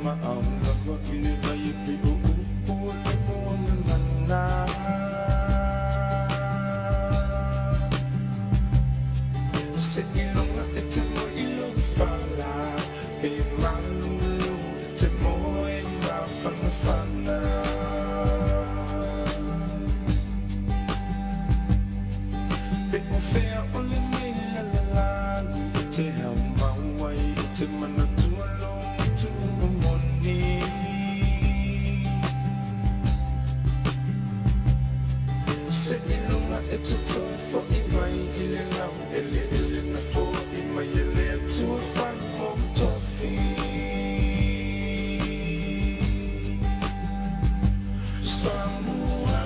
Auaunaga ile vai pe o na se ilonga e te mo ilo fala e malulu e te mo e ma fana pe o fea o le mila la te hea mauai te mana tualo tu moni se ilonga e te tofo i vai i le lau ele na fo i mai ele tu fai mo tofi Samoa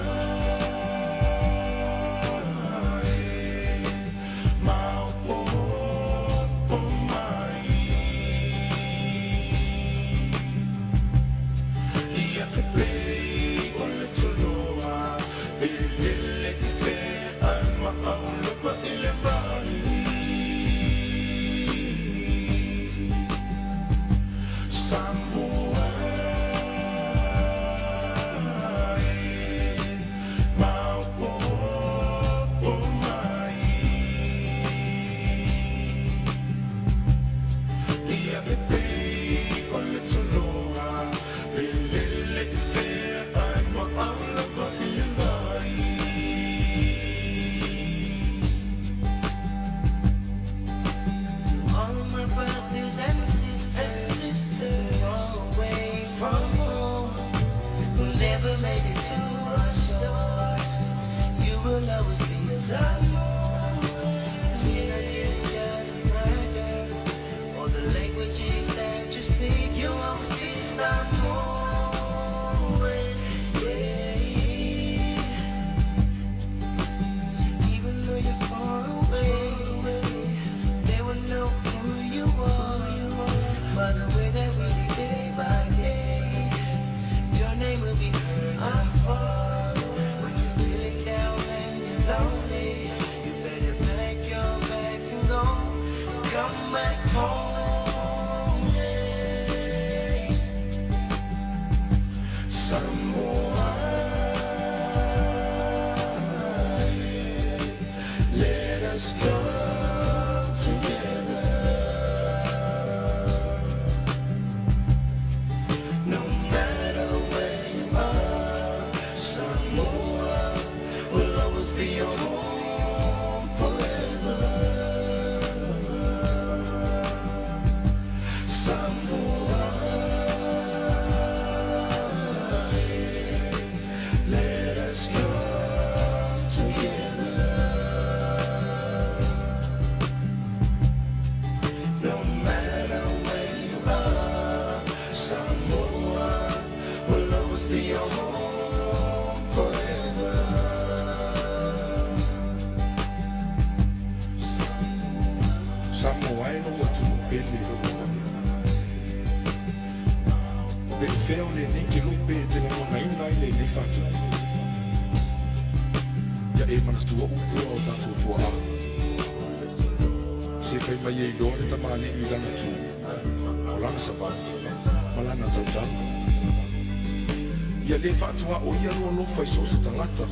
le fatua o ia lo fai so se tangata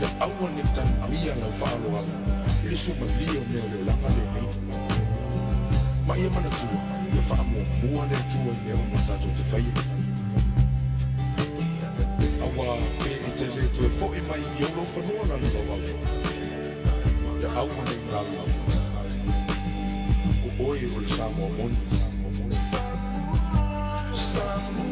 le aua ne tan mia la falo le suma lio me le langa le ni ma ia mana tu le fa mo mua le tu me o mata to te fai awa e te le tu fo i mai io lo fa no le lo le aua ne ngala o oi o le Samoa mon Samoa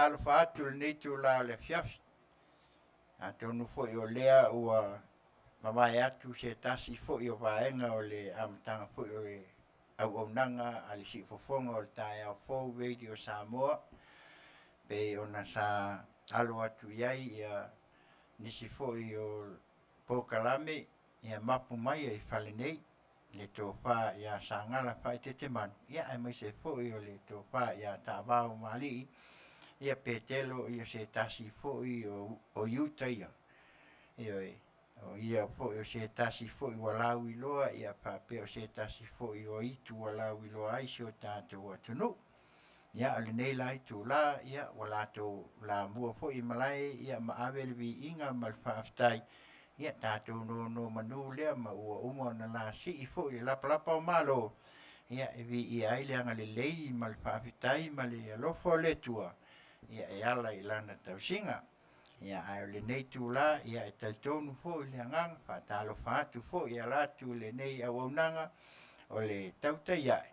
talo fatu nei tu la le fiafi. A tonu fo o lea ua mamai atu se tasi fo o vaenga o le amatanga fo o le Auaunaga a le si fofonga o le tae au fo radio Samoa. Pe ona sa alo atu iai ia nisi fo o pokalame ia mapu mai e fale nei. Le tō wha ia sangala whai te manu. Ia ai mai se fo o le tō wha ia tā wāo mali. Ia petelo ia se tasi fo o yuta ia. Ia fo o se tasi fo i walau i loa. Ia whape o se tasi fo o itu walau i loa ai se o tātou atunu. Ia ale nei lai tū la. Ia walato la mua fo i malai. Ia maawe lewi inga mal whaaftai. Ia tātou no manu lea ma ua umo na la si i fo i lapalapa o malo. Ia ewi i aile anga le lei ma le whaafitai ma le alofo le tua. Ia e ala i lana tau singa. Ia ai o le nei tū la. Ia e tautonu fo i le anganga. Whaatalo whaatu fo i alatu le nei Auaunaga o le tautai ai.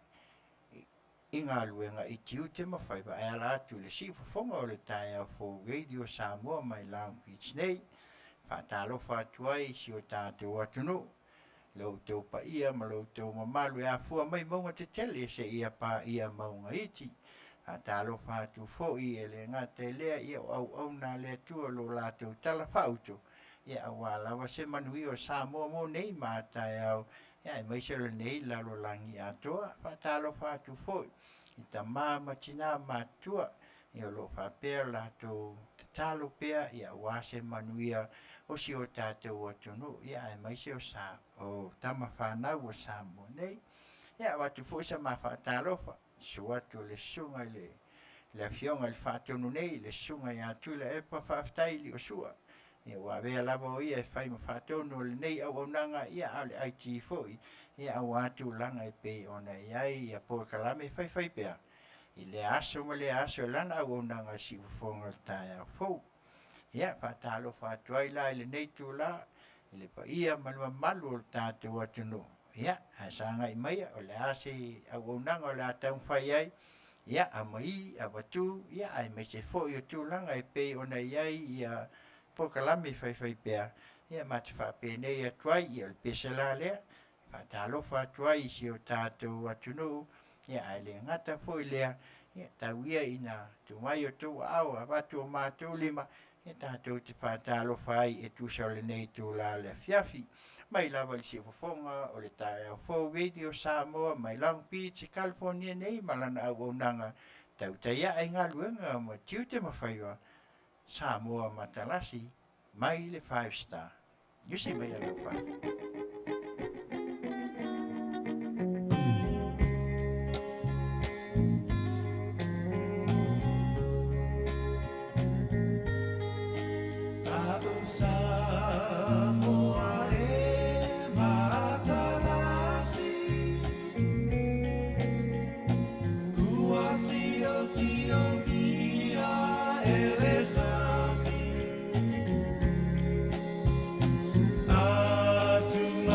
Inga luenga i tiute ma whaiba e alatu le si fofonga o le tae au fo radio Samoa mai lang pitch nei. Whaatalo whaatu ai si o tātou atunu. Lau tau pa ia ma lau tau mamalu e afua mai maunga te tele se ia pa ia maunga iti. Whaatalo whaatu fo i e le ngā Tele ia au nā lea tua lo lātou tala whautu. Ia awalawa se Manuia o Samoa mo nei mātai au. Ia e maiselo nei lalo langi atoa. Whaatalo whaatu fo i ta māma tina mātua. Ia lo whapea lātou te talo pea ia wase Manuia o si o tātou atunu. Ia e maise o tama whanau o Samoa nei. Ia watu fo sa ma whaatalo wha. Suatu le sunga le fionga le whaatonu nei, le sunga i atu le epa whaaftai li o sua. Ia wawea lava o ia e whai ma whaatonu le nei Auaunaga ia ale aiti foi. Ia au atu langa e pei ona iai ia pokalame whai pea. I le aso ma le aso lana Auaunaga si ufonga le tae au fou. Ia whaatalo whaatuai la le nei tu la, le pa ia malu o le tātou atunu. Ia, a sanga i mai o le ase Auaunaga o le atau whai ai. Ia, a mai, a watu, ia, ai mai se fo i o tūlanga e pei ona iai ia pokalame whai pea. Ia, mata whape nei atuai, ia le pesela lea. Whaatalo whaatuai si o tātou atunu. Ia, ai le ngata fo i lea. Ia, tau ia ina tu mai o tō au, a watu o mātou lima. Ia, tātou te whaatalo whai e tūsa o le nei tū la le Afiafi. Mai lava li si fofonga o le tae au fo radio Samoa mai Long Beach, California nei malana Auaunaga. Tau taia ai ngā luenga ma tiute ma Fai'oa Samoa matalasi mai le 5 star. Yusi mai alau wha. To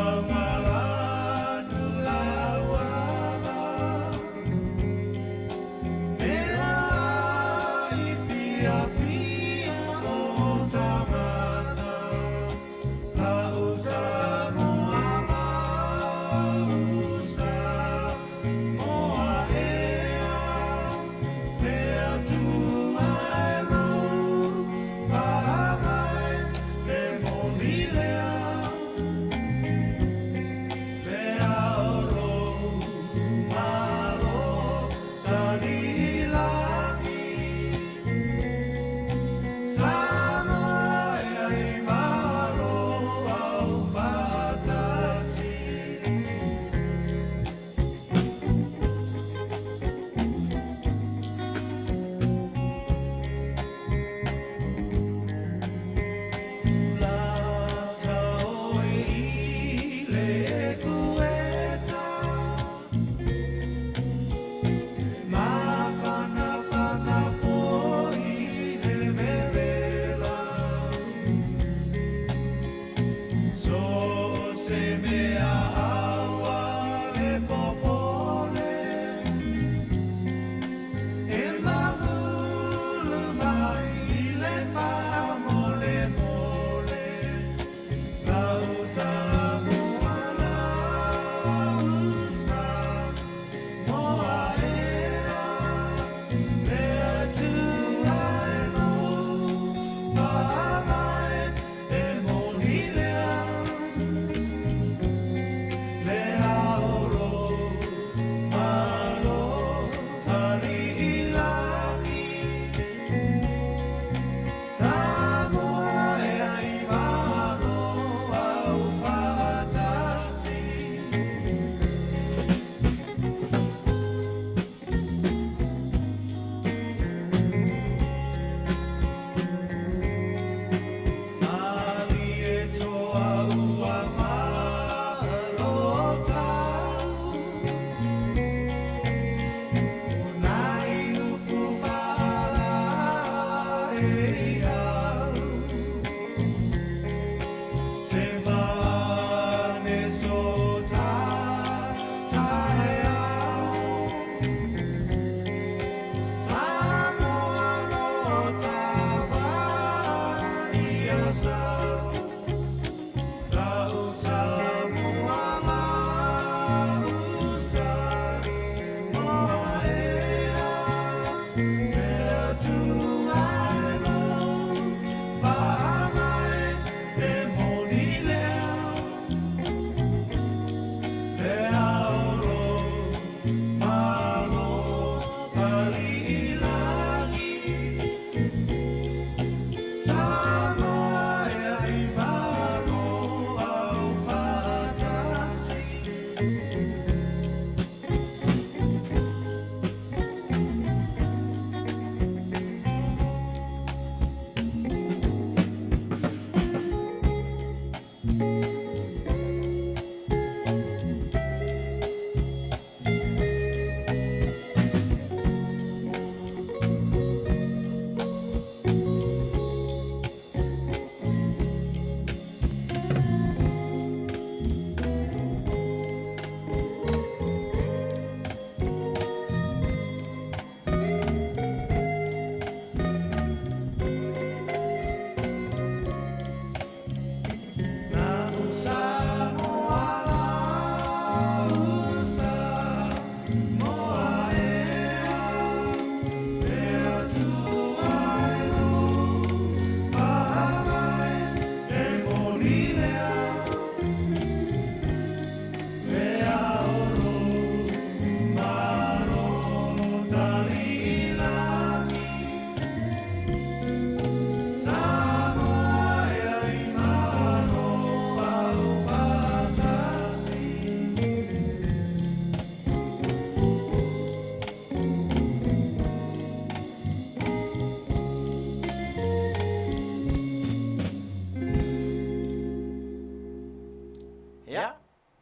ia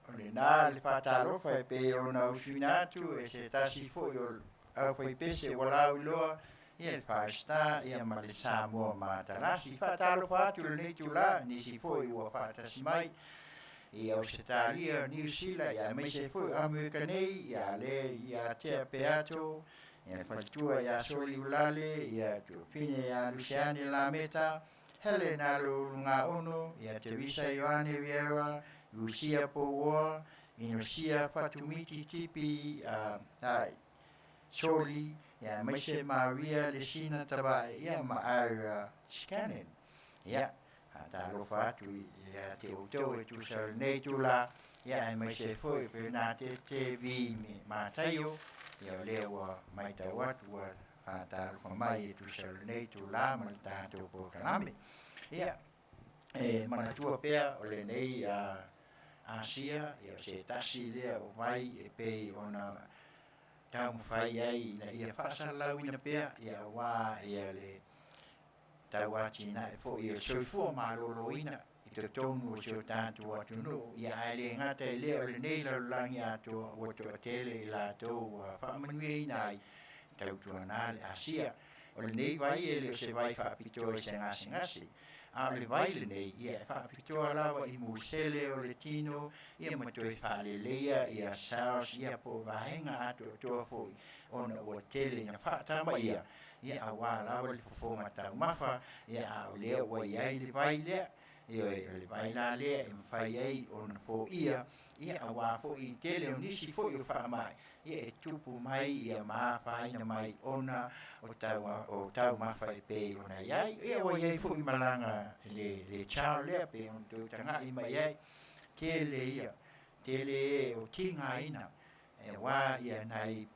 o le nā le whātalofa e pe ona usuina atu e se tasi fo i o au whai pese o lau iloa ia le whaista ia ma le Samoa mātarasi whātalofa atu le nei tula nisi fo i ua whātasi mai ia o se talia New Zealand ia mai se fo Amerika nei ia le ia tea pe ato ia le whalitua ia soli ulale ia tu fine ia Luciane la meta hele na lo ngā ono ia te visa Ioane Viewa Lucia Poua Inosia Fatumiti Tipi ai soli ia mai se Maria le sina taba ia ma area scanning ia ta lo fatu ia te uto e tu sa nei tu la ia mai se foi pe na te vi mi ma taio ia le wa mai ta watu wa ta lo mai tu sa nei tu la ma ta to po kanami ia mana tua pea o le nei Asia ia se tasi lea o mai e pe ona tau mawhai ai na ia whaasalau ina pea ia wā ia le tau ati na e po ia soifua malolo ina i te tonu o seo tātu atu no ia aere ngata e lea o le nei lalulangi ato o to Tele i lato whaamanuia ina ai tau tuana le Asia o le nei vai e le se vai whaapito e se ngasi a le vai le nei ia whaapitoa lawa i musele o le tino ia matoi whaalelea ia saos ia po vahenga ato toa foi ona o Tele na whaatama ia a wā lawa le fofonga tau mafa ia a o lea wa iai le vai lea ia le vai la lea i mwhai ai ona po ia a wā po i Tele o nisi po i o whaamai ia e tupu mai ia maa whaina mai ona o tau mafa e pe ona iai ia wa iai po i malanga le chao lea pe on tau tanga i mai iai Tele e o tinga ina e wā ia nai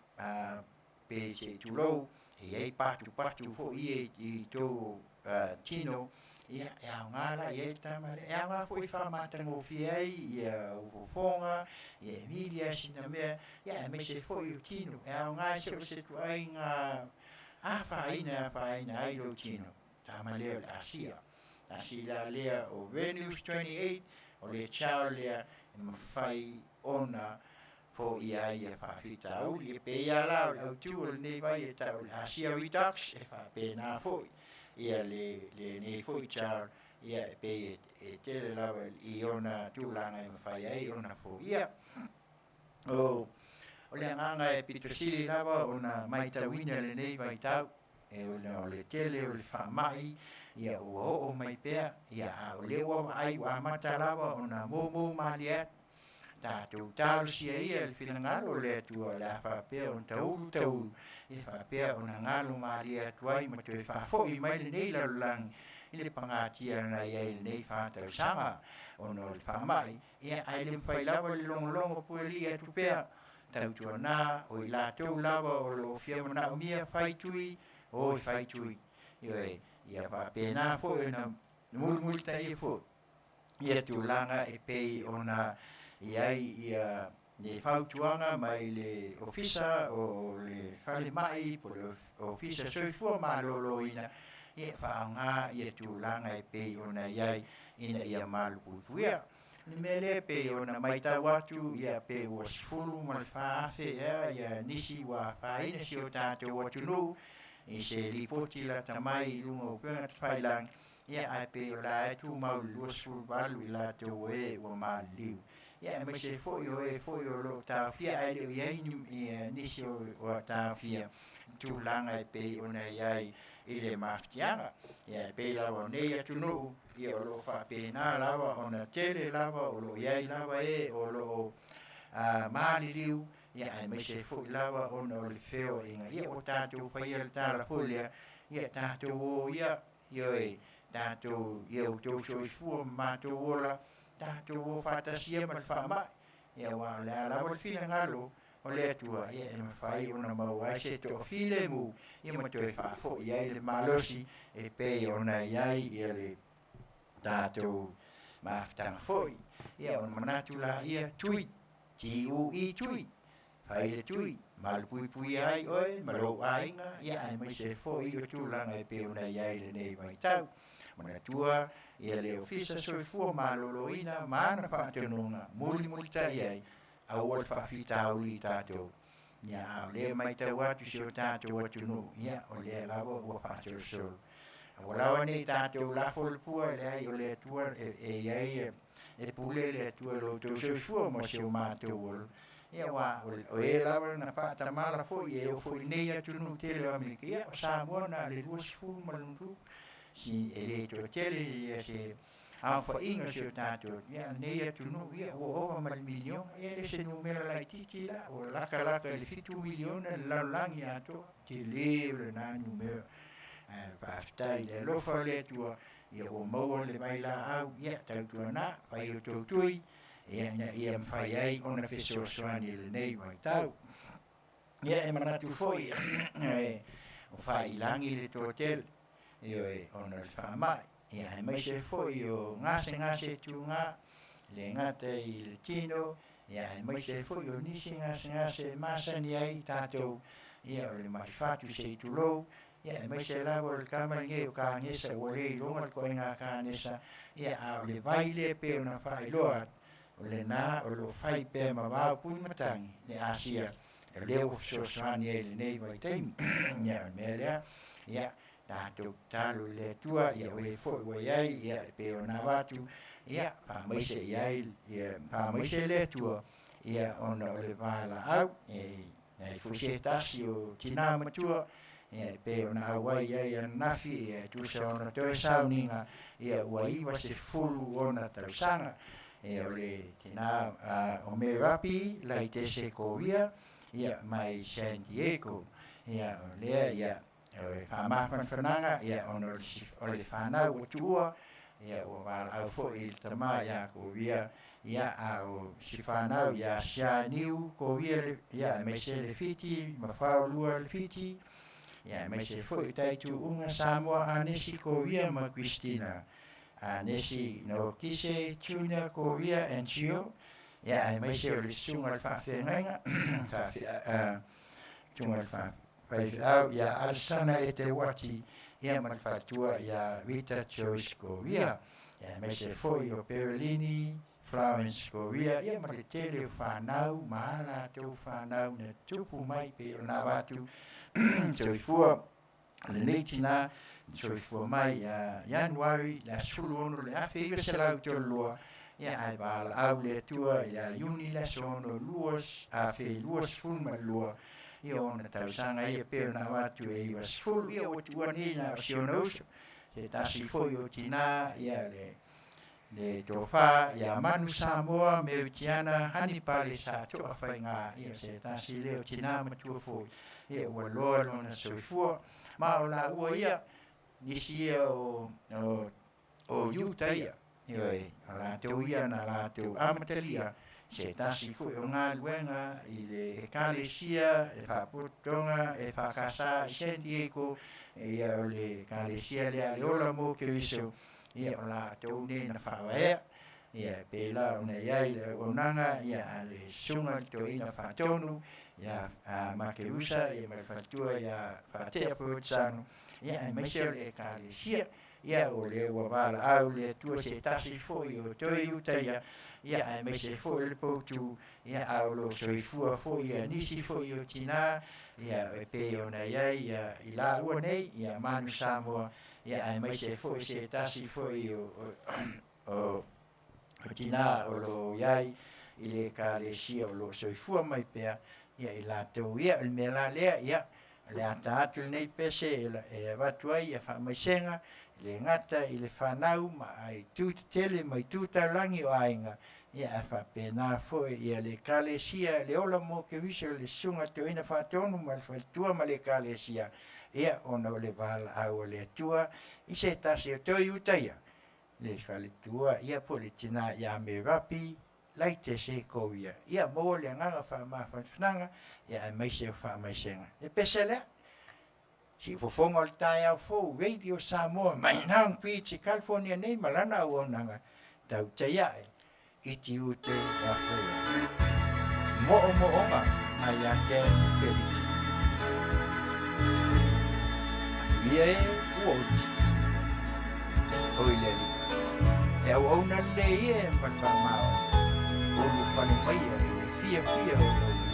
pe se tulou iai patu fo i tō tino ia ngala ia tamale ia ngā fo i whamatango fiai ia ufofonga ia Emilia sina mea ia me se fo i o tino ia ngā se o se tuai ngā whaina ai lo tino tamale o Asia lea o Venus 28 o le chao lea i mawhai ona fo ia whawhita au li pe ia lau au tu o nei vai e tau Asia Redux e whape nā fo ia le nei fo i chao ia pe e tele lau i ona tūlanga i mawhai ai ona fo ia o le anganga e Pitosili lawa ona maita wina le nei vai tau e o le tele o le whamai ia o mai pea ia o le wa ai wa mata lawa ona momo maliat tātou tālu sia ia le whilangaro le tua le whapea on taulu i whapea o na ngalo maria tuai ma tue whafoi mai le nei lalulangi i le pangatia na iai le nei whātau sanga o no le whamai ia ai le mwhai lawa le longolongo pueli e tupea tau tua nā o i lātou lawa o lo fia mana o mia whaitui o i whaitui ia whapea nā fo e na mulmulta i fo ia tūlanga e pei o na ia le fautuanga mai le ofisa o le fale mai po le ofisa soifua malolo ina ia whaanga ia tūlanga e pei ona iai ina ia maluputuia ni mele pe ona mai tau atu ia pe o sifuru ma le whaafe ia nisi wa whaina si o tātou atu no i se lipoti la tamai lunga o kuenga whailang ia ai pe o la etu mau lua sulu balu i la tau e o ma liu ia me se foi o lo ta fia ai le ia ni si o ta fia tu langa e pe ona iai i le maftianga ia pe la o nei atu no ia o lo fa pe na lava ona Tele lava o lo iai lava e o lo mani liu ia me se foi lava ona o le feo inga ia o tātou whai el tāla folia ia tātou o ia tātou ia o tau soifua mātou ola tātou o whātasia ma le whaamai ia wā le alawa le whina ngalo o le atua ia e mawhai ona mau ai se to while mu ia ma toi whaafo iai le malosi e pei ona iai ia le tātou maafutanga foi ia ona manatu la ia tui T-U-I tui whai le tui malpui pui ai oe malo ainga ia ai mai se foi o tūlanga e pei ona iai le nei mai tau manatua ia le ofisa soifua maloloina mana fa'atonunga muli tai ai au o fa'afitau i tātou ia o le mai tau atu se o tātou atunu ia o le lavo ua fa'asolosolo Walawa ni tātou la folpua le ai o le atua e iai e pule le atua lo tau soifua mo se o mātou ol. Ia wa o e lawa na whaatamala fo i e o fo i nei atunu Tele o Amerika. Ia o Samoa na le luas fulu malungu. Si e le to Tele ia se a fa inga se o tātou. Ia nei atunu ia o ova mal milion. Ia le se numera lai titi la o laka le 5 milion la langi ato. Te le na numera. Pastai le lofa le tua ia o mau le mai la au ia tau tua na pai o tau tui ia mwhai ai ona feso soani le nei mai tau ia e manatu foi o whai langi le tō Tele ia ona le whamai ia e mai se foi o ngase tu ngā le ngata i le tino ia e mai se foi o nisi ngase masani ai tātou ia o le mai whatu se tu lou ia mai se lavo le kamera nge o kāngesa o le longa le koenga kāngesa ia a le vaile pe ona Fai'oa o le nā o lo whai pe ma wāu puni matangi le Asia e leo so sani e le nei mai taimi ia o mea lea ia tātou talo le tua ia o e fo o iai ia pe ona watu ia pa mai se iai ia pa mai se le tua ia ona o le wala au e fusi tasi o tina matua ia pe ona awai ia nafi ia tu sa ona toe sauninga ia wai wa se fulu ona tausanga ia ole tina o me rapi la te se kovia ia mai San Diego ia ole ia fa fananga ia ona ole fana o tua ia o va au fo il tama ia kovia ia au sifana ia shaniu kovia ia me se le fiti ma fa lua le fiti ia mai se foi taitu unga Samoa anesi Korea ma Christina anesi no kise tuna Korea and Chio ia mai se o le sunga le whawhenga tunga le whawhenga ia alsana e te wati ia ma le whatua ia Vita Choice Korea ia mai se foi o Berlini Florence Korea ia ma le Tele whanau mahala tau whanau na tupu mai pe o na watu soifua le neitina soifua mai Januari la suluono le Afiafi se lau tolua ia ai bala au le tua ia Juni la sono luas Afiafi luas fulma lua ia ona tausanga ia pe na watu e iwa fulu ia o tua ni na sionoso se tasi foi o tina ia le tofa ia manu Samoa me tiana hani pale sa to afainga ia se tasi le o tina matua foi ia ua loa lona soifua ma o la ua ia nisi ia o iutaia ia a la tau ia na la tau amatalia se tasi fui o ngā luenga i le kalesia e whaputonga e whakasa i San Diego ia o le kalesia lea le ola mo ke wiso ia o la tau ne na whawea ia pe la ona iai le Auaunaga ia a le sunga to ina whatonu ia ma ke usa ia ma fatua ia fatea putsano ia mai se le kalesia ia o le wala au le tua se tasi foi o toi utaia ia mai se foi le potu ia au lo soifua foi ia nisi foi o tina ia pe ona ia i la ua nei ia manu Samoa ia mai se foi se tasi foi o tina o lo iai i le kalesia o lo soifua mai pea ia i la tau ia il me la lea ia le ata atu nei pese e watuai ia whamaisenga le ngata i le whanau ma ai tūta Tele mai tūta langi o ainga ia a whapena foi ia le kalesia le ola mo ke wiso le sunga to ina whatonu ma le whatua ma le kalesia ia ona o le wala au le tua i se tasi o toi utaia le whale tua ia po le tina ia me rapi lai te se kovia ia mo le nganga whananga ia mai se whamaisenga le pesele si fofonga o le tai au fou radio Samoa mai nang pichi California nei malana Auaunaga tau taia i ti ute a whai mo'onga mai ate periti ia e uoti Oile. E Auaunaga e Malfamao. Olu fale mai fia o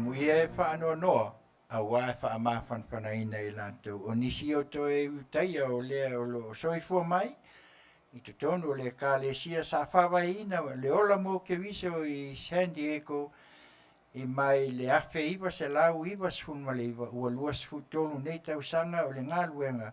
muia e whaanoa a wai whaamawhanwhanaina I lātou. O nisi o to e utaia o lea o lo soifua mai, I te tonu o le kālesia sa whawaina le ola mo ke viso I San Diego I mai le afe iwa se lau iwa sfuma le iwa ua lua sfutonu nei tausanga o le ngāluenga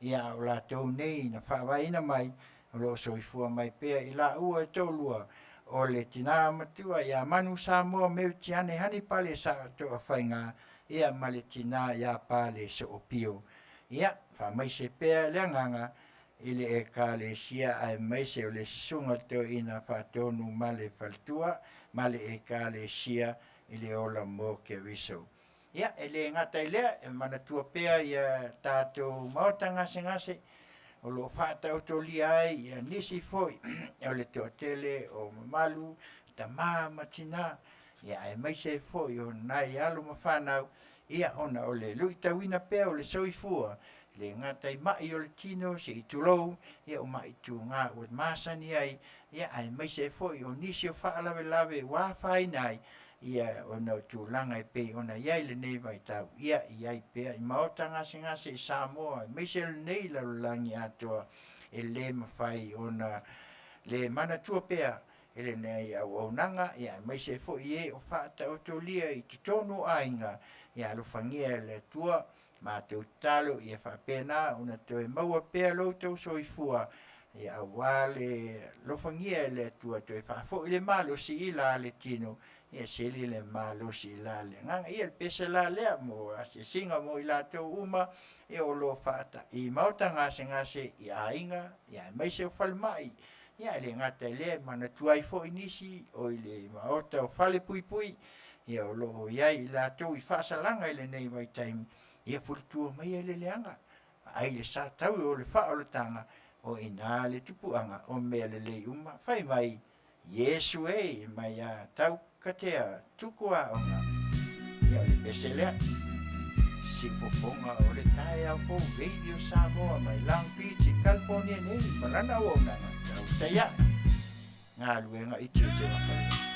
ia o lātou nei na whawaina mai o lo soifua mai pea I la ua e tolua o le tina matua ia manu Samoa meu tiane hani pale sa to a whainga ia ma le tina ia pale so o pio. Ia, whamai se pea le nganga I le e ka le sia ai mai se o le sunga to ina whatonu ma le faltua ma le e ka le sia I le ola mo ke viso. Ia, e le ngata I lea e manatua pea ia tātou maota ngase o lo whata o to li ai ia nisi foi o le to Tele o mamalu ta matina ia e mai se foi o nai alo mawhanau ia ona o le lui tawina pea o le soifua le ngata I mai o le tino se I tulou ia o mai tu ngā o masani ai ia e mai se foi o nisi o whaalawe wa whainai ia ona o tūlanga I pei ona iai le nei vai tau ia iai pea I maota ngase I Samoa mai se le nei lalulangi atoa e le mawhai ona le manatua pea e le nei Auaunaga ia mai se fo I o whata o tolia I te tonu ainga ia alofangia le tua ma tau talo ia whapena ona to e maua pea lo tau soifua ia wale lofangia le tua to e whafo I le malo si ila le tino ia seli le malo si la le nganga ia pese la le mo ase singa mo I la tau uma ia o lo fata I mauta ngase I ainga ia mai se falmai ia le ngata le mana tuai fo inisi o I le maota o fale pui ia o lo ia I la tau I fasalanga I le nei vai time ia furtua mai le leanga ai le sa tau o le fa o le tanga o ina le tupuanga o me le uma fai mai Yesu e mai a tau katea tukua ona ia le peselea si Fofoga o le tae au po radio Samoa mai Long Beach I California nei malana o Auaunaga tau saya ngā luenga I tiu te makai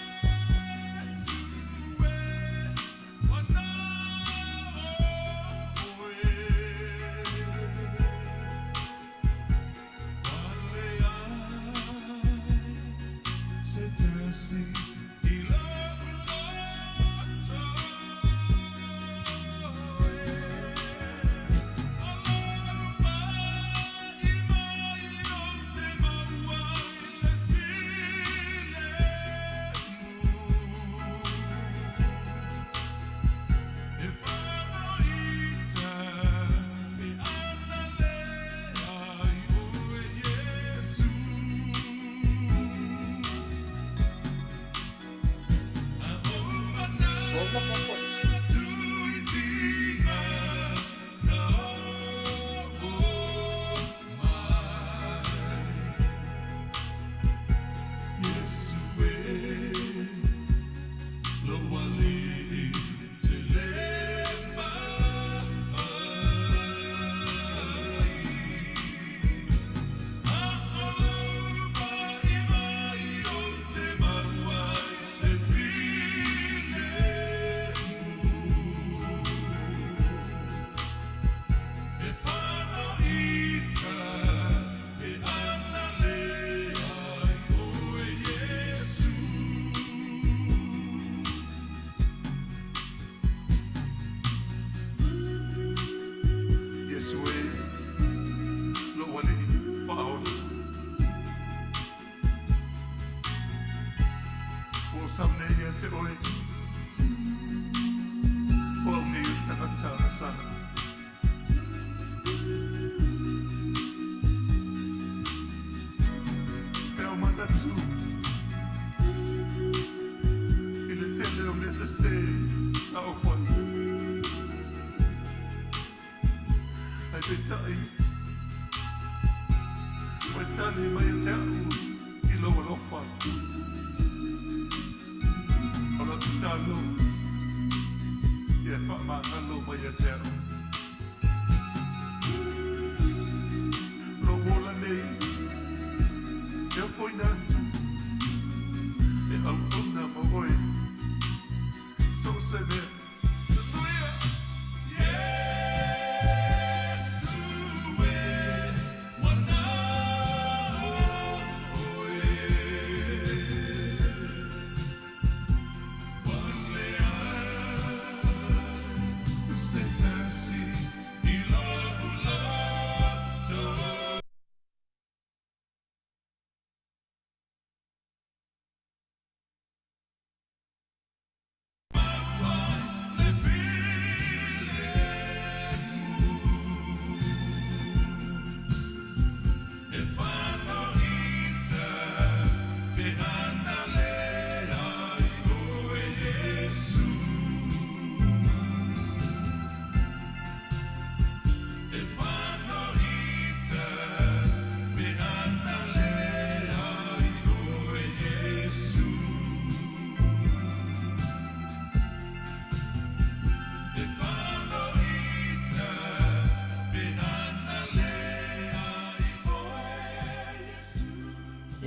So said it.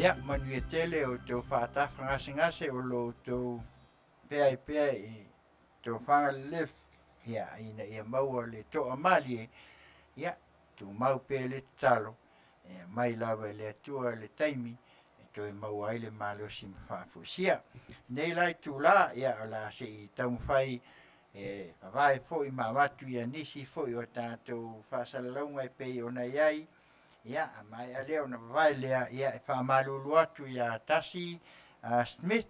Ia Manuia Tele o tō whātafa ngase o lo tō pea I tō whangalef ia ia maua le tō amali ia tō mau pea le talo mai lava le atua le taimi tō maua ai le malosi mawhaafusia. Nei lai tū la ia o la se I taumwhai whawae fo I mawatu ia nisi fo I o tātou whaasalaunga pei o nei ai ia mai a leo na whawae lea ia whaamalulu atu ia tasi Smith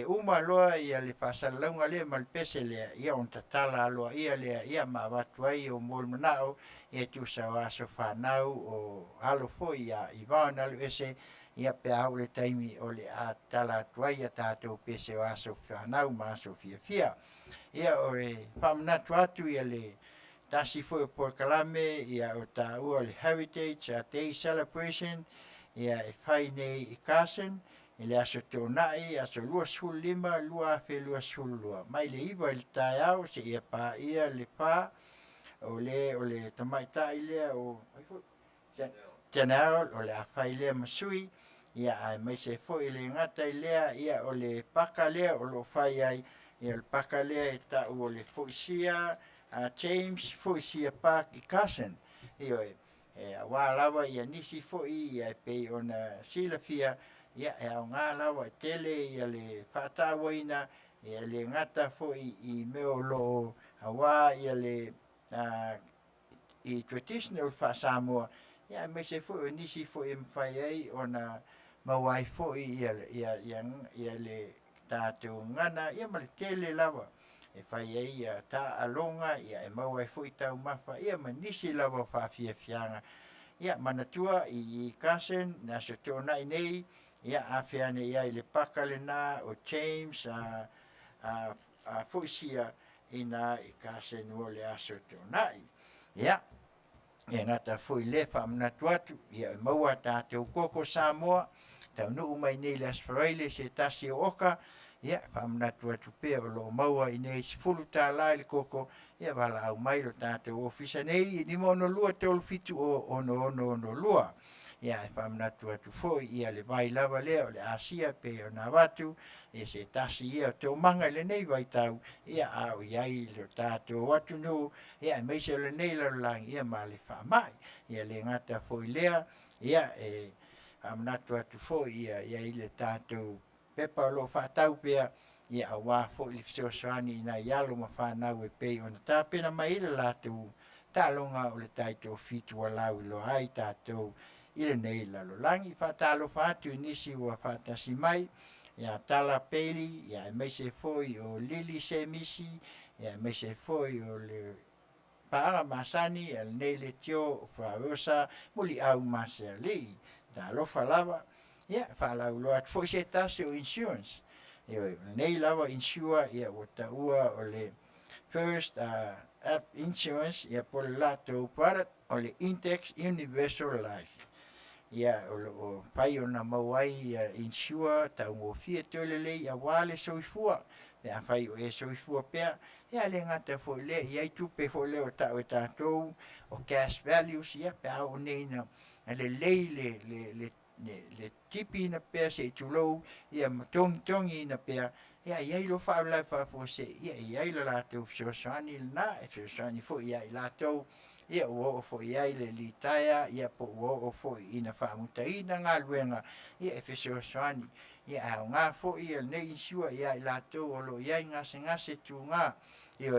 uma loa ia le whaasalaunga lea malpese lea ia on tatala aloa ia lea ia mawatu ai o molmanao ia tu Sawaso whanau o halo fo ia I vaona alu ese ia pe au le taimi o le a tala atuai ia tātou pese o aso whanau ma aso fia. Ia o le whamanatu atu ia le tasi fo o Porkalame ia o tā ua le Heritage Day Celebration ia whai nei I Carson le aso tōnai aso lua sul lima lua fe lua sul lua. Mai le iwa le tai au se ia pā ia le pā o le tamaitai lea o Janelle o le awhai lea masui ia ai mai se fo I le ngata I lea ia o le paka lea o lo whai ai ia le paka lea ta o le foisia James foisia Park I Carson ia a wālawa ia nisi fo ia pei ona silafia ia au ngā lawa Tele ia le whātāwaina ia le ngata fo I meo lo hawa ia le I traditional Samoa ia me se fo nisi fo mwhai ai ona mawai fo ia le tātou ngana ia ma le Tele lawa whai ai ia tā alonga ia mawai fo I tau mawha ia ma nisi lawa whaafiafianga ia manatua I Carson na so tōnai nei ia Afiafi ia I le pakale na o James foisia ina I Carson o le aso tōnai ia ia ngata foi le whamanatu atu ia maua tātou koko Samoa tau nuu mai nei le asfareile se tasi o oka ia whamanatu atu pea o lo maua I nei sifulu tā lai le koko ia wala au mai lo tātou ofisa nei ni mono lua te olfitu o ono lua ia whamanatu atu foi ia le vai lava lea o le Asia pe o na watu ia se tasi ia o te omanga le nei vai tau ia au iai le tātou watu no ia meise le nei la lang ia ma le whamai ia le ngata foi lea ia whamanatu atu foi ia i le tātou pepa lo whatau pea ia a wā foi le fisosoani ina ialo ma whanau pei ona tāpena mai le lātou tālonga o le taito fitu walau lo ai tātou ile nei la lo langi fatalo fatu nisi wa fatasi mai ya tala peli ya meise foi o lili semisi ya meise foi o le para masani el nei le tio Fai'oa muli au maseli ta lo falava ya fala lo at foi setasi o insurance yo nei lava insure ya wata ua o le first app insurance ya por lato para o le Intex Universal Life ia o pai ona mauai ia insure tau mo fie tole le ia wale soifua pe a fai o soifua pea ia le ngata fo le ia tupe fo le o ta o tātou o cash values ia pe a o neina le le tipi na pea se tulou ia tongi na pea ia lo fa la fa fo se ia lo la tu Suasua na Suasua fo ia la tu ia o fo ia le litaya ia po o fo ina fa mutaina nga luenga ia Suasua ia nga fo ia nei sua ia la tu o lo ia nga se tu nga ia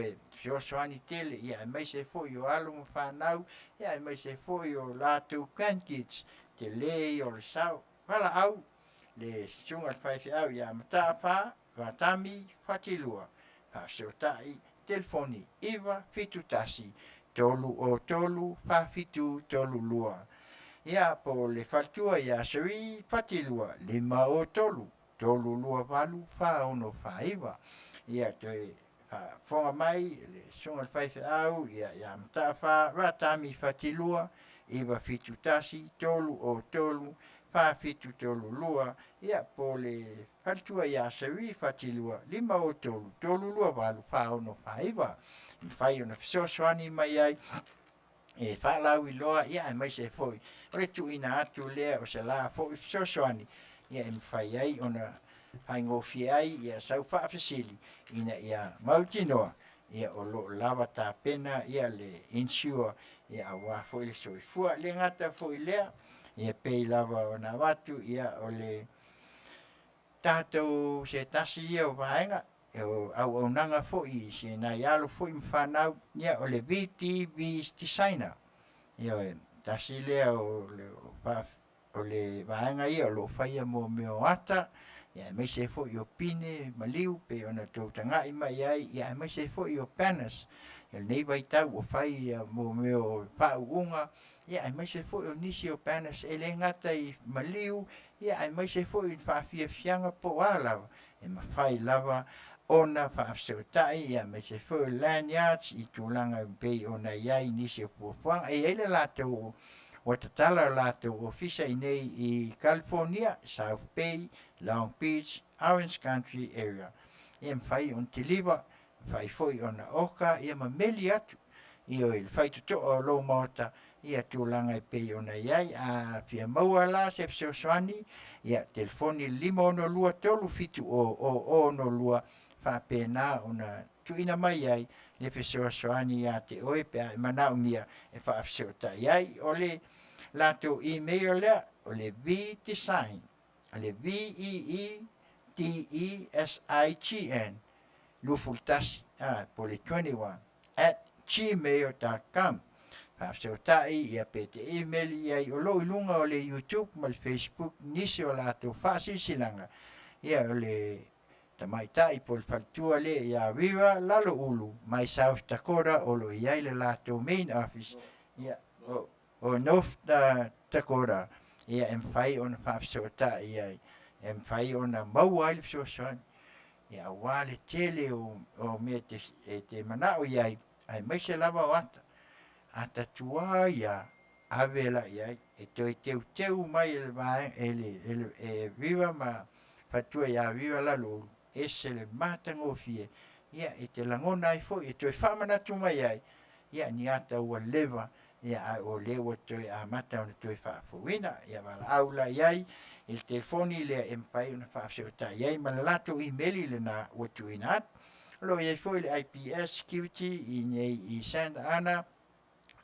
Suasua Tele ia mai se fo yo alo fa nau ia mai se fo yo la tu grandkids Tele o sao wala au le sunga Fai'oa ia mata fa watami fatilua fa sotai telefoni iwa fitutasi tolu o tolu fa fitu tolu lua ia po le faltua ia sui fatilua lima o tolu tolu lua valu fa ono fa iwa ia te fonga mai le sunga Fai'oa ia mata fa watami fatilua iwa fitutasi tolu o tolu fa fitu tolu lua ia po le faltua ia sui fatilua lima o tolu lua valu fa ono fa iwa fai ona Suasua mai ai e whaalau I loa ia e mai se foi. O le tu ina atu lea o se la foi sosoani ia e mwhai ai ona hai ngofi ai ia sau whaafasili ina ia mautinoa ia o lo lava tā pena ia le insure ia a wā foi le soifua le ngata foi lea ia pei lava o na watu ia o le tātou se tasi ia o vaenga o Auaunaga foi se na ialo foi mwhanau ia o le VTV designer ia e tasi lea o le vaenga ia o lo whaia mo meo ata ia mai se foi o pine maliu pe ona tau tangai mai ai ia mai se foi o panas ia nei vai tau o whai mo meo pauunga ia mai se foi o nisi o panas e le ngata I maliu ia mai se foi whaafiafianga po alawa e mawhai lava ona whaafseutai ia mai se foi lanyards I tūlanga pei ona iai nisi o puapuanga e ele lātou o tatala lātou ofisa I nei I California, South Bay, Long Beach, Orange Country area. Ia mwhai on te liwa, whai foi ona oka, ia ma meli atu. Ia o il whai tuto o lo maota, ia tūlanga pei ona iai, a fia maua la se pseo soani, ia telefoni 512 fitu o no lua, wha pēnā ona tuina mai iai, le pseo soani ia te oe pe a manau mia, e wha pseo ta iai, o le lātou email lea, o le V-Design, le VEEDESIGN, lufultasi, po le 21, @gmail.com. Whaafseo tai ia pe te email ia I o lo ilunga o le YouTube ma le Facebook nisi o lātou whaasisilanga. Ia o le tamaitai po le whaltua le ia viva lalo ulu mai South Dakota o lo iai le lātou main office. Ia o North Dakota. Ia e mwhai ona whaafseo tai ia e mwhai ona maua I le sosoani. Ia wale tele o mea te manao iai ai mai se lava o ata. Ata tua ia avela iai e toi teu mai ele vai ele viva ma fatua ia viva la lo ese le mata ngofie ia e te langona ai foi e toi famana tu mai ai ia ni ata ua leva ia o lewa toi a mata ona toi Fofogaina ia vala aula iai il telefoni le empai una faafseo ta iai ma lato email le na ua tuina lo iai foi le IPS security I Santa Ana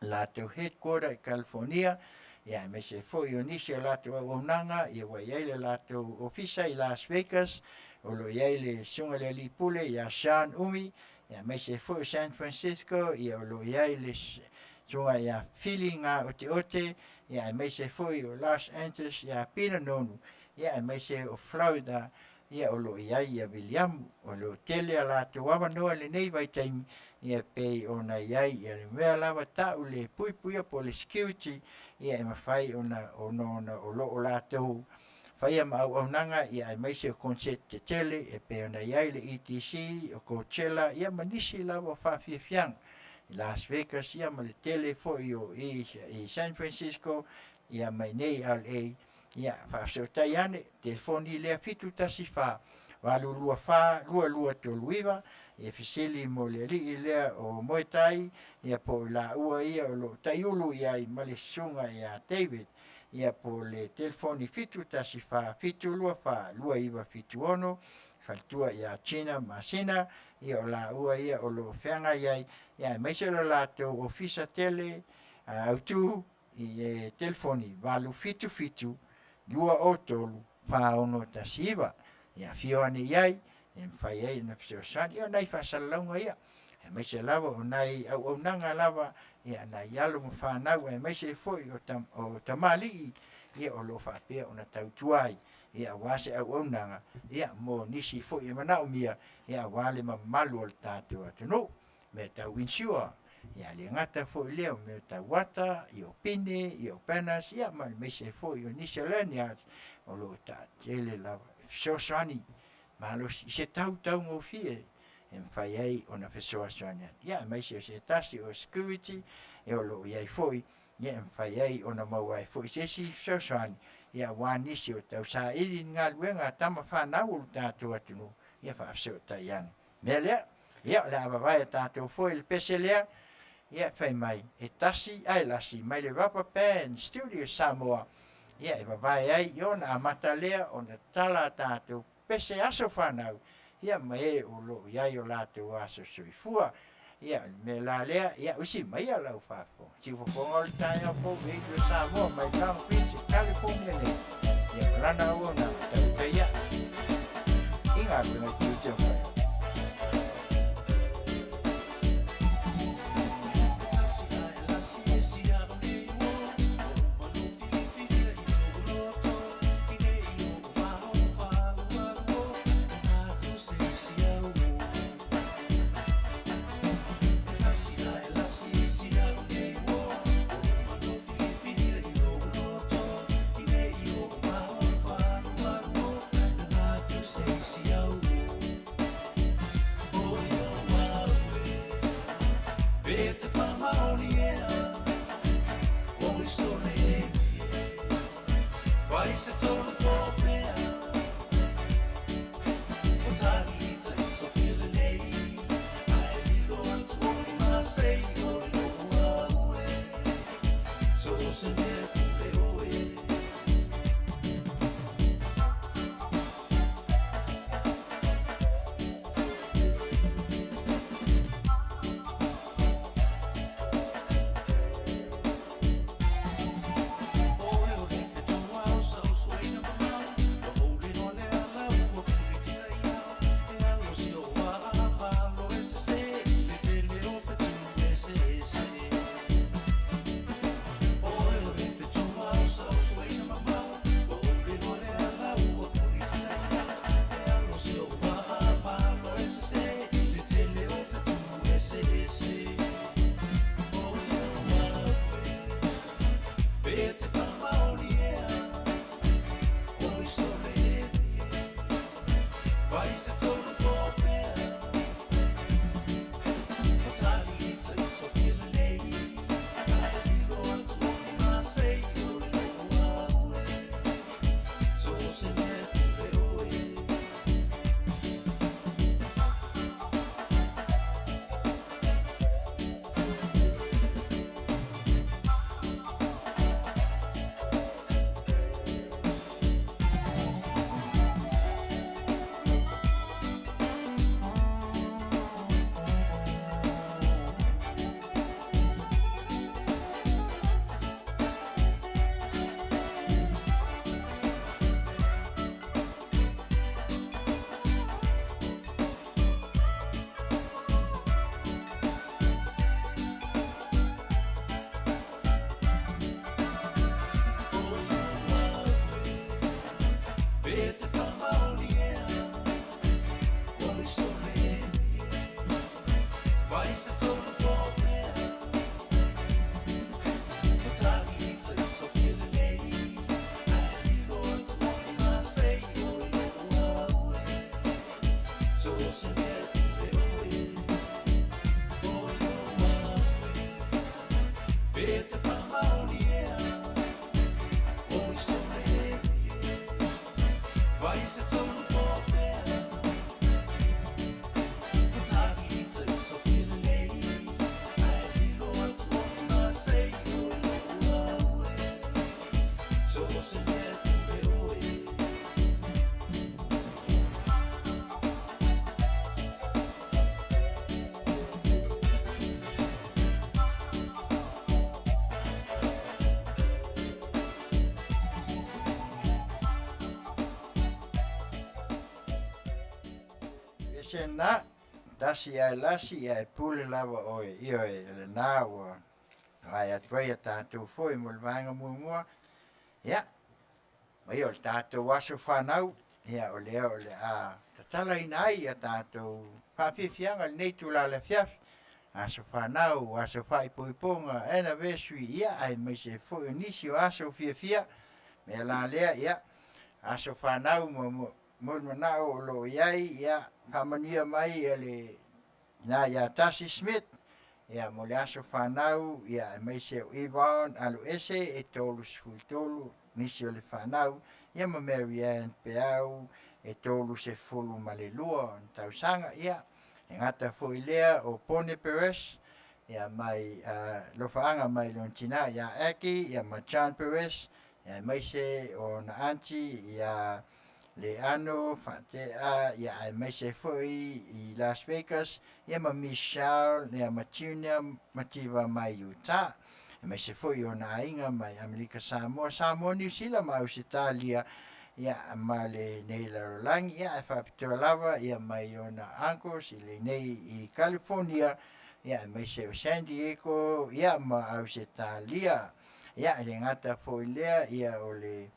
lātou headquarter I California, ia me se foi o nisi o lātou Auaunaga, ia wa iai le lātou ofisa I Las Vegas, o lo iai le sunga le lipule, ia Sean Umi, ia me se foi o San Francisco, ia o lo iai le sunga ia Philly ngā ote, ia me se foi o Los Angeles, ia Pina Nonu, ia me se o Florida, ia o lo iai ia William, o lo Tele a lātou awanoa le nei vai taimi, ia pei ona iai ia le mea lava tau le puipuia po le security ia e mawhai ona o lo lātou whaia ma Auaunaga ia e maise o concert te Tele e pei ona iai le ETC o Coachella ia manisi lava o whaafiafianga I Las Vegas ia ma le Tele foi o I San Francisco ia mai nei LA ia whaafseo tai ane telefoni lea fitu tasi wha walulua wha lua toluiva e fisili mo le rii lea o moetai ia po la ua ia o lo taiulu ia I malesunga ia David ia po le telefoni fitu tasi wha fitu lua wha lua iwa fitu ono faltua ia China Masina ia o la ua ia o lo whianga ia maise lo lātou ofisa Tele autu I telefoni walu fitu lua o tolu wha ono tasiva ia Fai'oa iai e mwhai ai na pseo sani ia nai whasalaunga ia e mai se lava o nai Auaunaga lava ia nai alo mo whanau e mai se foi o tamali ia o lo whapea o na tautuai ia wase Auaunaga ia mo nisi foi e manao mia ia wale ma malu o le tātou atunu me tau insure ia le ngata foi leo me tau wata I o pine I o panas ia ma mai se foi o nisi lanyards o lo ta tele lava pseo sani malo se tau ngofie e mwhai ai o na whesoa soania. Ia mai se tasi o security e o lo iai foi, ia mwhai ai o na mauai foi. Se si whesao soani, ia wānisi o tau sa iri ngā luenga tama whanau o tātou atunu, ia whaafseo tai ane. Mea lea, ia le awawai tātou foi le pese lea, ia fai mai e tasi ai lasi mai le rubber band studio Samoa ia e vavai ai i ona amata lea ona tala tātou pese aso whanau ia mai e o lo iai o lātou aso soifua ia me la lea ia usi mai a lau whafo si Fofoga o le tai au po veitu e Samoa mai Long Beach California ne ia marana ona tauta ia inga puna tūteo mai Sena tasi ai lasi ai pule lava oe io e le nā ua ai atwai a tātou foi mo le vanga mua ia mai o le tātou aso whanau ia o le a tatala ina ai a tātou pāwhiwhianga le nei tūla le fiafi aso whanau aso whaipoiponga ena vesui ia ai mai se foi o nisi o aso fiafia me la lea ia aso whanau mo mana o lo iai ia Manuia mai ele na ia tasi Smith ia mo le aso whanau ia mai se o Ivan alu ese e tolu sfultolu nisi o le whanau ia ma Mary Ann Peau e tolu se fulu ma le lua tausanga ia e ngata foi lea o Pone Peres ia mai lofaanga mai lontina ia Eki ia Machan Perez ia mai se o na anti ia Leano Fatea ia ai mai se foi i Las Vegas ia ma Michelle ia Matunia Mativa mai Utah mai se foi o na inga mai Amerika Samoa New Zealand ma Australia ia ma le nei larolangi ia e whapitoa lava ia mai o na Ancos i le nei i California ia mai se o San Diego ia ma Australia ia le ngata foi lea ia o le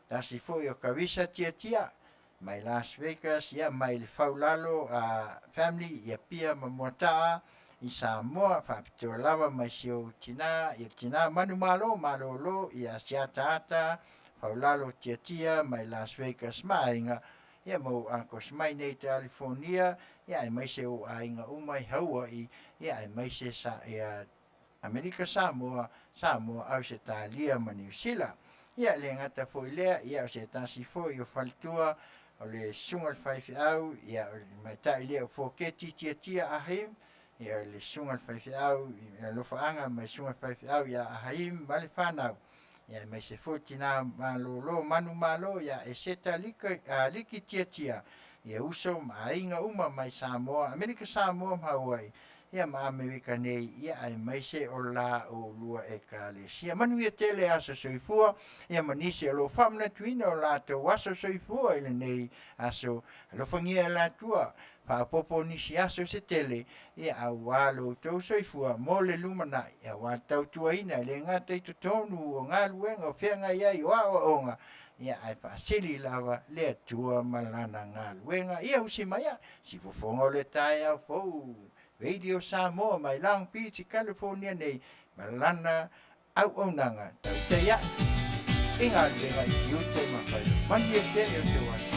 tasi foi o kawisa tia mai Las Vegas ia mai le faulalo a family ia pia ma motaa i Samoa whapitoa lava mai se o tina manu malo ia siata faulalo tia mai Las Vegas mainga ia mo Ancos mai nei California ia mai se o ainga umai Hawaii ia mai se sa ia Amerika Samoa Australia ma New Zealand ia le ngata foi lea ia se tasi foi o faltua o le sunga Fai'oa ia mai tai lea o foketi tia ahim ia le sunga Fai'oa ia lofaanga mai sunga Fai'oa ia ahim vale whanau ia mai se fotina manu malo ia e seta liki tia ia uso mainga uma mai Samoa Amerika Samoa Hawaii ia ma Amerika nei ia ai mai se o la o lua e kalesia Manuia Tele aso soifua ia manise lo famna tuina o la to waso soifua ile nei aso lo fangia la tua pa popo nisi aso se Tele ia awalo to soifua mo le lumana ia wa tau tuaina le ngata i tonu o ngaluenga o fenga ia i onga ia ai pasili lava le tua malana ngaluenga ia usimaya si fofonga le taia fo Radio Samoa mai Long Beach, California nei malana Auaunaga tauteia inga lenga i kiute mawhai Manuia Tele o te wasi.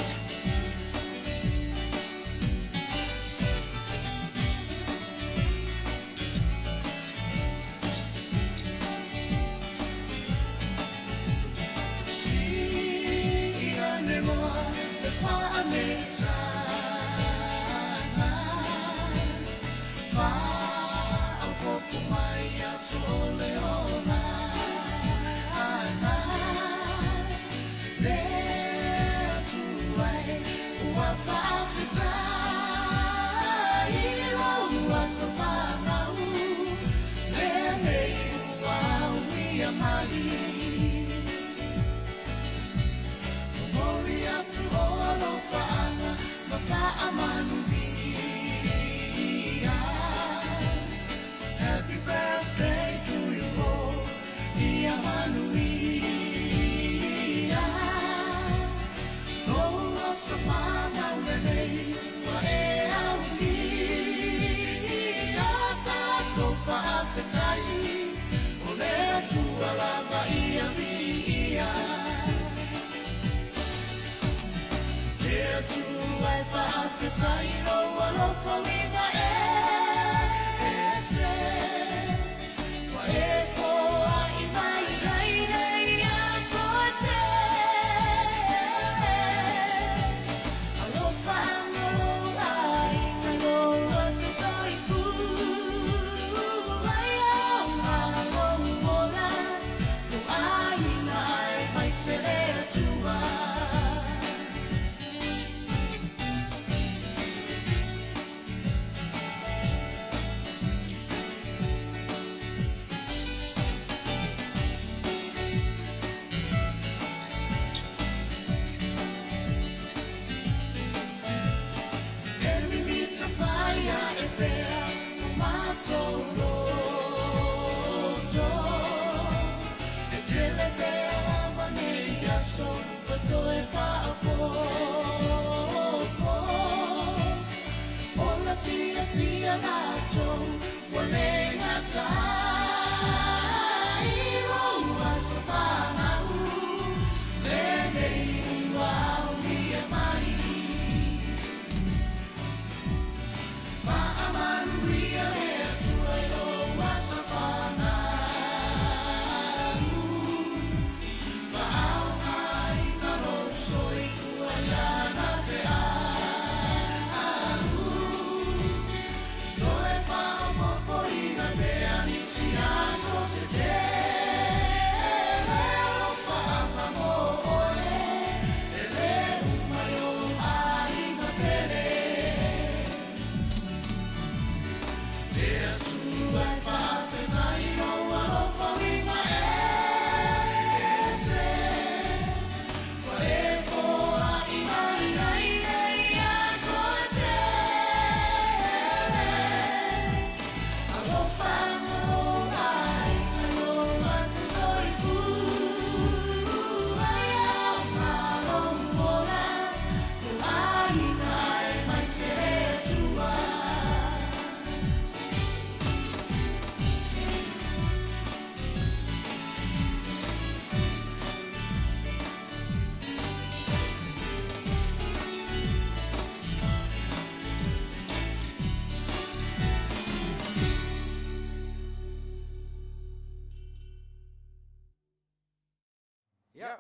Yeah.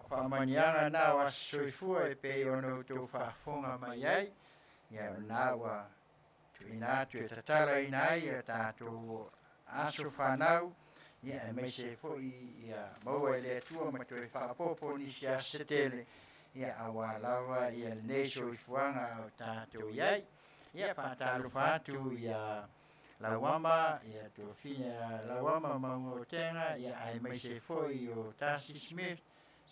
whamanianga nā wa soifua pe ono tō whafonga mai ai. Ia nā wa tuina atu e tatala ina ai e tātou aso whanau. Ia mai se foi ia maua le tua ma toi whapopo ni sia se Tele. Ia awa lawa ia nei soifuanga o tātou iai. Ia whātalo whātu ia lawama, ia tō whina lawama maungo tenga, ia ai mai se foi o Tasi Smith,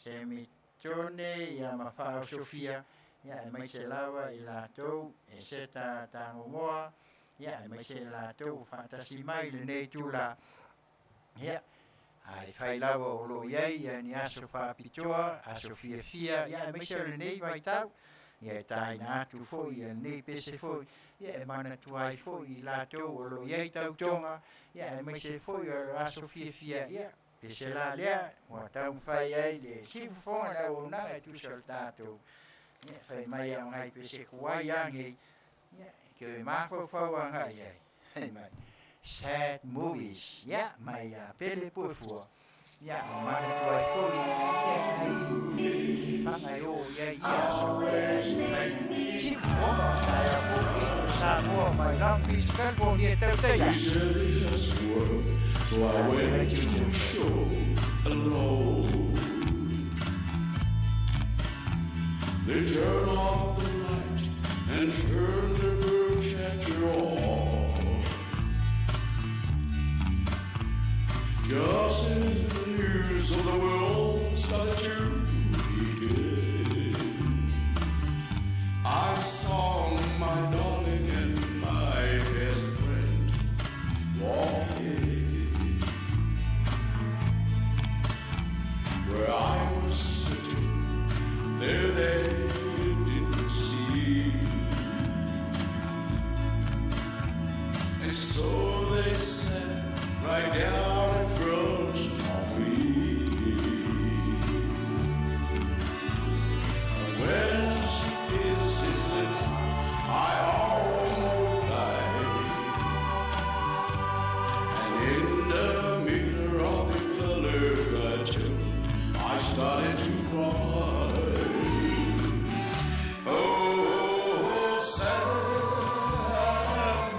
se mi tone, ia ma whao Sofia, ia ai mai se lawa i lātou, e seta tango moa, ia ai mai se lātou whātasi mai le nei tūla. Ia, ai whai lawa o lo iai, ia ni aso whāpitoa, aso fia, ia ai mai se le nei vai tau, ia tai nā atu foi, ia nei pese foi, ia e mana tuai foi lātou o lo iai tau tonga, ia e mai se foi o aso fia, ia pese la lea, mua tau whai ai le sifu fonga la o Auaunaga e tusal tātou, ia whai mai au ngai pese kuai angi, ia ke mafo Fai'oa ai, hei mai, sad movies, ia mai a pele puefua, ia o mana tuai foi, ia kai whangai o ia sifu fonga, tai a movi, Samoa, my Long Beach, California, Tele. He said he has to work, so I went to the show alone. They turned off the light and turned the projector on. Just as the news of the world started to begin, I saw my darling and my best friend walk in. Where I was sitting, there they didn't see. And so they sat right down in front of me. Where's his lips? I almost died. And in the middle of the color cartoon, I started to cry. Oh, sad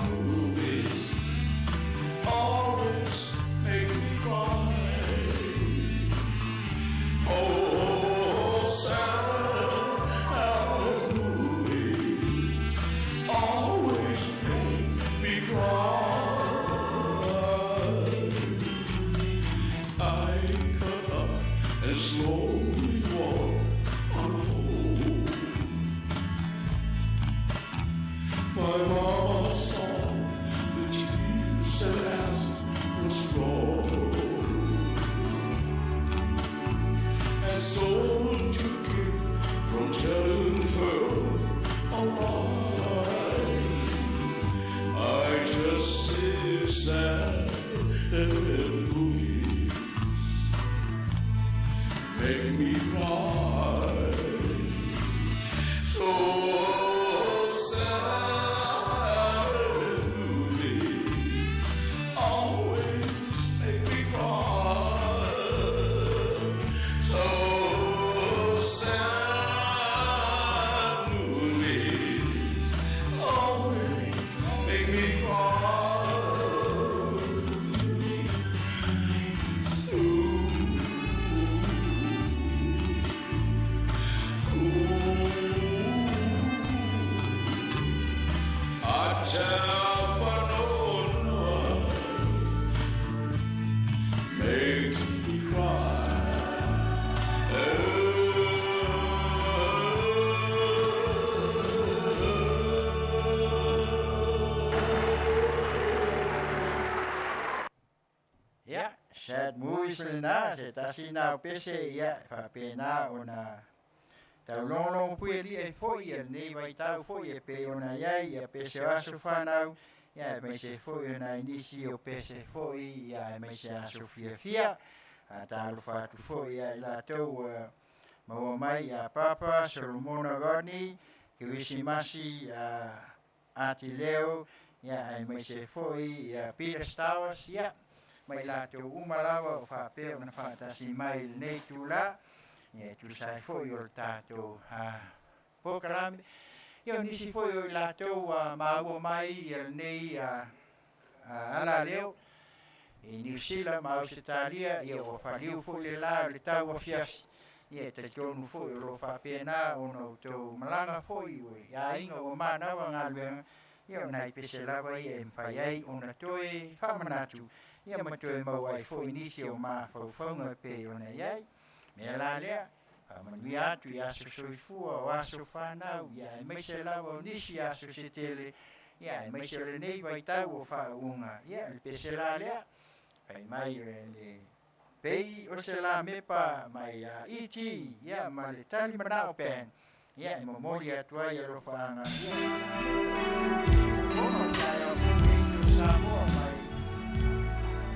movies always make me cry. Oh, sad movies always make me cry. I cut up and slowly walk on home. My mama saw the tears and asked what's wrong. And so took him from telling her a lie. I just see sad movies make me cry. So sad movies always make me cry. So sad movies always make me cry. Make me cry. Ja, sad movies na, se tasi na pese ia papena ona taulong pui e foi e nei vai tau foi e pe ona iai e pese aso whanau ia me se foi ona inisi o pese foi ia me se aso fia a talu fatu foi ia la tau maua mai a papa Solomona Rodney que wisi masi a Leo ia me se foi ia Peter Stowers ia mai la tau umalawa o whapea ona whatasi mai nei tula Ia tu sai foi o tato po kalame. Ia nisi foi o lato maua mai nei ala leo. I New Zealand ma Australia ia o whaliu foi le la le tau Afiafi. Ia te tonu foi o lo whapena o no tau malanga foi ue. Ia inga o manawa ngā luenga. Ia o nai pese lawa ia mpai ai o na toe whamanatu. Ia ma toe mawai foi nisi o ma whauwhaunga pe o na iai. Mea la lea, Manuia atu i aso soifua o aso whanau. Ia e meise lawa o nisi aso se tele. Ia e meise le nei vai tau o whaunga. Ia le pese la lea. Pai mai le pei o se la mepa mai iti. Ia ma le tali manao pen. Ia e momori atua i alo whaanga. Ono tai au kei Samoa mai.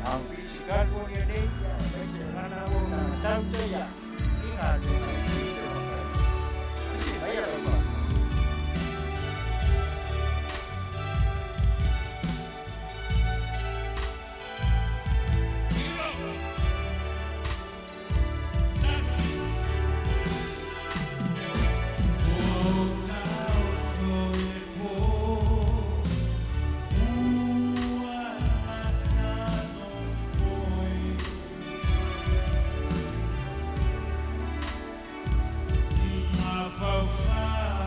Au pisi California nei. Ia e meise lana o na tau te ia. Inga le mai ki te rokai. Isi mai alo whaanga. Fofogaina.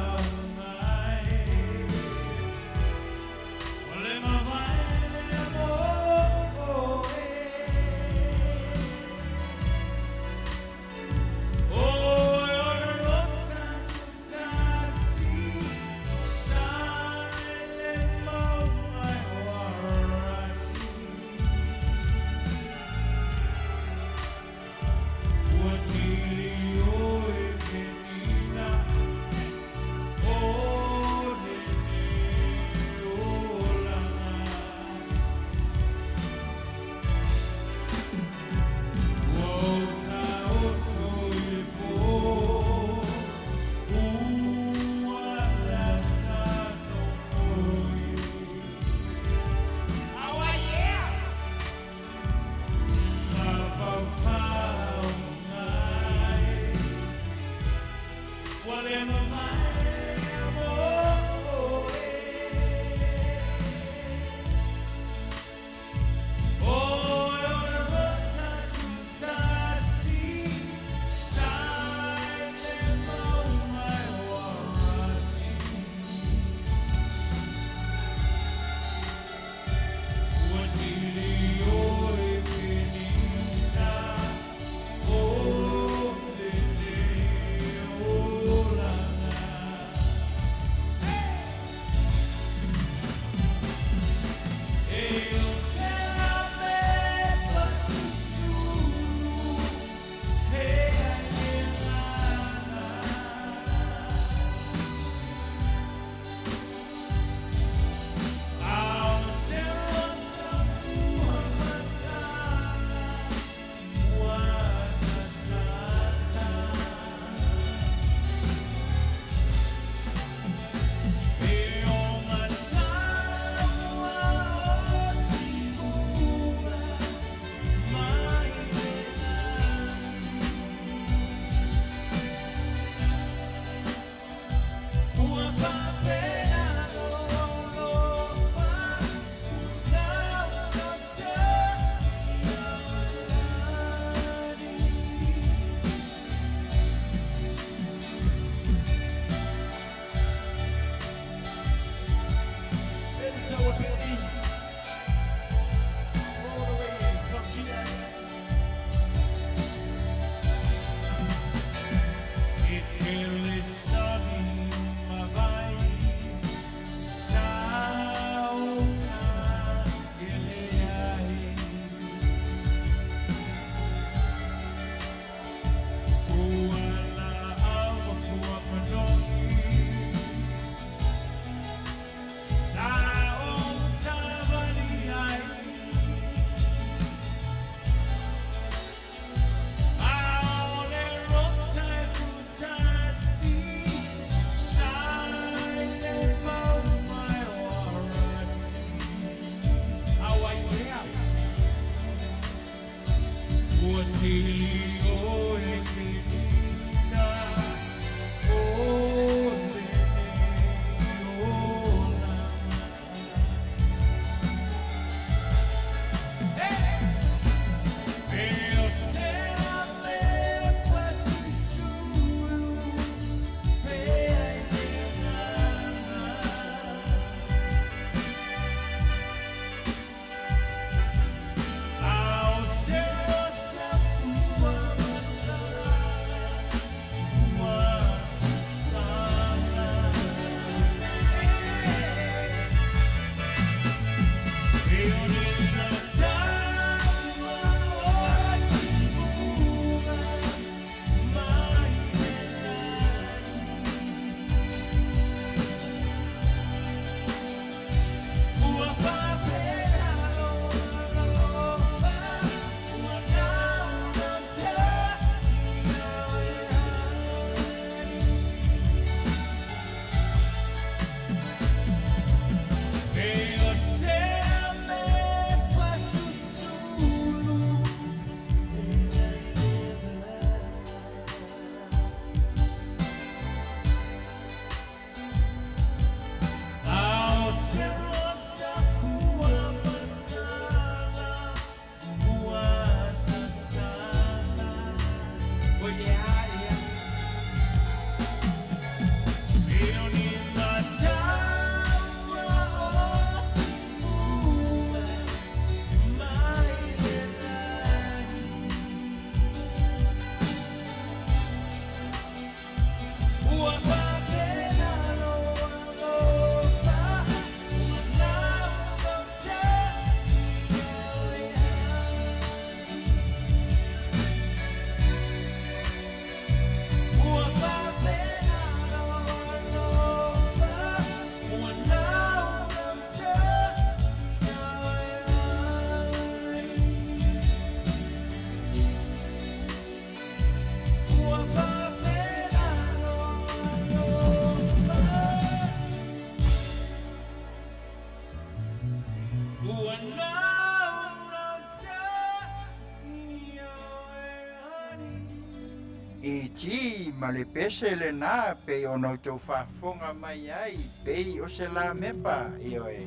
iti ma le pese le nā pe ono tau whafonga mai ai pei o se la mepa i oe.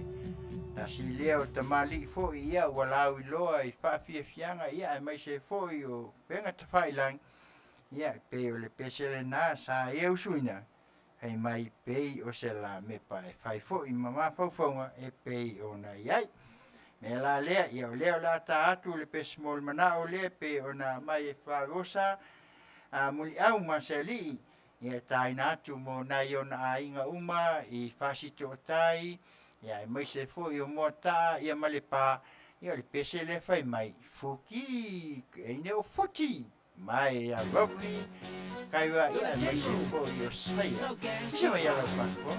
Na si lea o tamali fo i ia ua lau i loa i whaafiafianga ia e mai se fo i o penga ta whailang ia pe o le pese le nā sa e usuina hei mai pei o se la mepa e whai fo i mama whauwhaunga e pei o na iai. Me la lea ia o lea o la ta atu le pese mol mana o lea pe o na mai e whagosa muli au maseli ia taina atu mo na i ona ainga uma i whasito o tai ia e mai se fo i o mota ia malepa ia le pese le whai mai fuki e ne o futi mai a lovely kaiwa ia e mai se fo i o saia isi mai ala whako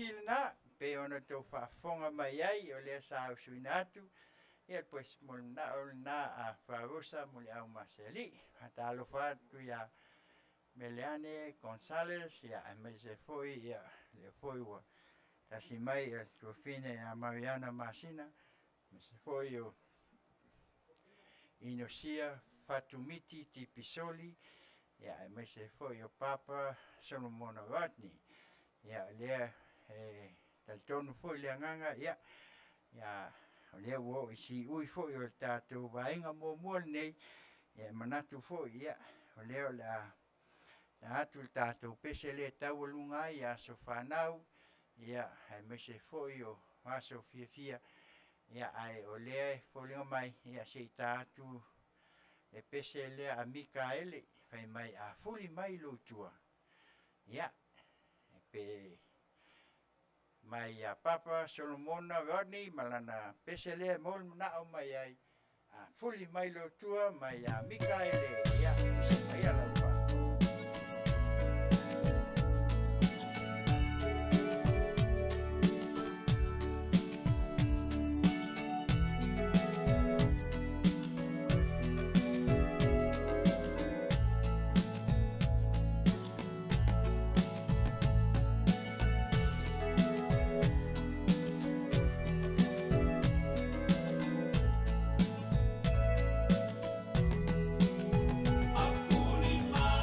Kilna pe ona tau whaafonga mai ai o lea sa au suina atu ia pues mol na o na a Fai'oa moli au maseli hata alo fatu ia Meleane Gonzales ia mai se foi ia le foi wa tasi mai tu fine a Mariana Masina se foi o inosia fatumiti tipisoli ia mai se foi o papa Solomon Watni ia lea tal tonu foi le nganga ia le wo isi ui foi o tatu vainga mo nei ia manatu foi ia le la atu tatu pese le tau lunga ia so fanau ia ai mese foi o aso fia ia ai o lea folinga mai ia se tātu e pese lea a Mikaele fai mai a fuli mai lotua ia e pe mai a Papa Solomona Rodney malana pese lea mol na o mai ai a fuli mai lotua mai a Mikaele ia mai ala pa Apuri mai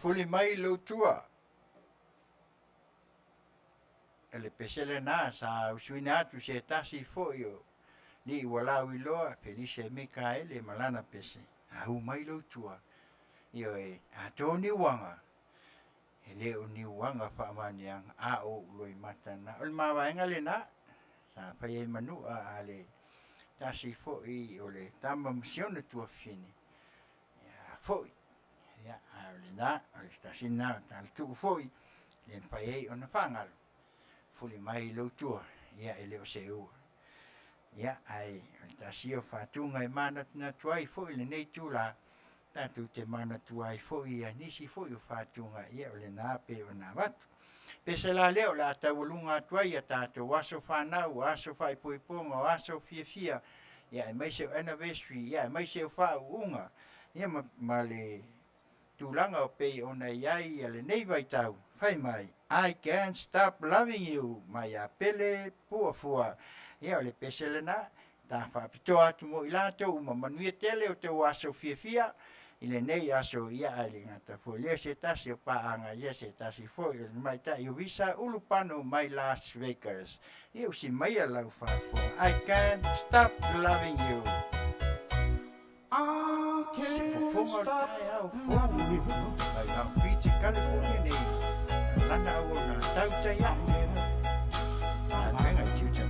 fuli mai lo tua. Ele pesele na sa usuina atu se tasi foi o ni wala wiloa Felice Mikaele malana pese. Au mai lo tua. Io e atoni wanga. Ele o ni wanga fa maniang a o loi matana. Ol mawaenga le na sa pai manu ale tasi foi ole tama misione tua fini. Ya foi. Ya ale na ole tasi na tal tu foi. Le pai ona fangal. Fuli mai lo tua. Ya ele o seu. Ya ai tasi o fatunga mana na tuai foi le nei tula. Tatu te mana tuai foi ia nisi foi o fatunga ia ole na pe ona watu. Pese la leo la tawulunga tuai ia tato waso whanau, waso whai puiponga, waso fia ia mai se anniversary, ia mai se whaunga. Ia ma le tūlanga o pei ona iai ia le nei vai tau. Whai mai, I can't stop loving you, mai a pele puafua. Ia ole pese le na, ta whapito atu mo ilato, uma Manuia Tele o te waso fia. Ile nei aso ia ale ngata fo le se tasi o paanga ia se tasi fo mai ta i visa ulupano mai Las Vegas eu si mai ala fa I can't stop loving you I can't stop loving you ai na Beach California nei lana o na tauta ia na venga chucha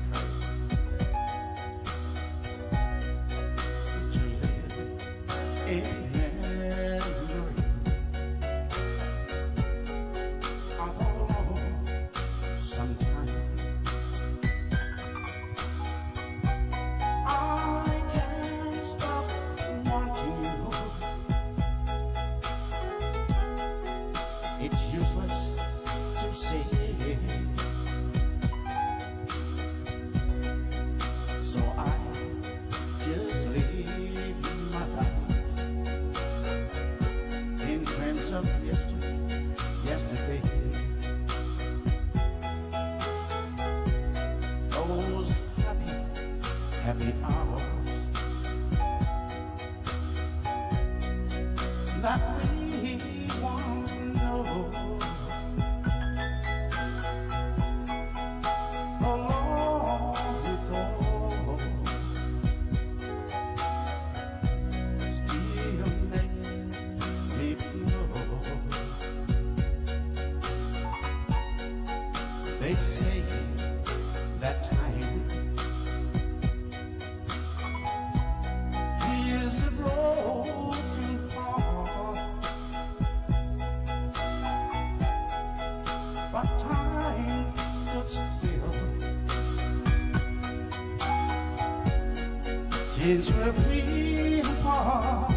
Since we're free apart,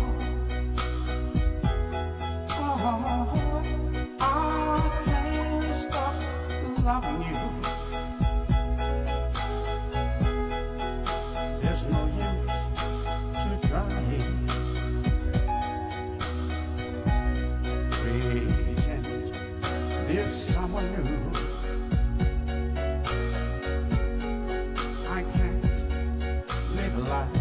I can't stop loving you. There's no use to try. Pretend there's someone new. I can't live a life.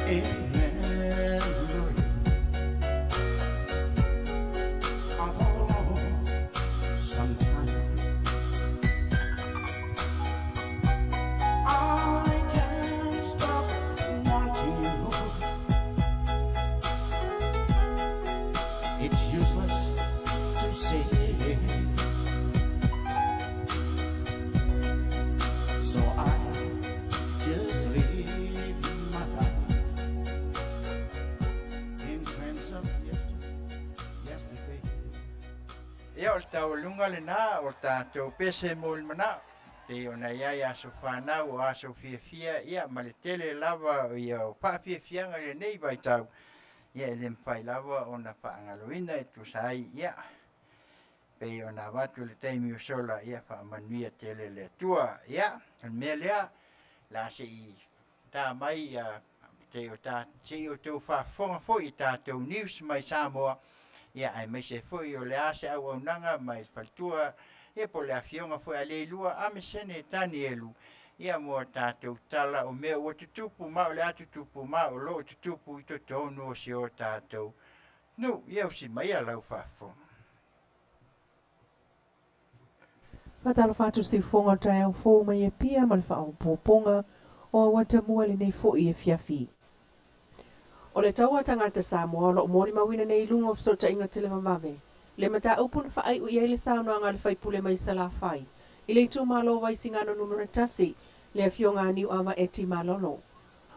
It's useless to say, so I just live my life in trends of yesterday. Ia o tau lunga le nā o tātou pese mo le mana. Te ona ia so whanau o aso fia ia ma le tele lava ia o pāfiafianga le nei vai tau. Ia le mpai lava o na whaangaloina e tu sai ia. Pei o na watu le teimi o sola ia Manuia tele le tua ia. Mea lea la se i tā mai ia te o tā se o tau whafonga fo i tātou news mai Samoa. Ia ai mai se foi o le ase Auaunaga mai faltua e po le Afioga foi a leilua a me sene tani elu ia mo tātou tala o mea ua tutupu ma o le atu tupu ma o lo tutupu i to tonu o se o tātou nu ia usi mai a lau whaafonga. Matalo fatu si fonga tai au fō mai e pia ma le whao pōponga o wata mua le nei fo i Afiafi. O le taua tangata Samoa lo mori mawina nei lunga of sota inga tele mamave. Le mata upun whaai u iei le saunoa ngā le whaipule mai sala whai. I le tu malo vai singano numera tasi le Afioga niu ama eti malolo.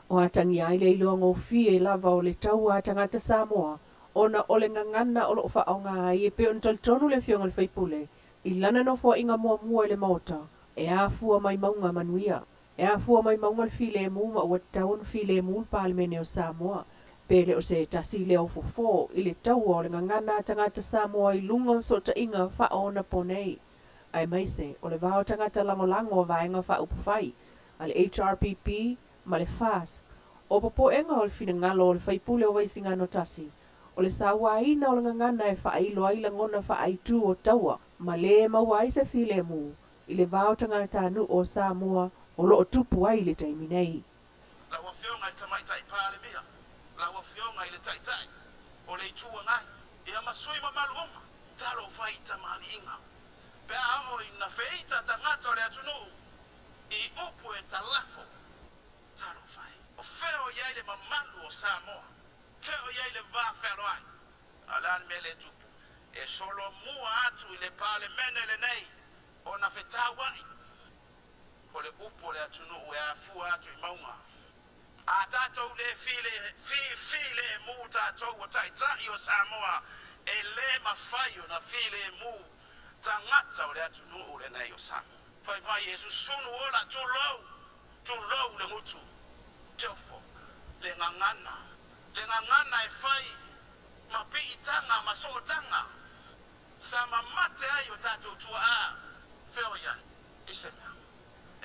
O atangi ai le iloa ngō fie lava o le taua tangata Samoa ona o le ngangana o lo whao ngā i e pe on tonu le Afioga le whaipule. I lana no fo inga mua mua le mota. E afua mai maunga Manuia. E afua mai maunga le file e mua o taun file e mua palmene o Samoa. Pele o se tasi leo fofo i le tau o le ngangana tangata Samoa i lunga sota inga whaona ponei. Ai maise, o le vao tangata langolango vaenga wha upawhai, a le HRPP, ma le FAS, o popo enga o le fina ngalo o le whaipule o waisinga no tasi. O le sawaina o le ngangana e whailo aila ngona whaaitu o taua, ma le mawai se file mu, i le vao tangata anu o Samoa, o lo o tupu ai le taiminei. La wafionga tamai tai pale mia. La wafionga ile tai tai. O le itua ngai. Ia masui mamaluma. Talo faita mali inga. Pe amo ina feita tangata le atunu. I upu e talafo. Talo fai. O feo yaile mamalu o Samoa. Feo yaile va Fai'oa. Alan mele tupu. E solo mua atu ile pale mene le nei. O na Fetalaiga. O le upu le atunu e afu atu i maunga. A tātou le file mu tātou o taitai o Samoa e le mawhai o na file mu tangata o le atunu o le nei o Samoa. Whai mai Jesu sunu ola tu lau le mutu, teofo, le ngangana e whai ma piitanga, ma sootanga, sa mamate ai o tātou tua a, wheo iai, isemea,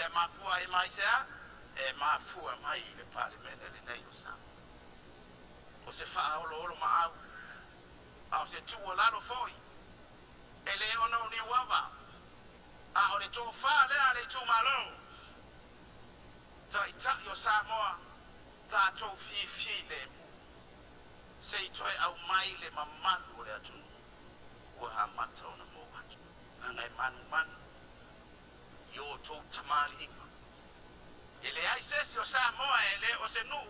e mafua e mai sea, e mafua mai le pale mene le nei o Samoa. O se wha olo ma au. Au se tua lalo foi. E le ono ni wava. A o le tō wha lea le tū malo. Tai tai o Samoa. Tātou fi le mu. Se i toi au mai le mamalu o le atunu. Ua ha mata o na mō atu. Ngai manu. Yo tō tamari inga. Ele ai sesi o Samoa ele o se nuu,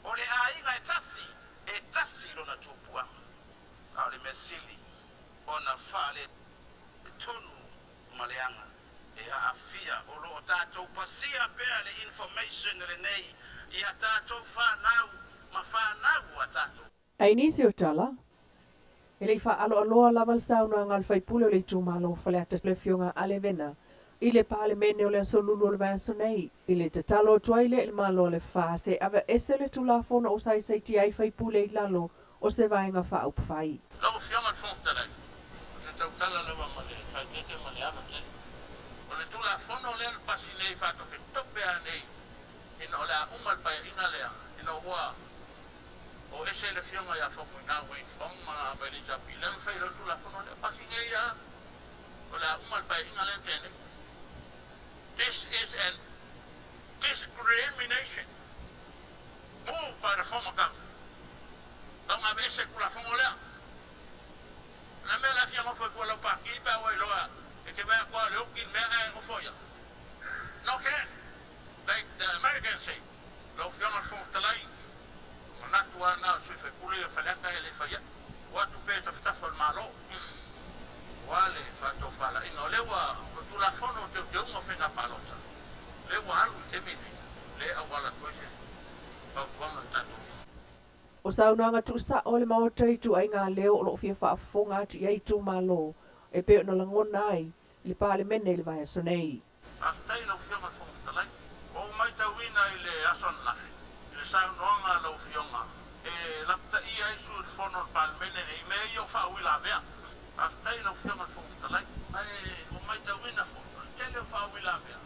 o le ainga e tasi lo na tupua. Au le mesili, o na whale e tonu maleanga, e a afia o lo o tātou pasia pēr le information le nei, i a tātou whanau, ma whanau a tātou. Ai nisi o tala, ele i wha aloa laval sauna ngal whaipule o le tūmalo whaleata le Fionga alevena, i le pale mene o le solulu o le vanso nei, i le tatalo o tuaile il malo o le fase, ava ese le tulafona o sai ti ai whaipule i lalo o se vaenga wha upwhai. Lau Fionga whongtare, o le tautala lewa male, whaitete male ama te. O le tulafona o le pasi nei whatoke tope a nei, ina o le a umal pai ina lea, ina o hoa, o ese le Fionga ia whoku ina wei whong ma abeli japi, le mwhai le tulafona o le pasi nei a, o le a umal pai ina lea tene. This is an discrimination moved by the former O saunoanga tu sa o le maotai tu ai ngā leo o lo fia whaafonga atu iai tu malo e peo na langona ai le pāle mene le vai aso nei. Astai lau fionga fong Fetalaiga. O mai tauina i le ason lafi. I le saunoanga lau fionga. E lapta i ai su le fono pāle mene e me i o whaawila vea. Astai lau fionga fong Fetalaiga. O mai tauina fong. Tele o whaawila vea.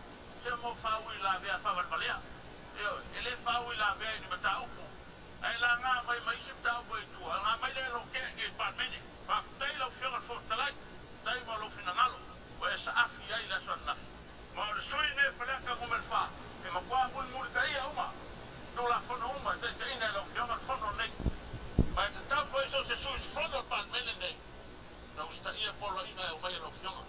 Se mo whaawila vea whawarpalea. E le whaawila vea ni mata upo. Ai la ngā mai sip tau boi tua. Ngā mai le lo ke pāle mene. Astai lau fionga fong Fetalaiga. Tai ma lo fina ngalo. O e sa afi ai la son lafi. Ma o le sui ne paleka ko mel fa e ma kwa bun mur ka ia uma no la fono uma te ina lo fiona fono nei ma te tau ko eso se sui fono pan mele nei na usta ia polo ina o mai lo fiona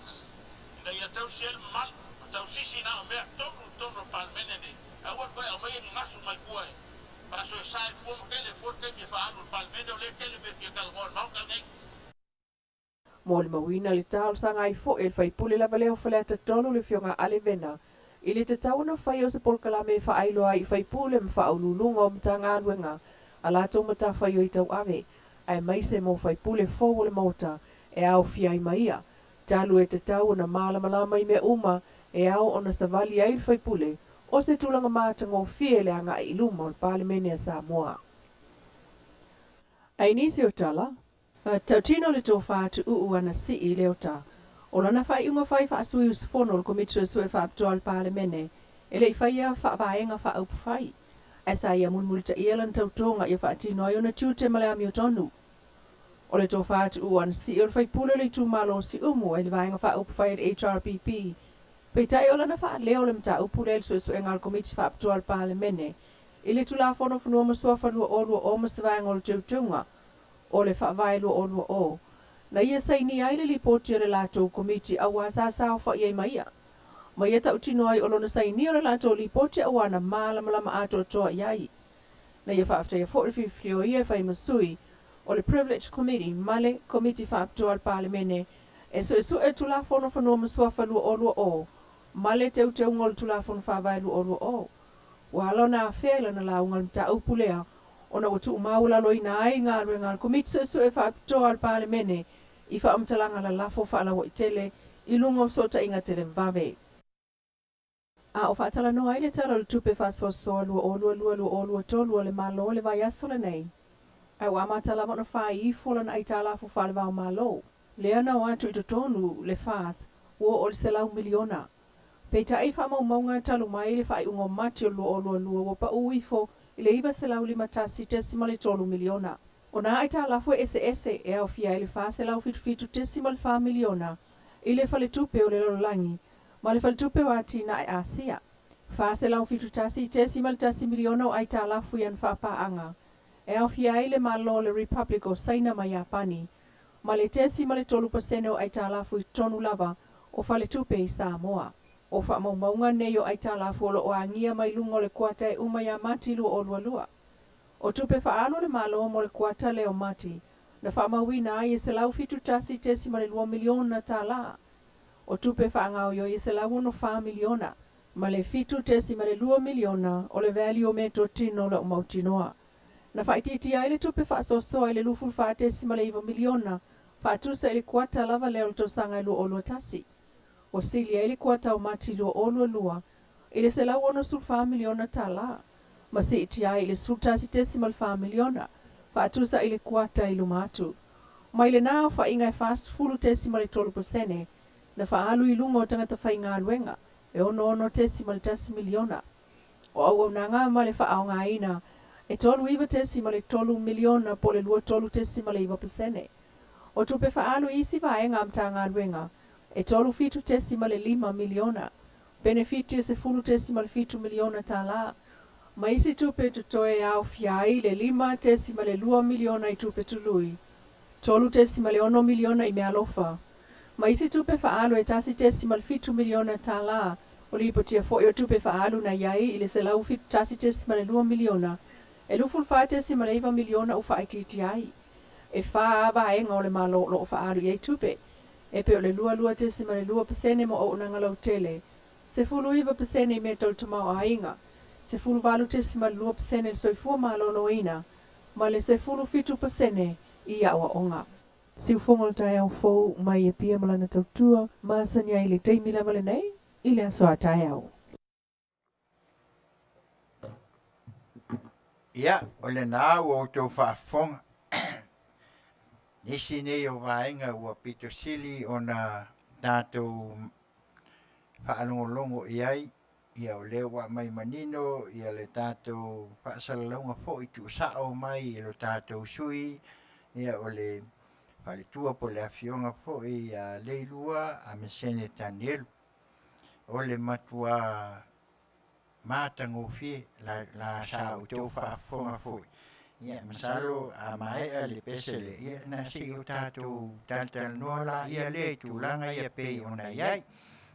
ina ia tau siel mal tau sisi na me tono pan mele nei a wa ko o mai ni nasu mai kuai pa so sai fo mo kele fo te ki fa alu pan mele le kele be ki kal gol ma ka nei Mo le mawina le tālo sanga i fo e le whaipule lava leo whalea ta tolu le fionga ale vena. I le te tauna whai o se polkala me whaailoa i whaipule me whaaululunga o mtanga anuenga. A la tau mata whai o i tau ave. Ai mai se mo whaipule fo o le mauta e au fia i maia. Talu e te tau na malamalama i me uma e au o na savali ai le whaipule. O se tulanga mātanga o fie le anga i luma o le palemene a Samoa. Ai nisi o tala. Tautino le tō whātu ana si I leo tā. O lana whai unga whai whaasui usfono le komitu e sue whaaptoa le palemene. E le I whai a whaapaenga whaaupu whai. E sa ia mulmulita ielan tautonga I whaatino ai ona tūte male ami o tonu. O le tō whātu ana si o le whai pule le tū malo si umu e le vaenga whaaupu whai le HRPP. Pei tai o lana wha leo le mta upule le sue ngal komiti whaaptoa le palemene. I le tula whono whanua masua whanua olua o masavaenga o le tautunga. O le whaavaelo o lua o. Na ia saini ai le lipoti le lato komiti a wasa sao wha iei maia. Maia tau tino ai o lona saini o le lato lipoti a wana malama ato toa iai. Na ia whaaftea fo le fiflio ia whai masui o le privilege committee male komiti whaaptoa al palemene e so e tula whono whanua masua whanua o lua o. Male teu ngol tula whono whaavaelo o lua o. Walo na awhela na launga mta upulea ona o tu maula loina ai ngā ruenga komitsu su e whaapitoa al palemene I whaamtalanga la lafo whaalawa I Tele I lunga o sota inga Tele vave. A o whaatala no ai le taro le tupe Suasua lua olua tolua le malo le vai aso le nei. Ai o amatala wana whai I fola na ai tā lafo whaalewa o malo. Le ana o atu I totonu le whaas o le selau miliona. Peita ai whaamaunga talu mai le whai ungo mati o lua o pa uifo I le iwa se lau lima tasi tesima le tolu miliona. O nā ai tā lafo ese e au fia I le wha se lau fitu tesima le wha miliona. I le whale tupe o le lololangi. Ma le whale tupe o ati na e Asia. Wha se lau fitu tasi tesima le tasi miliona o ai tā lafo ian wha paanga. E au fia I le malo le Republic o Saina ma Japani. Ma le tesima le tolu pasene o ai tā lafo I tonu lava o whale tupe I Samoa. O whaamaunga nei o ai tā lafo o angia mai lungo le kuata e umaya mati lua o lua. O tupe whaano le malo mo le kuata leo mati. Na whaamawina ai e se lau fitu tasi tesima le 2 miliona tā la. O tupe whaangao yo e se lau no 4 miliona. Ma le fitu tesima le 2 miliona o le value o metro tino le umautinoa. Na whaititi ai le tupe whaasoso ai le lufu wha tesima le 1 miliona. Whaatusa e le kuata lava leo le tosanga e lua o lua tasi. O silia ili kuata o mati lua olua ili se lau ono sulfa miliona tala. Ma si itia ili sultasi tesimal fa miliona. Fa atusa ili kuata ilu matu. Ma ili nao fa inga e fast fulu tesimal 12%. Na fa alu ilunga o tangata fa inga aluenga. E ono tesimal tasi miliona. O Auaunaga ma le fa aonga ina. E tolu iwa tesimal 12 miliona po le lua tolu tesimal 1%. O tupe fa alu isi va enga amtanga aluenga. E tolu fitu tesima le 5 miliona. Benefitio se fulu tesima le fitu miliona tala. Ma isi tupe tutoe au fiai le 5 tesima le 2 miliona I tupe tului. Tolu tesima le 1 miliona I mealofa. Ma isi tupe faalu e tasi tesima le fitu miliona tala. O li ipotia fo o tupe faalu na iai ile se lau fitu tasi tesima le 2 miliona. E luful fa tesima le 1 miliona ufa aititi ai. E fa aba enga o le malo lo faalu iai tupe. E pe o le lua tesima le 2% mo Auaunaga lau Tele. Se fulu iwa pasene me tol tamau a inga. Se fulu valu tesima le 2% le soifua malo loina. ma le 75% i Auaunaga. Siufonga le tae au fou mai e pia malana tautua ma sani ai le teimi lava le nei i le aso a tae au. Ia, o le nā o tau whaafonga. Nisi nei o vaenga ua pito sili o na tātou whaalongolongo i ai, ia o leo wa mai manino, ia le tātou whaasalalonga fo i tu sao mai, ia le tātou sui, ia o le whalitua po le awhionga fo i leilua a mesene Danielu. O le matua mātango fie la sa o tau whaafonga fo i. Ia masalo a mai le pesele, ia na si o tātou tātal noa la ia le tūlanga ia pei ona iai.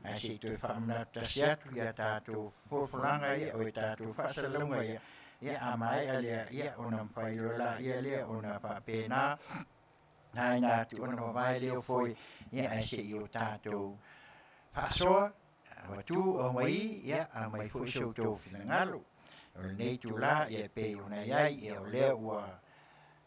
A si tu whaamna tasiatu ia tātou fōwhoranga ia o tātou whaasalunga ia. Ia a mai ia ona mpairola ia le ona whapena. Nai nā tu ona mawai leo foi, ia a si o tātou whaasoa. Watu o mai ia a mai foi so tō whilangalo. O nei tu la ia pe ona iai ia o lea ua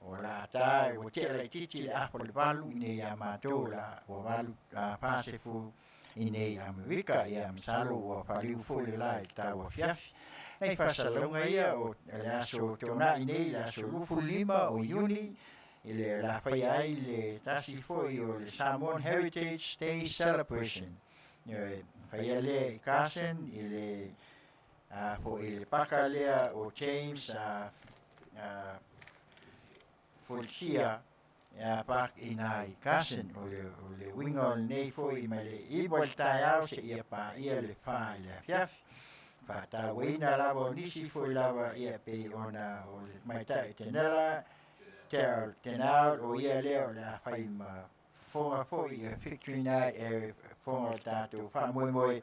o la tae o tele titi le apo le walu i nei a mātou la o walu Pasefu i nei Amerika ia msalo o whaliu fo le la i tā o Afiafi. Nei whasalonga ia o le aso tona i nei le aso lufu lima o Iuni i le la whai ai le tasi fo i o le Samoan Heritage Day Celebration. Whai le i Carson i le po il paka lea o James Felicia pak ina i Carson o le winga o nei fo i mai le i voltai au se ia pa ia le fa i le Afiafi fa ta wina lava nisi fo i lava ia pe ona o le mai tai tenela tenau o ia leo le fai ma fonga fo i victory night e fonga tatu fa moi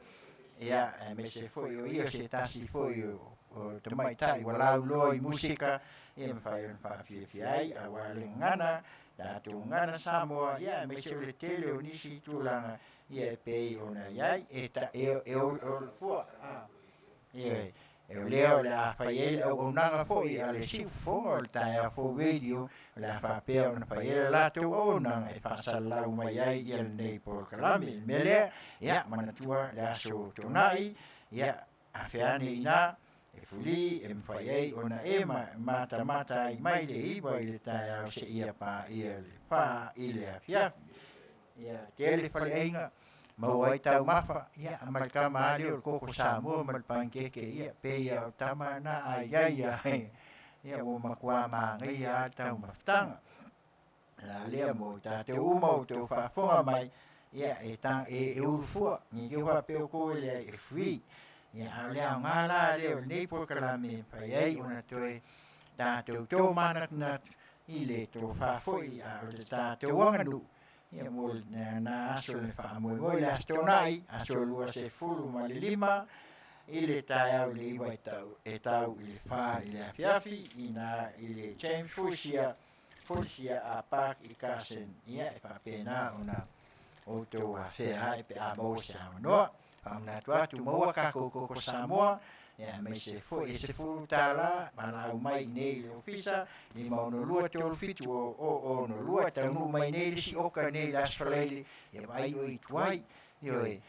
ia me se foi o ia se tasi foi o te mai tai wa lau loi musika ia me fai un Afiafi ai a wale ngana tu ngana Samoa ia me se le tele o nisi tulanga ia pei ona iai e ta o fua ia e leo la fai o Auaunaga foi ale si fonga o tai a fo video la fa pe ona fai la tu ona e fa salau mai ai ia nei por kalami mele ia manatua la so tonai ia afiani ina e fuli e fai ai ona e mata ai mai le iba ile tai a se ia pa ia le pa ile Afiafi ia Tele Fetalaiga mau ai tau mafa ia amal kama ali o koko Samoa mal pankeke ia pe ia o tama na ai ia o makua mangai ia tau maftanga la lea mo ta te uma o te whaafonga mai ia e urufua ni ke wha peo ko le e fui ia a lea ngala leo nei po kalame pai ai ona toe ta te tō manat nat i le tō whaafoi a o te ta te wanganu ia mo na aso le whaamoi le astonai aso lua se fulu ma le lima i le tai au le iwa e tau i le wha i le Afiafi i le James Fusia a Park i Carson ia e whapena ona o tō a whea e pe a mo se amanoa whamna tuatu maua kako koko Samoa ia me se fulu tala mana au mai nei le ofisa ni maono lua te olfitu o no lua tanu mai nei le si oka nei las falele ia mai o i tuai ia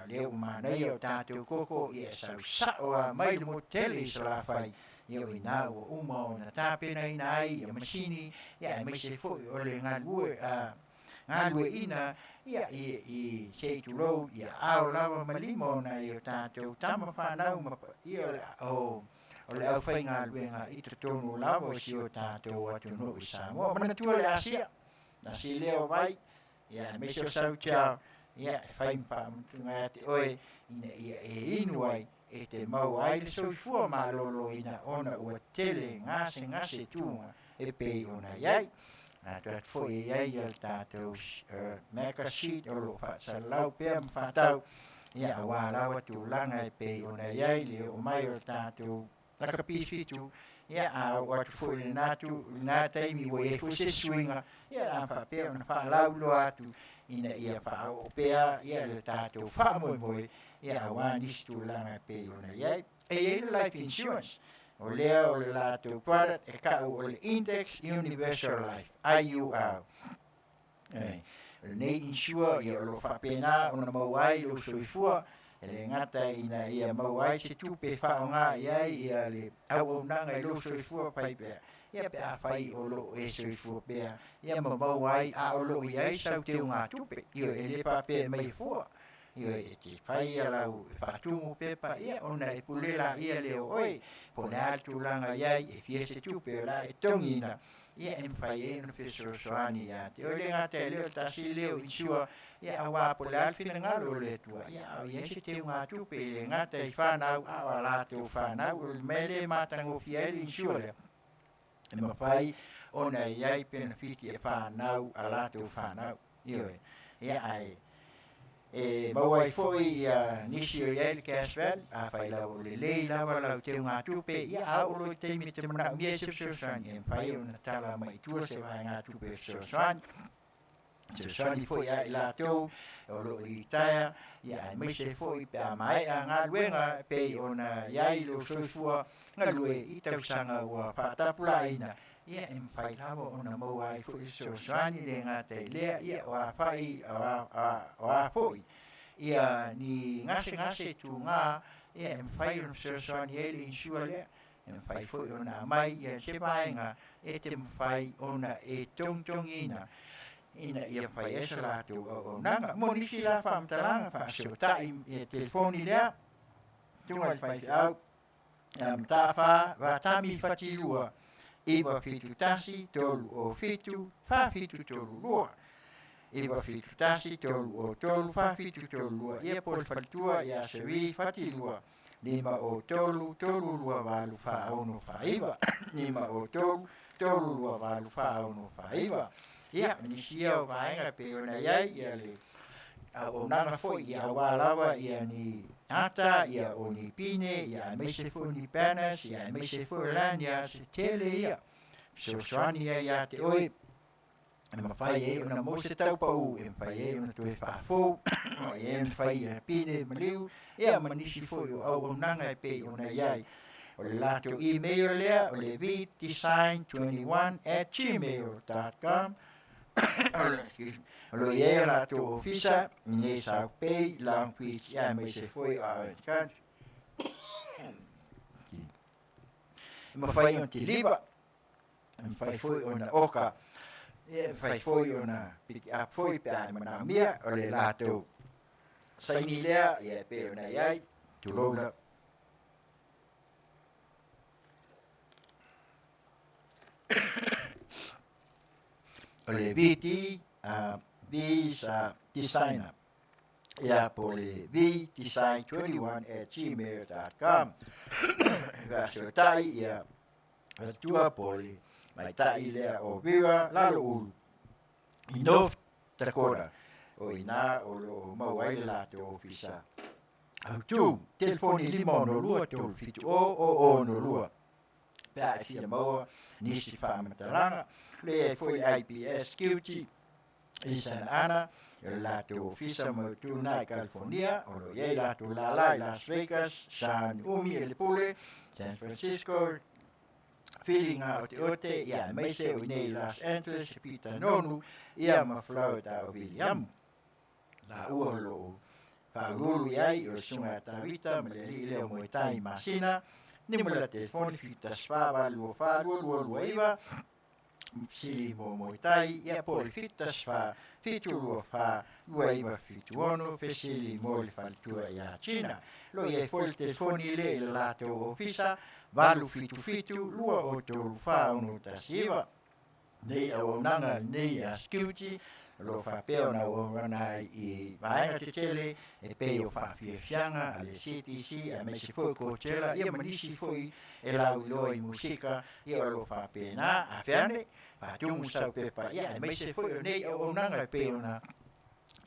leo manai o tātou koko ia sau a mai le mo Tele sa la fai ia o ina o uma o na tāpena ina ai ia masini ia me se foi o le ngalue ina ia i Setu Road ia au lava malimo na i o tātou tama whanau ia o le au whai ngaluenga i te tonu lava si o tātou atu no i Samoa mana tua le Asia na si leo vai ia me se o sau tiao ia whai mpamutunga te oe ina ia e inuai e te mau ai le soifua malolo ina ona ua Tele ngase tunga e pei ona iai tuat foi iai al tātou meka sheet o lo whaasalau pia mwhatau ia awa lawa tūlanga e pei ona iai le o mai o tātou laka pifitu ia a watu foi le nā taimi wo e fo se swinga ia a whapea ona whaalau lo atu ina ia whaao pea ia le tātou whaamoe ia awa nisi tūlanga e pei ona iai e life insurance o lea o le lātou parat e kau o le Index Universal Life, IUL. Nei insua ia o lo whapena o na mauai lo soifua, e le ngata ina ia mauai se tupe whaonga ia le Auaunaga i lo soifua pai pea. Ia pea whai o lo e soifua pea, ia mauai a o lo iai sau te ngā tupe, ia e le pape mai fua. Ia e te whai alau whātungu pepa, ia ona e pulela ia leo oi, pone altu langa iai e fie se tupe o la e tongina, ia e mwhai e no whesosoani ia. Te ole ngata e leo tasi leo insua, ia awa pole alfina ngalo le tua, ia au ia se te ngā tupe, le ngata i whanau, awa lato whanau, mele matango fieri insua leo. E mawhai ona iai pena fiti e whanau, a lato whanau, ia ai. E mauai foi ia nisi o iai le Caswell, a whai lau le lei lawa lau teo ngā tupe, ia au lo te mi te mana mia se sosoani, e mwhai o na tala mai tua se vai ngā tupe sosoani. Sosoani foi ai la tau, o lo i taia, ia ai mai se foi pe a mai a ngā luenga, pe o na iai lo soifua, ngā lue i tau sanga ua whaatapula ina. Ia e mwhai lawa o na mauai foi sosoani le ngā te lea, ia o a whai o a foi. Ia ni ngase tu ngā, ia e mwhai o na sosoani e le insua lea, e mwhai foi o na mai, ia se vaenga, e te mwhai o na e tongtongina. Ina ia whai e sa lātou Auaunaga. Mo nisi la whaamtalanga whaasio tai e telefoni lea, tunga le whai au, tā wha, wa tami whatilua, iwa fitu tasi, tolu o fitu, wha fitu tolu lua. Iwa fitu tasi, tolu o tolu, wha fitu tolu lua. Ia pol whalitua, ia sewi whatilua. Lima o tolu, tolu lua walu wha auno wha iwa. Lima o tolu, tolu lua walu wha auno wha iwa. Ia, nisia o vaenga pe ona iai, ia le Auaunaga foi, ia walawa, ia ni ata, ia o ni pine, ia me se fo ni panas, ia me se fo lan, ia se tele ia. Sosoani ia te oi, e mawhai e ona mo se tau pau, e mawhai e ona toe whaafou, e mawhai e pine maliu, ia manisi foi o Auaunaga e pe ona iai. O le lato email lea, o le vdesign21@gmail.com. Lo ia lato ofisa, ne sa pei, language, ia me se foi a kan. Ma fai on ti liba. Ma fai foi ona oka. E fai foi ona pick up foi pe ai mana mia, o le lato. Sai ni lea, ia pe ona iai, tu rola. O le viti, visa designer. Ia po le vdesign21@gmail.com. Vasio tai ia tua po le mai tai lea o viva lalo ulu. Inof takora o ina o lo mauai le lato ofisa. Au tu, telefoni lima no lua tolu fitu o no lua. Pea e fia maua nisi whaamatalanga. Le foi IPS QT Isan Ana, el lato ofisa mo tuna California, o lo ye lato la Las Vegas, San Umi el Pule, San Francisco, feeling out ote, ia meise o nei Los Angeles, pita nonu, ia ma Florida o William. La uolo, paululu iai, o sunga tawita, me le leo mo tai masina, nimula telefoni fita sfava luo iwa, sili mo tai, ia poli fita sfa, fitu luo fa, lua iwa fitu ono, fesili mo le faltua ia China. Lo ia poli telefoni le il lato ofisa, valu fitu, lua o tolu fa ono tasiva. Nei Auaunaga, nei a skiuti, lo fa peo na wana I vaenga te tele, e peo fa fianga, ale CTC, a mesi foi Coachella, ia manisi foi e lau loi musika, ia lo fa pena, a fiane, fa tungu sau pepa, ia e mesi foi nei Auaunaga e peo na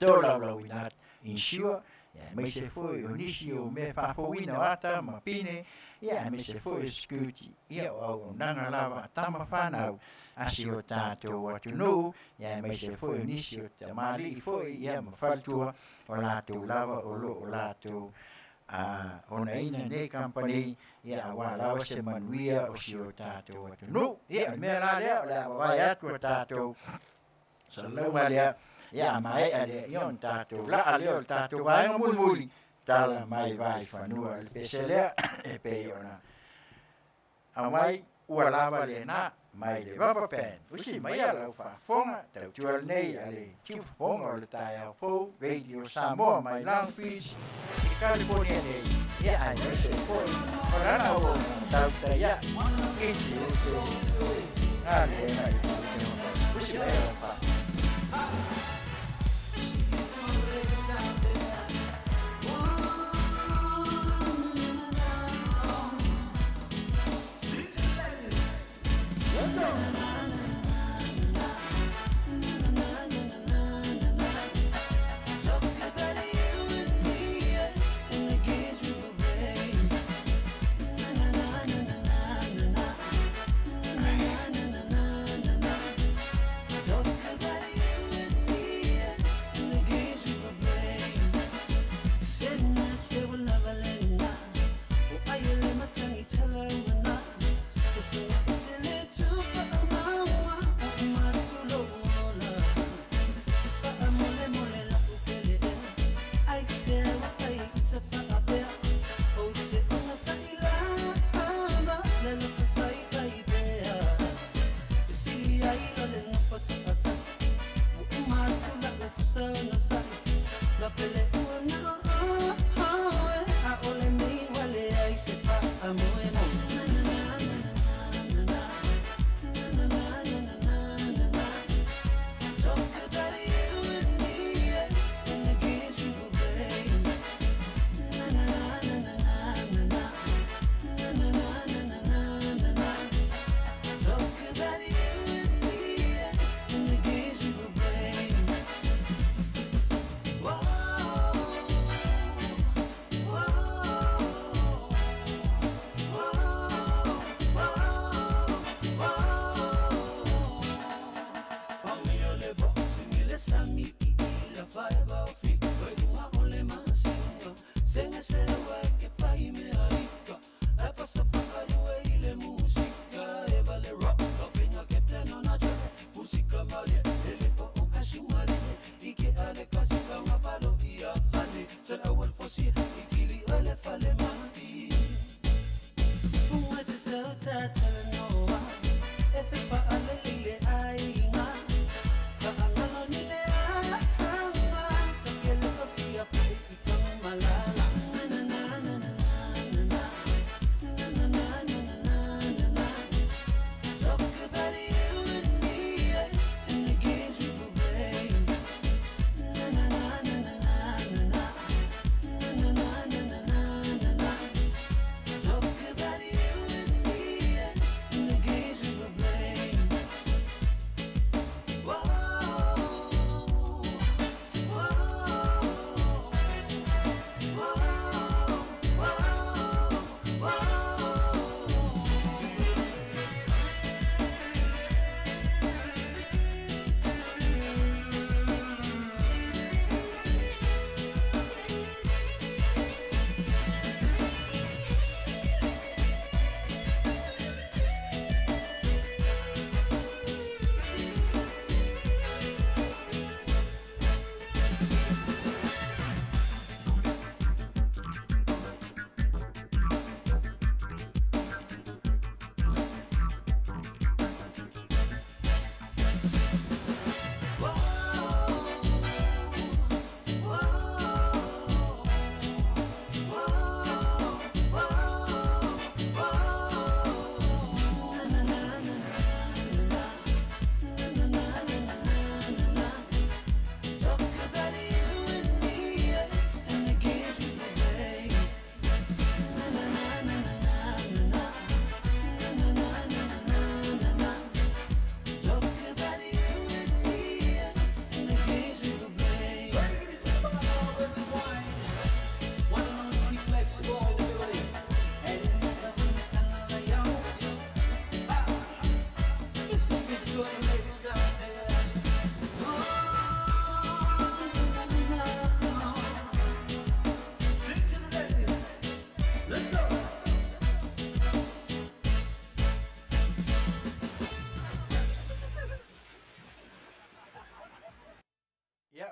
tō lau inat insua, ia e mesi foi o nisi o me fa fowina ata, ma pine, ia e mesi foi skuti, ia o Auaunaga lava tama whanau, asi o tātou atu nou, ia mai se foi o nisi o te mali, foi ia mawhaltua o lātou lava o lo o lātou ona ina nei company ia wala o se manuia o si o tātou atu no ia mea la lea o lea wawai atu o tātou sa lauma lea ia mai ale ion tātou la ale o tātou vaenga mulmuli tala mai vai whanua le pese lea e pei ona amai ua lava le na mai le wapa pen usi mai ala u whafonga tau tual nei ale chief fonga o le tai au fou radio Samoa mai Long Beach i California nei ia ai se foi o rana o tau tai ia iti usi ale mai usi mai ala wha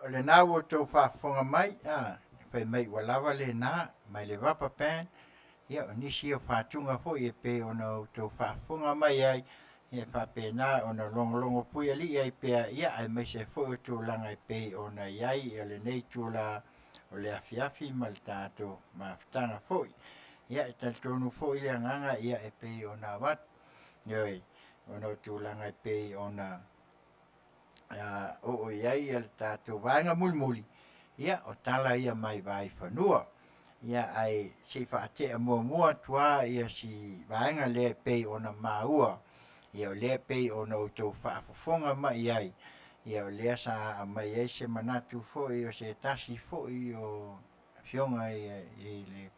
o le nā ua tō whaafonga mai, pai mai ua lawa le nā, mai le wapa pen, ia o nisi o whātunga fo i pe ona o tō whaafonga mai ai, ia whape nā ona longo pui ali ai pea, ia ai mai se fo o tō langa i pe ona iai, ia le nei tō la o le afiafi ma le tātou mawhitanga fo i. Ia e tal tonu fo i le anganga, ia e pe ona wat, ioi, ona o tō langa i pe ona o iai le tātou vaenga muli. Ia o tala ia mai vai whanua. Ia ai si whaatea mua tua ia si vaenga le pei ona maua. Ia o le pei ona o tau whaafofonga mai ai. Ia o lea sa mai ai se manatu fo i o se tasi fo i o fionga i le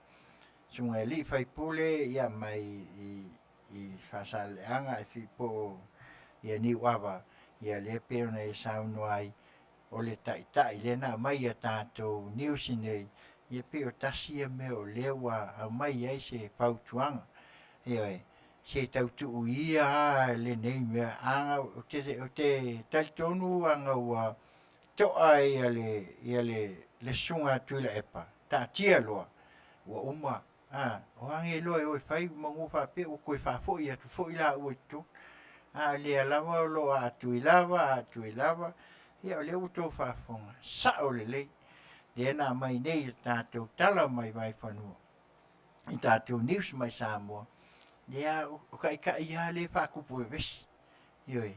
sunga e li whai pule ia mai i whasaleanga i fipo ia ni wawa. Ia le pei ona e saunu ai o le tai le na mai a tātou niusi nei. Ia pe o tasi e me o lewa a mai ai se pautuanga. Ia se tautu ia le nei mea anga o te talitonu anga ua toa ia le sunga tuila epa. Ta tia loa. Ua uma. O ange loa e oi whai mangu whape o koe whafo i atu fo i la ua tu. Lea lava o loa atu i lava. Ia o lea uto whafonga. Sa o le lei. Lea na mai nei tātou tala mai vai whanua. I tātou news mai Samoa. Lea o ka ia le whakupu e vesi. Ioi.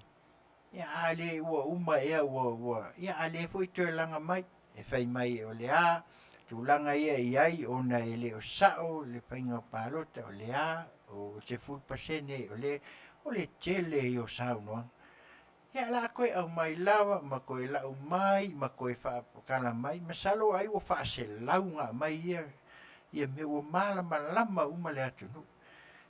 Ia le ua uma ea ua. Ia le fo i tue langa mai. E whai mai o lea. Tu langa ia iai ona e le o sao. Le whainga palota o lea. O se full pasene o le tele i o saunoa. Ia la koe au mai lawa, ma koe lau mai, ma koe whaapakala mai, ma salo ai o whaase launga mai ia me o malama uma le atunu.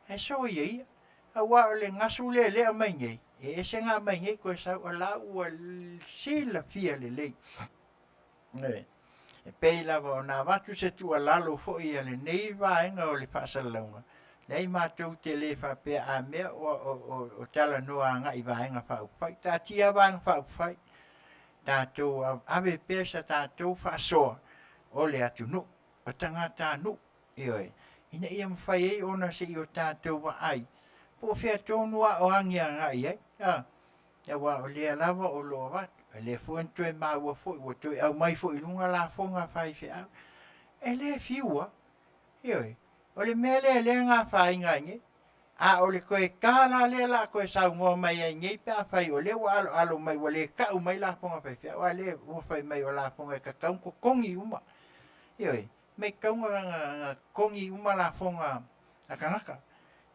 E so ia, a wa o le ngasu le mai ngei, e se ngā mai ngei koe sau a la ua sila fia le lei. E pei lava o nā watu se tu a lalo fo ia le nei vaenga o le whaasa launga. Nei mātou Tele whapea a mea o tala noa ngā i vaenga whaupwhai. Tā tia vaenga whaupwhai. Tātou ave pesa tātou whaasoa o le atu nu. O tangata nu. Ioi. Ina ia mwhai ei ona se i o tātou wa ai. Po whea tōnua o angia ngā i ai. Ia wa o lea lava o loa wat. Le fuentue maua fo i watoi au mai fo i lunga la fonga whai whea. E le fiua. Ioi. O le mea le ngā whai ngai. O le koe kāna le la koe sau ngō mai ai ngei pia whai o le wa alo mai wa le kau mai la fonga whai whia. Wa le whai mai o la fonga ka kaun ko kongi uma. Ioi, mei kaunga kongi uma la fonga a kanaka.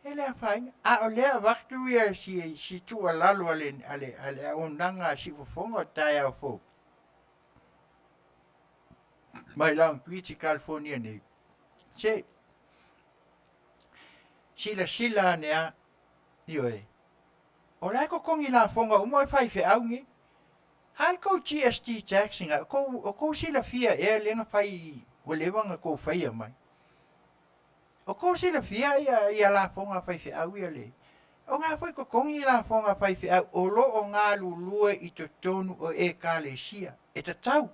E le whai. O le waktu ia si tu a lalo ale Auaunaga si Fofogaina tai au fo. Mai Long Beach, California ni. Se sila nea ioi. O lai ko kongi la fonga umo e whai whai ngi. Al ko GST taxinga, o ko sila fia e lenga whai walewanga ko whai mai. O ko sila fia ia la fonga whai whai ia le. O ngā whai ko kongi la fonga whai whai o lo o ngā lulue i to tonu o e kālesia. E ta tau.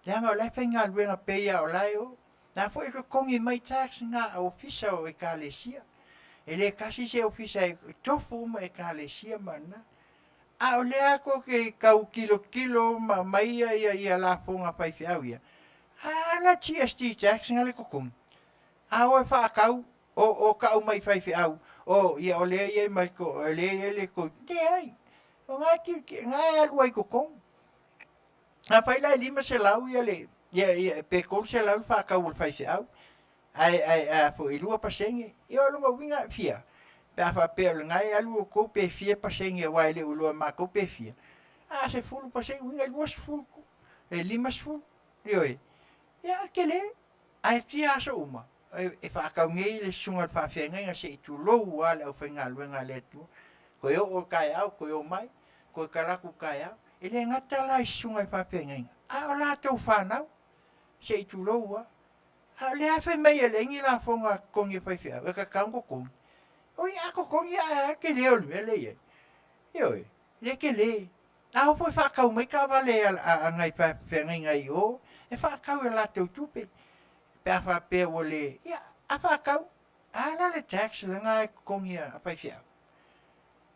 Leanga o lai whai ngā luenga peia o lai o. Nā whai ko kongi mai taxinga a ofisa o e kālesia. E le kasi se ofisa e tofu ma e kālesia mana. O lea ko ke kau kilo mai ia la fonga whai whiau ia. La GST tax ngale ko kong. O e whaakau o kau mai whai whiau. Ia o lea ia mai ko, o lea le ko, ne ai. O ngai alu ai ko kong. Whai lai lima se lau ia le. Ia pe kol se lau whaakau o whai whiau. Fo ilua pasenge i o lunga winga fia pe fa pe ngai alu ko pe fia pasenge wa ile ulua ma ko pe fia se fulu pasenge winga luas fulu e limas fulu ioi ia kele ai fia so uma e fa ka ngai le sunga fa fia ngai se tu lo wa le fa ngal winga le tu ko yo o kai au ko yo mai ko kala ku kai au ele ngata la sunga fa fia ngai la to fa na se tu lo wa le afe mai ele ngi la fonga kongi pai fia ka kango kong o ia ko kongi a ke le ol mele ye yo le ke le A o foi whakau mai ka wale a ngai ngai o. E whakau e la tau tupe. Pe a whape o le. Ia, a whakau. A la le tax le ngai kongia a pai whiau.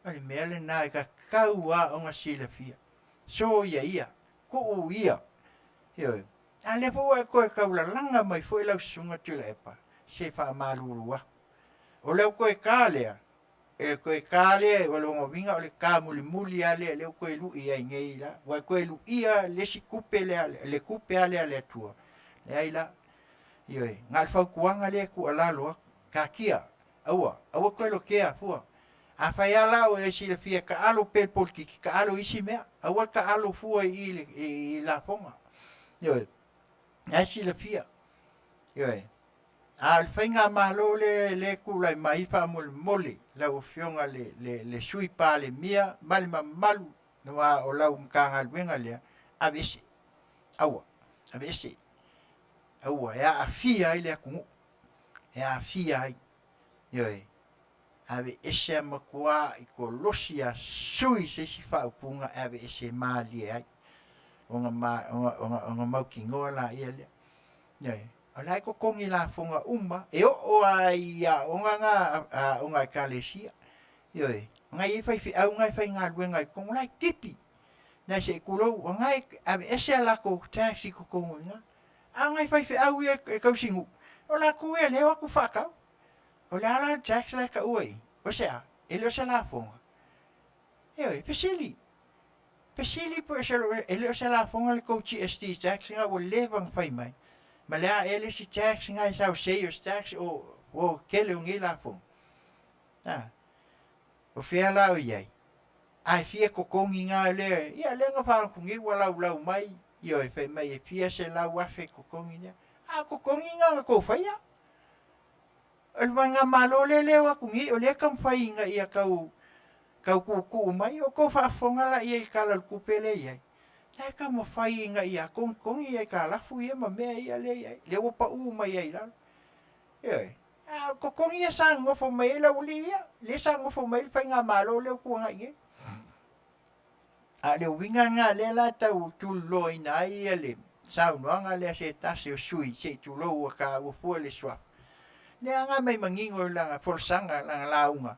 Ale mea le nai ka kau a o ngā sila fia. So ia. Ko o ia. Ioi. A le po e koe kaula langa mai foi lau sunga tula epa. Se wha maluru wa. O leo koe kā lea. E koe kā lea, o leo vinga o le kā muli a lea, leo koe lu ia i ngei la. Wa koe lu ia le si kupe lea, le kupe a lea tua. Le ai la. Ioi. Ngal whau kuanga lea ku alalo ka kia. Aua koe lo kea fua. A whai ala o e si le fia ka alo pe polkiki, ka alo isi mea. Aua ka alo fua i la fonga. Ioi. Ai si le fia. Ioi. Al whainga malo le kulai mai wha mole. Lau fionga le sui pa le mia, mali malu. Noa o lau mkanga luenga lea. Avese. Aua. Avese. Aua. Ea a fia ai lea kungu. Ea a fia ai. Ioi. Ave ese makua i ko losia sui se si whaupunga ave ese maali ai. Onga mau ki ngoa la ia lea. Ioi. Alai ko kongi la fonga umma. E o ai a onga kalesia. Ioi. Ngai e whai au ngai whai ngā luenga i kongu lai tipi. Nai se kulou. Ngai ave ese ala ko taxi ko kongu inga. A ngai whai au e kausingu. O la ko e leo aku whakau. O le ala tax la ka ui. O sea, ele o se la fonga. Ioi, pesili. Pesili po ele o se la fonga le kouchi ST tax nga o levang whai mai. Ma lea ele si tax nga i sau seios tax o kele ungi la fonga. O fea la o iai. Ai fia kokongi nga le, ia le nga whara kungi wa lau mai. Ioi, whai mai e fia se lau wafe kokongi nia. A kokongi nga ko whaia. O nga malo le wa kungi o le kam whai nga ia kau kuku mai o ko whaafonga la ia i kala kupele iai. Lai ka mo whai nga ia kongi ia ka lafu ia ma mea ia le iai. Le opa mai iai la. Ioi. Ko kongi ia sang ngofo mai la uli ia. Le sang ngofo mai whai nga malo le kua nga ia. A le winga nga le la tau tulo ina ia le. Sau noanga le se tasi o sui se tulo ua ka ufua le swap. Nea nga mai mangingo langa folsanga langa launga.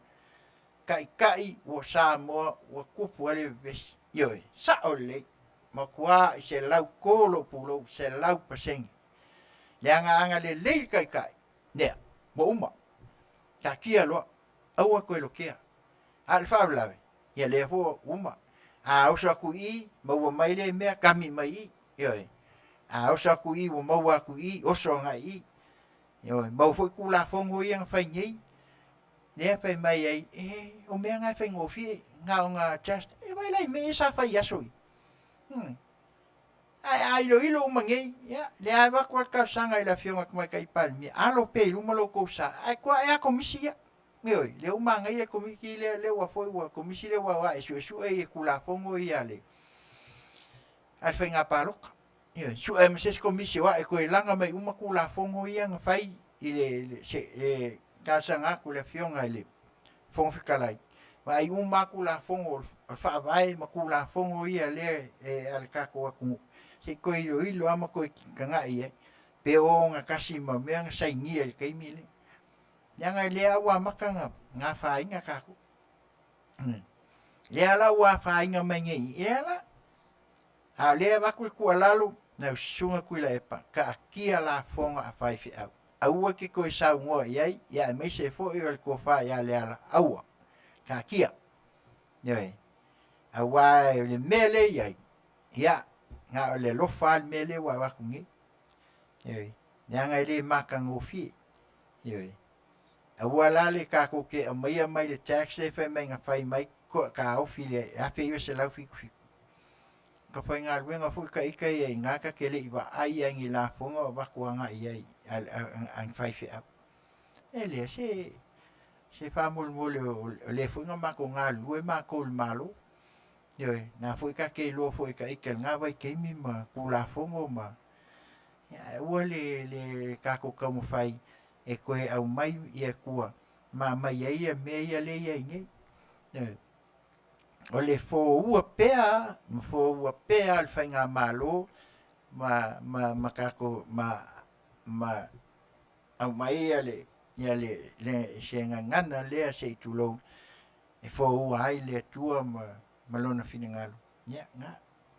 Kai o Samoa o kupu ale vesi. Ioi, sa ole. Ma kua se lau kolo pulo, se lau pasengi. Nea nga anga le lei kai. Nea, mo uma. Ka kia loa. Aua koe lo kia. Alfa lawe. Ia le ho uma. A osa ku I, maua mai le mea kami mai I. Ioi. A osa ku I, maua ku I, oso nga I. Ioi, mau foi kula fongo ia nga whai ngei. Nea whai mai ai, o mea ngai whai ngofi, ngā o ngā just, vai lai me sa whai asoi. Ai ilo umangei, le ai wako al sanga ila fionga kumai kai palmi, alo pe luma lo kousa, ai kua ea komisi ia. Ioi, le umangai e komiki le wa foi wa komisi le wa esu e kula fongo ia le. Al whai ngā paroka. Ioi, su e mses komisi wa e koe langa mai uma kula fongo ia nga whai, ile kasanga ku le fionga ile fong fikalai ma ai maku la fongo fa vai maku la fongo ia le al kako aku se ko ilo ama ko kanga ia pe o nga kasi ma me nga sai ngia ke mile yanga le awa makanga nga fa inga kako le ala wa fa inga mengi ela a le va ku alalo na sunga ku la epa ka kia la fonga a fai fi au aua ke koe sau ngoa iai, ia me se fo i al kofa ia le ala, aua, ka kia. Ioi, aua le mele iai, ia, ngā le lofa al mele wa wakungi. Ioi, nyanga le maka ngofi. Ioi, aua la le ka koke a mai le tax le whai mai ngā whai mai, ko ka ofi le, ape iwa se lau fiku. Ka whai ngā ruenga fui ka ika iai, ngā ka kele iwa ai angi la fonga o wakuanga iai. Ang fai fi au. Ele se fa mole le funga ma ko nga lue ma ko malo. Yo na foi ka ke lo foi ka ikel nga vai ke mi ma ku la fongo ma. Ya le ka ko como fai e ko au mai e kua ma mai ia me ia le ia nge. o le Fai'oa pea, ma Fai'oa pea le whainga malo, ma kako, ma au mai ia le se ngana lea se i tulou, e Fai'oa ai le atua ma lona finangalo.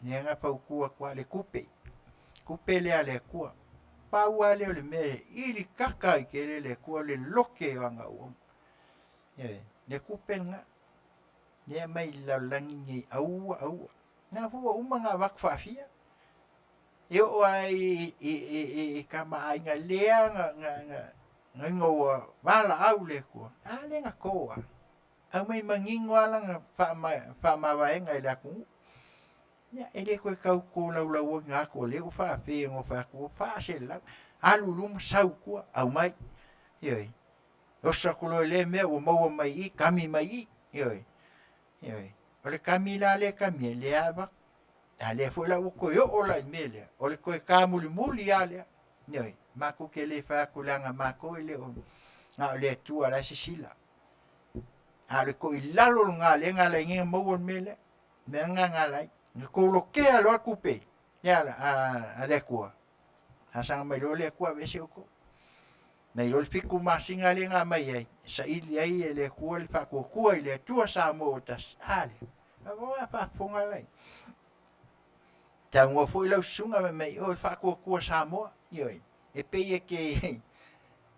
Nga paukua kwa le kupe lea le kua. Paua leo le me ili kaka i ke le kua le loke o anga uom. Le kupe nga. Nia mai laulangi ngi aua. Nga hua umanga wak Fa'afia. Eo ai i kama ai nga lea nga ngoa wala au le kua. Le nga koa. Au mai mangingo ala nga whamawaenga i la kungu. Ele koe kau ko lau ngā ko leo whaapea ngō whako whaase lau. Aluluma sau kua au mai. Ioi. Osa kulo le mea o maua mai i, kami mai i. Ioi. O le kami la le kami le awak. Le fo la uko yo o la me lea. O le koe ka muli a lea. Ioi. Mako ke le whako langa mako i le o. Ngā le tua la sisila. Le koe lalo ngā le ngā la ingenga maua me lea. Mea ngā lai. Ko lo ke alo kupe ya a le kua hasanga mai lo le kua vese ko mai lo fiku masinga le nga mai ai sa ili ai le kua le fa ko kua ile tua Samoa tas ale va pa fonga lai ta ngo foi lo sunga mai o fa ko kua Samoa yoi e pe ke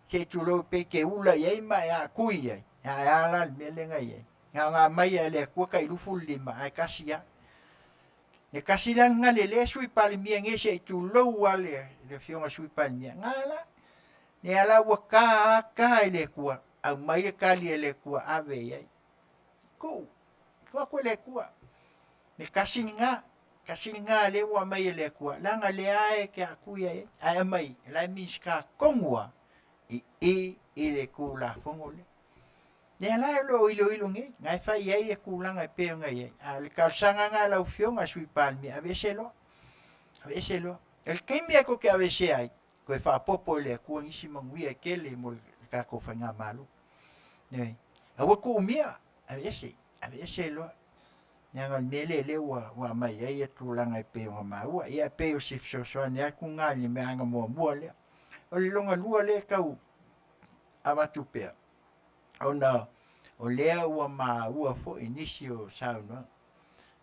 se tu lo pe ke ula ai mai a kui ai ya la me le ngai nga mai le kua kai lu ful lima ai kasia. Ne kasilan nga le sui palmia nge se tu lo wale le fionga sui palmia ngala ne ala waka ka ile kua au mai ka le kua ave ai ko le kua ne kasinga le wa mai le kua langa le ai ke aku ai mai la miska kongwa i le kula fongole ne la lo ilo nge ngai fa ye kulanga pe ngai al kalsanga nga la fionga sui palmi aveselo el kemi ko ke avese ai ko fa popo le ku ngi simangui ke le mo ka ko fa nga malu ne awo ku mia aveselo nanga mele le wa mai ye tulanga pe nga ma wa ia pe o sif so ne ku nga ni me anga mo le o longa lua le kau avatupe o lea ua ua fo inisio saunua.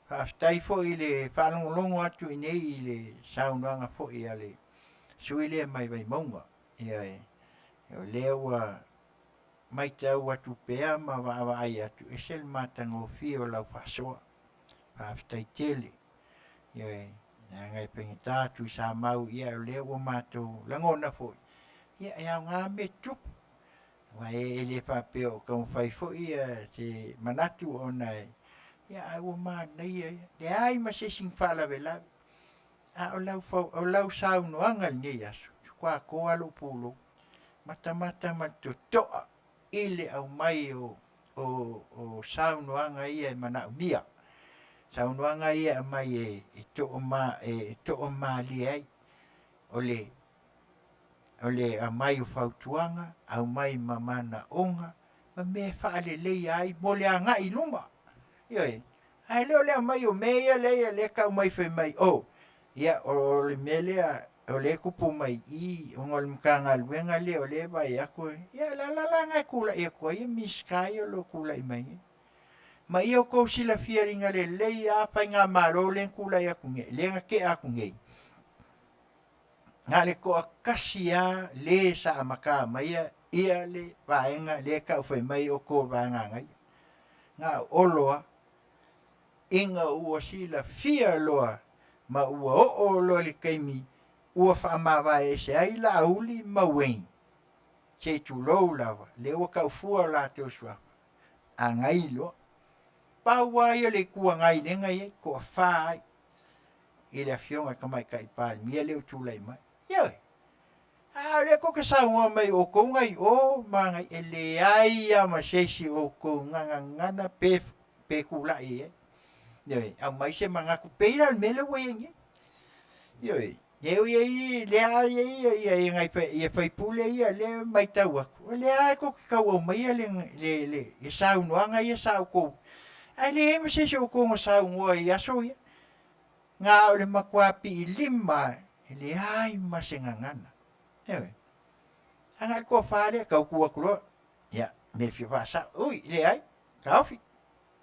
Whaaftai fo i le whanongolongo atu i nei i le saunuanga fo i ale sui lea mai vai maunga. O lea ua mai tau atu pea ma wa ai atu esel matanga o fi o lau whasoa. Whaaftai Tele. Ngai pengitatu i sa mau ia o lea ua matou langona fo. Ia ngā me tupu. Wai ele papeo kau fai foi te manatu ona ya o ma nei de ai ma se sing fala vela o lau sau no anga ni aso kwa ko alu pulo mata to ile au mai o sau no anga ia mana mia sau no anga ia mai to ma li ai ole a mai o fautuanga, au mai mamana onga, ma me whaale lei ai, mo le anga i luma. Ioi, ai leo lea mai o mea le kau mai whai mai, ia o le mele o le kupu mai i, o ngol mkanga luenga le o le vai ako, ia la ngai kula i ako, ia miskai o lo kula i mai. Ma i o kou sila fiaringa le lei a pai ngā maro le kula i ako nge, le ngake ako nge. Ngā le ko kasia le sa amaka mai ia le vaenga le ka whai mai o ko vaenga ngai. Ngā oloa inga ua sila fia loa ma ua o loa le kaimi ua whaamawa e se ai la uli ma wen. Setu lou lawa le ua kau fua la te osua. A ngai loa. Paua ia le kua ngai le ngai ko whaai. I le fionga kamai kai pāli mia leo tūlai mai. Ioi. Le ko ke saunga mai o ko ngai o mangai ele ai ama sesi o ko ngana pe kula i. Ioi, au mai se manga ku peira mele wo yengi. Ioi, neu ye le ai ngai pe ye fai pule ia le mai tau aku. Le ai ko ka o mai le saunga ngai sa ko. Ai le me se so ko sa ngoi ya so ya. Nga ole makwapi ilima ele ai masengangana. Ewe. Anga ko fale ka ku ko ya me fi pasa. Ui le ai. Kafi.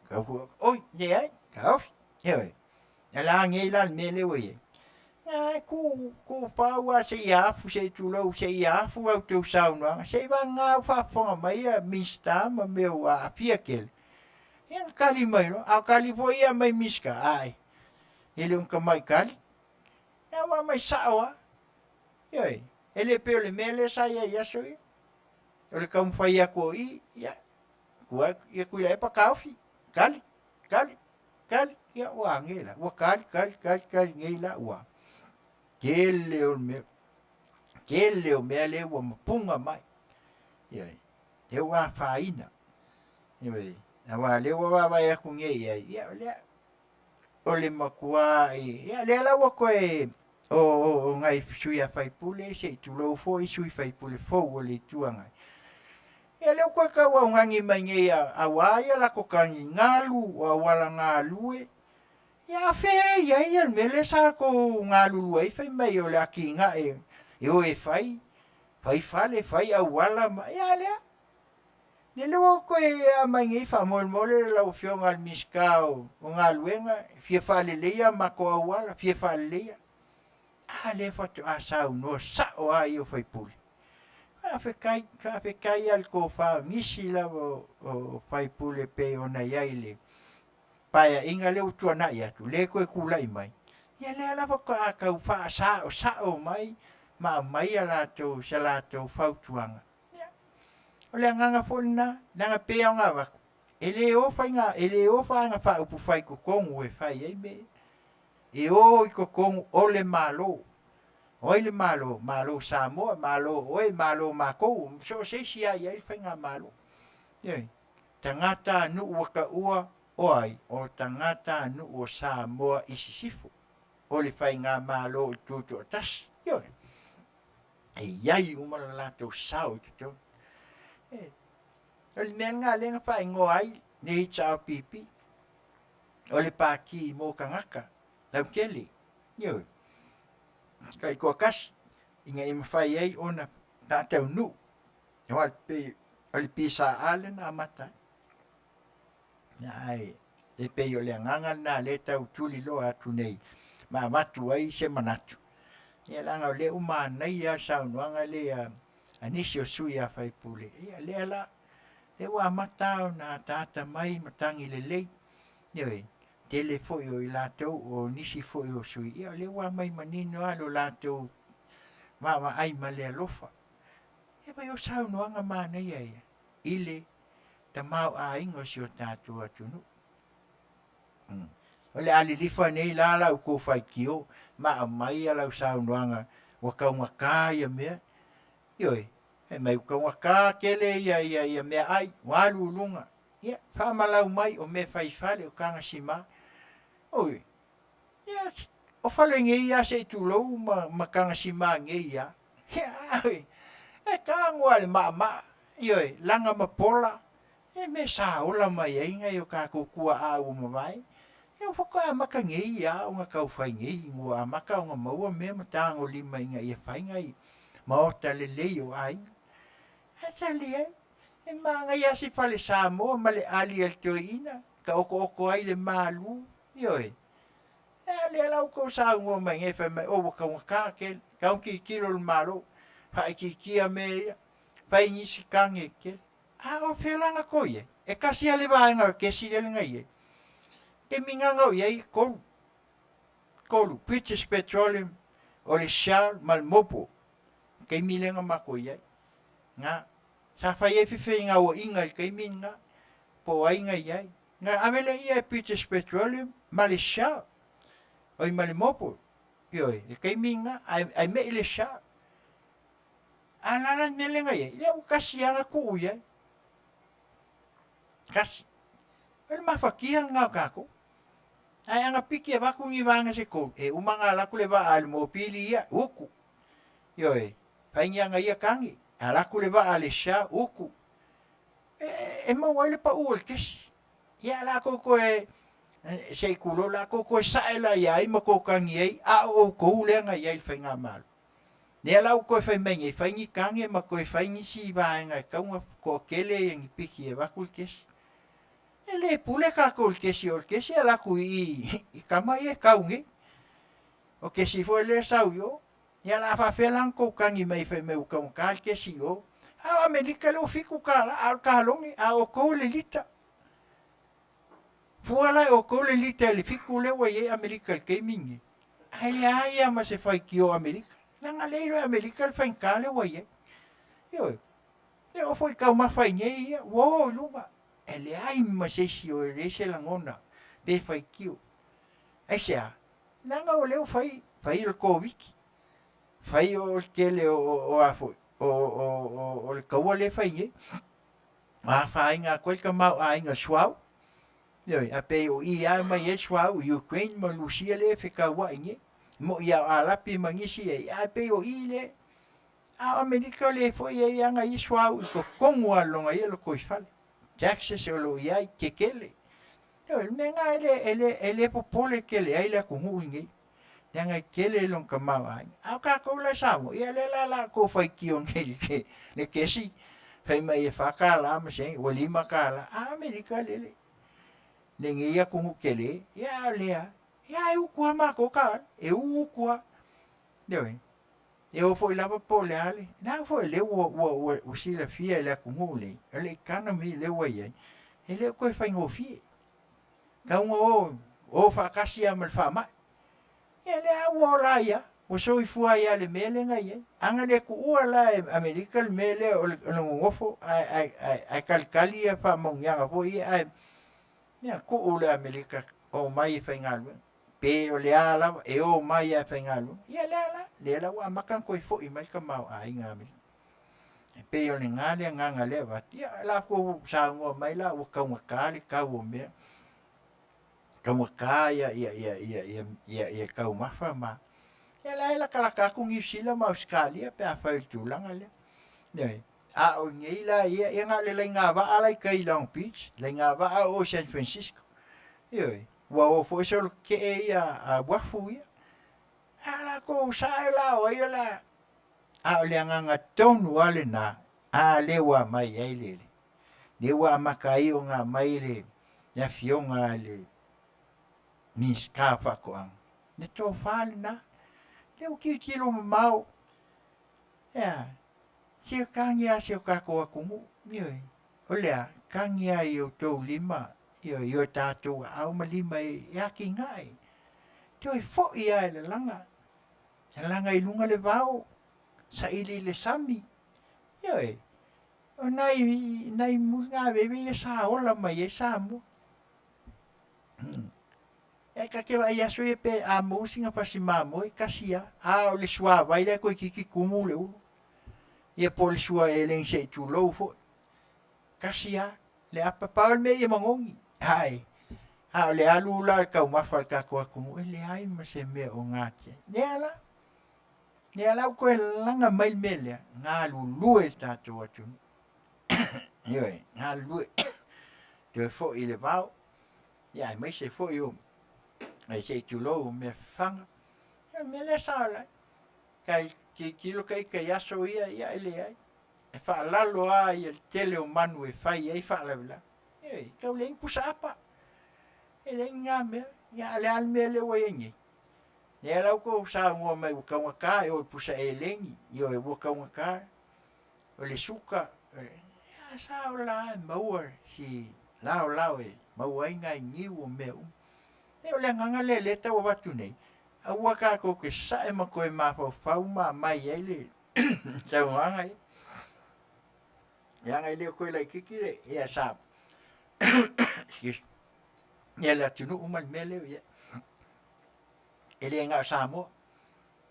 Ka ku oi le ai. Kafi. Ewe. Ala ngela me le we. Ai ku Fai'oa se iafu se tulau se iafu au teu sauna. Se vanga fa fonga mai a mista ma meu a Afiafi. Yang kali mai no, a kali foi ia mai miska ai. Ele un kamai kali. Ya wa mai sawa. Yoi. Ele pe le mele sa ya so. Ole kam fai a ko I ya. Kua ia kuila e pa kaufi. Kali. Kali. Kali. Ya wa ngela. Wa kali ngela wa. Kele o me. Kele o me le wa mapunga mai. Yoi. Te wa faina. Yoi. Na wa le wa vai ku nge ya le ole makua ya le la wa ko o ngai sui a fai pule se tu lo fo I sui fai pule fo ole tuanga ya le ko ka wa ngangi mai nge a wa ya la ko kan ngalu wa wala ngalu ya fe ya me le sa ko ngalu ai fai mai ole aki nga o e fai fale fai a wala ya le Ni lo ko e mai ngi fa mol la fio ngal miskao o ngal wenga fie fale leia ma ko wala fie fale leia le fa tu asa no sa o ai o fai puli fa fe kai al ko fa misi la o fai puli pe ona yaile pa ya inga le tu na ya tu le ko ku lai mai ya le la fa ka fa sa o mai ma mai ala to sala to fa tuanga Ole nganga fona nanga pe nga wa ele o fa nga fa upu fai ko kongu e fai e me e o ko kongu ole malo Samoa malo mako so se sia ia fa nga malo ye tangata nu waka ua oi o tangata nu o Samoa isisifu ole fai nga malo tutu tas yo e yai umala la to sao to Ole menga lenga pa ingo ai nei chao pipi. Ole pa ki mo kangaka. Lau kele. Yo. Kai ko kas inga im fai ai ona ta tau nu. Yo pe ole pisa alen amata. Ai e pe yo le nganga na le tau tuli lo atu nei. Ma matu ai se manatu. Ia langa le uma nei ya sa nuanga le anisio sui a fai pule. Ia le la Te wa matao na tata mai matangi le lei. Yoi, tele foi o I latou o nisi foi o sui. Ia le wa mai manino alo latou ma ai ma le alofa. E pai o sau noanga mana ia ia. Ile ta mau a ingo si o tātua tunu. O le alilifa nei la lau ko fai kio. Ma mai alau sau noanga wakaunga kāia mea. Yoi. E mai ka waka kele ia me ai walu lunga ia fa malau mai o me fai fale o kanga sima oi ia o fale nge ia se tu lo ma kanga sima nge ia oi e ka ngwale ma oi langa ma pola e me sa ola mai ai ngai o ka kukua a o mai e o foka ma ka nge ia o nga ka fai nge ngwa ma ka nga maua me matango lima ngai ia fai ngai ma o tale leo ai Asalia, e manga ia si fale Samoa ma le ali al toina, ka oko ai le malu, yoi. E le lau ko sa ngua mai nge fai mai o waka waka ke, ka unki kilo le malu, fai ki kia me, fai nisi kange ke. O whelanga ko ye, e kasi ale vaenga ke si le ngai ye. Ke minganga o ye, kolu, British Petroleum, o le Shell, mal mopo, ke milenga mako ye. Nga, sa fai e fife nga o inga kai minga po ai nga ia nga amele ia British Petroleum Malaysia oi malimopo yoi kai minga ai me ile sha ala mele nga ia ile kasi ana ku ia kasi el mafakia nga kako ai anga piki ba ku ngi vanga se ko e umanga la ku le va al mopili ia uku yoi pai nga ia kangi ala ku le va ale sha uku e ma wale pa ul kes ia la koe se kulo la koe saela iai ma ko kangi ai a o ko lenga iai whainga malu. Nea lau koe whai mengi, whaingi kange ma koe whaingi si vaenga kaunga ko kele yangi piki e wakul kesi. E le pule ka kul kesi o kesi ala ku i kamai e kaungi. O kesi fo le sau yo. Nea la whawhelang ko kangi mai whai meu kaunga ka kesi yo. A Amerika leo fiku kala, al kalongi, a o kou le lita. Fuala o kou le lita le fiku le wa ye Amerika le kei mingi. Ai ai ama se whai ki o Amerika. Nanga leiro Amerika le whain kale wa ye. Yo, leo foi kau mawhai ngei ia, wo lunga. E le ai ma se si o e rese langona, be whai ki o. Ai sea, nanga o leo whai le koviki. Whai o kele o afoi. O le kaua le whainge. A whainga koe ka mau a inga suau. Yoi, a pe o i a mai e suau, Ukraine ma Lucia le whika wainge. Mo i a alapi mangisi e, a pe o i le. A Amerika le fo i a anga i suau, i ko kongu a longa i lo koi whale. Texas o lo i ai kekele. Yoi, menga ele popole kele, ai le kungu inge. Nanga kele long ka mau ai. A ka ko la samo, ia le la ko fai ki on ke le kesi. Fai mai e whakala ama se, o lima kala. A Amerika lele. Nengi ia kungu kele, ia lea. Ia e ukua mako ka, e ukua. Dewe. E o foi lava pole ale. Na foi le o sila fia le kungu le. Ele kana mi le wa ia. Ele ko fai ngofi. Ka o whakasi ama le whama. Ele a wola ia, o soi fua ia le mele nga ia. Anga le ku ua la Amerika le mele o le ngofo, ai kalikali ia wha mongianga po ia, ai, ia ku o le Amerika o mai e whaingalu. Pe o le ala, e o mai e whaingalu. Ia le ala wa makan koe fo i mai ka mau a inga Amerika. Pe o le ngale nganga le wat, ia la ko sa ngua mai la o kaunga kali kau o mea. Kaunga kaya ia kau mafa ma. Ia la kalaka ku ngi sila ma Australia pe a whai tūlanga le. Nei, a o ngei la ia ngā le ngā wa alai kai Long Beach, le ngā wa a o San Francisco. Ioi, wa o fo so ke e a wafu ia. A la ko sa la o ia la. A o le nganga tonu ale na, a le wa mai ai lele. Le wa makai o ngā mai le, ia fionga le. Nis ka whakoang. Ne tō whāle nā. Te o kilo mau. Ia. Sio kangia sio kakoa kungu. Ioi. O lea, kangia i o tō lima. Ioi, i o tātou au ma lima i aki ngai. Te oi fo i ai le langa. Le langa i lunga le vau. Sa ili le sami. Ioi. O nai munga bebe i sa ola mai i sa mo. E ka ke vai aso e pe a mousinga pasi mamo e kasia. A o le sua vai le koe kiki kumu le ulu. Ia po le sua e len se tu lou fo. Kasia. Le apa paul me i mangongi. Hai. A o le alu la ka umafal ka koa kumu. E le ai ma se mea o ngate. Nea la u koe langa mail melea. Ngā lue tato atu. Ioi. Ngā lue. Te fo i le vau. Ia mai se fo i o. Ai se tu lo me fanga. Me le sala. Kai kilo kai aso ia ele ai. E fa lalo ai el tele o manu e fai ai fa la bla. E ka le pusa apa. Ele ngame ya le al mele o yengi. Ne la ko sa ngo mai u ka o pusa elengi. Yo e wo ka. O le suka. Ya sa la mau si lao e mau ai ngai ni o meu. E o le nganga le leta o watu nei. A ua ka ko ke sae ma koe ma fau ma mai ai le. Tau nganga e. Yanga i leo koe lai kikire. Ia sa. Ia le atunu uman me leo ia. E le ngā Samoa.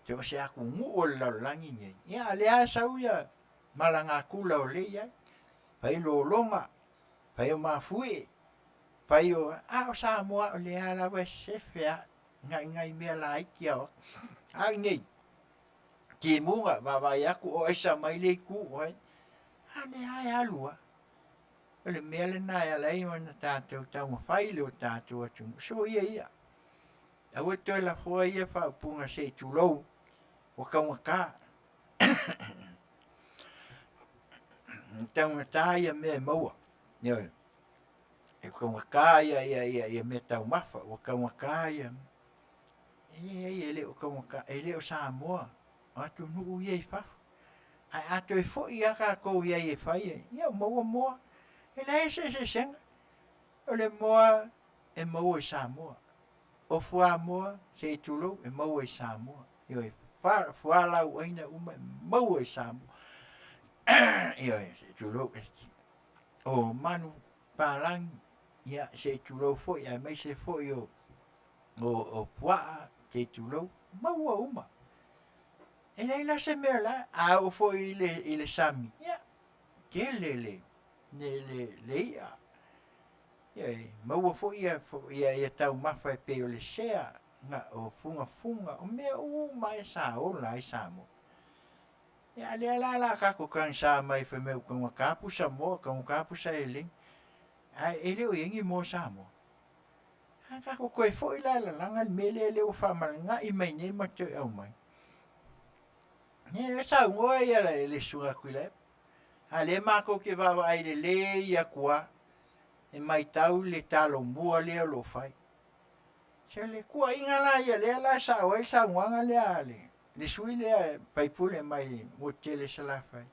Te o se aku ngu o laulangi ngai. Ia le a sau ia. Malanga kula o le ia. Pai lo longa. Pai o mafue. Pai o a Samoa o le ala wa sefea ngai mea la iki au. A ngai. Ki munga wa aku o esa mai le ku oi. A le ai alua. le mele na ya lai ona tātou tau mawhai leo tātou atu. So ia. Awa toi la fua ia whaupunga Setu lou. Waka. Tau ngata ia me maua. Ia. Waka ia me tau mafa. Waka ia. Ele waka. Ele o Samoa. Atu nuu ia I whafu. Ai ato e fo ia ka kou ia I whai. Ia maua moa. Ele se senga. Ole moa e maua I Samoa. O fua moa Setu lou e maua I Samoa. Ia fua lau aina uma maua I Samoa. Ia Setu lou o manu palang ia Setu lou fo ia mai se fo o pua Setu lou maua uma. Ele la se mela a o fo ile sami. Ia Tele le ia. Ia maua fo ia tau mafa pe o le sea nga o funga o mea uma e sa o la I Samoa. Ia le la kako kan sa mai fe meu kan kapu Samoa kan kapu sa ele. Ai ele o yengi mo Samoa. Kako ko e fo la langa mele le o fa nga I mai ne ma te au mai. Ia sa ngo ia le sunga kuile. Ale ma ko ke va ai le ia kwa. E mai tau le talo mua le lo fai. Se le kua inga la ia le la sa o sa nganga le ale. Le sui le pai pule mai mo Tele sa la fai.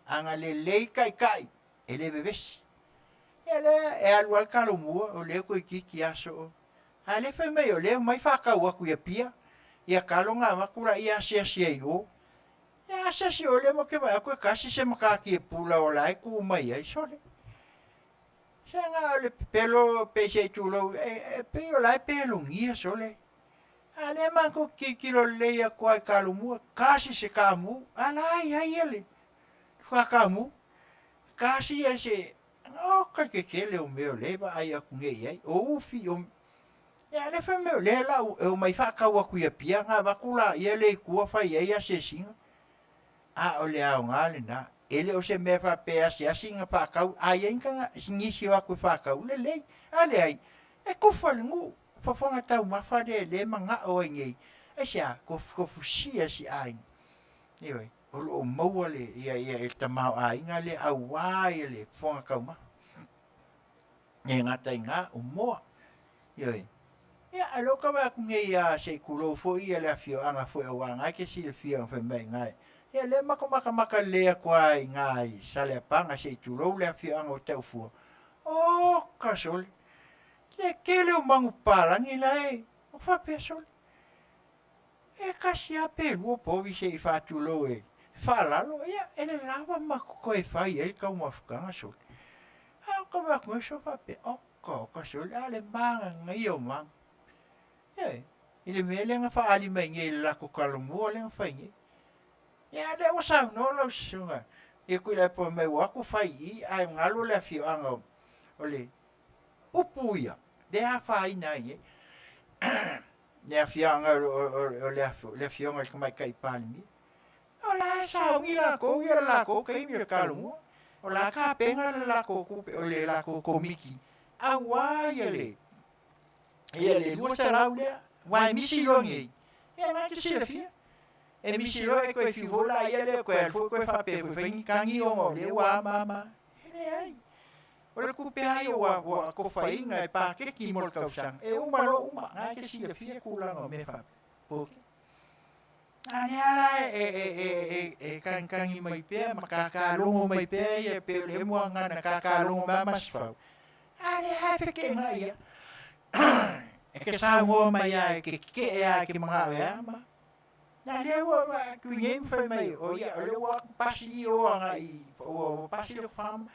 Anga le kai ele bebes. Ele e alu al kalo mua o le ko ki aso. Ale fai mai o le mai fa ka wa ku ia pia. Ia kalo nga makura ia sia o. Ia sia o le mo ke ba ko kasi se maka ki pula o lai ku mai ai sole. Sanga le pelo pese tulo pe o lai pelo ngia sole. Ale manco kilo leia kwa kalumu kasi se kamu alai ai ele. Fa kamu kasi ese o que le o meu leva ai a kunge ai o fi o ya le fa meu le la o mai fa ka wa ku ia pia nga va kula ele ku fa ia se singa. A o le au ngale na ele o se me fa pe a singa fa ka ai enka sinisi wa ku fa ka le ale ai e ku fa ngu Fofogaina tau mafa le manga o ngi. E sia ko fusia si ai. Ioi, o maua le ia e tamau ai nga le awai le fonga kauma. E ngata inga o moa. Ioi. Ia alo ka ba ku ngi ia se kulo fo ia le Fai'oa fo Auaunaga ke si le fio fa mai ngai. Ia le maka le kwa ngai sale panga se tulo le Fai'oa o tau fu. O kasol. Le kele o mangu palangi lai, o fa pesol. E kasi a pelu o povi se I fatulo e. Fa lalo, ia, ele lava mako e fai, ele ka uma fukanga sol. A ka ba ko so fa pe, o ka sol, ale manga ngai o mang. E, ele mele nga fa ali mai ngai la ko kalomo le nga fai ngai. Ia le o sa no lo sunga. E ku le po me wa ko fai I ai ngalo le Fai'oa ole. Upuia. De a fai nai ne a fianga o le Fai'oa ke mai kai palmi o la sa ngi la ko kai mi kalu o la ka penga la ko o le la ko komiki a wa ele lu sa raule wa mi si lo ngi e na ke si le fia e mi si lo e ko fi vola ele ko fa pe ko ngi kangi o le wa mama ele ai o le kupe ai wa ko fainga e pa ke ki mol kausang e uma nga ke si le fia kula no me fa po ani ala e kan mai pe makaka longo mai pe e pe le mo nga na kaka longo ba mas fa ali ha pe ke nga ia e ke sa mo mai ai ke ia ke mga ya ma na le wa ku ngem fa mai o ia le wa pasi o nga I o pasi le fam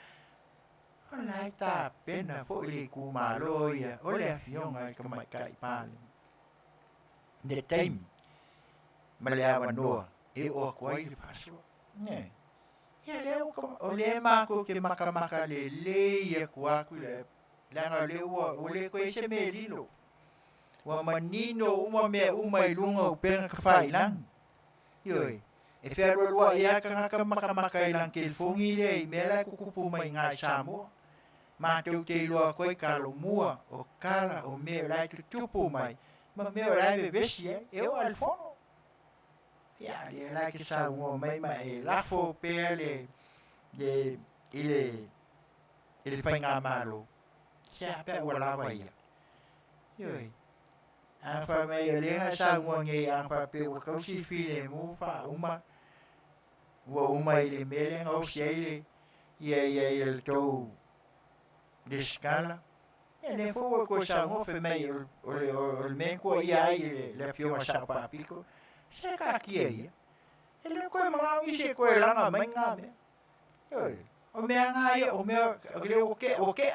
Olai ta pena fo le ku maloia o le Fai'oa ka mai kai pale. De taimi. Malea noa e o kwai le paso. Ne. Ia le o le mako ke maka le ia kwa ku le. Langa le o le ko ese me lilo. Wa manino uma I lunga o pena ka fai lang. Ioi. E fero lua ia ka maka ilang ke fongi le I mela ku kupu mai ngai Samoa. Mātou te loa koe ka lo mua o kala o mea lai tu tupu mai. Ma mea lai me besi e o alfono. Ia, le lai ke sa ua mai ma e lafo pea ele whainga malo. Sia pea ua lawa ia. Ioi. Ang wha mai e lenga sa ua nge ang wha pe ua kausi while mo wha uma. Ua uma i le melenga o si eile. Ia le tau descala. E le fo ko sa ngo fe mai o le men ko ia le pio sa pa pico. Se ka kia ia. E le koe mga isi koe langa mai ngā mea. O mea ngā ia, o mea le o ke.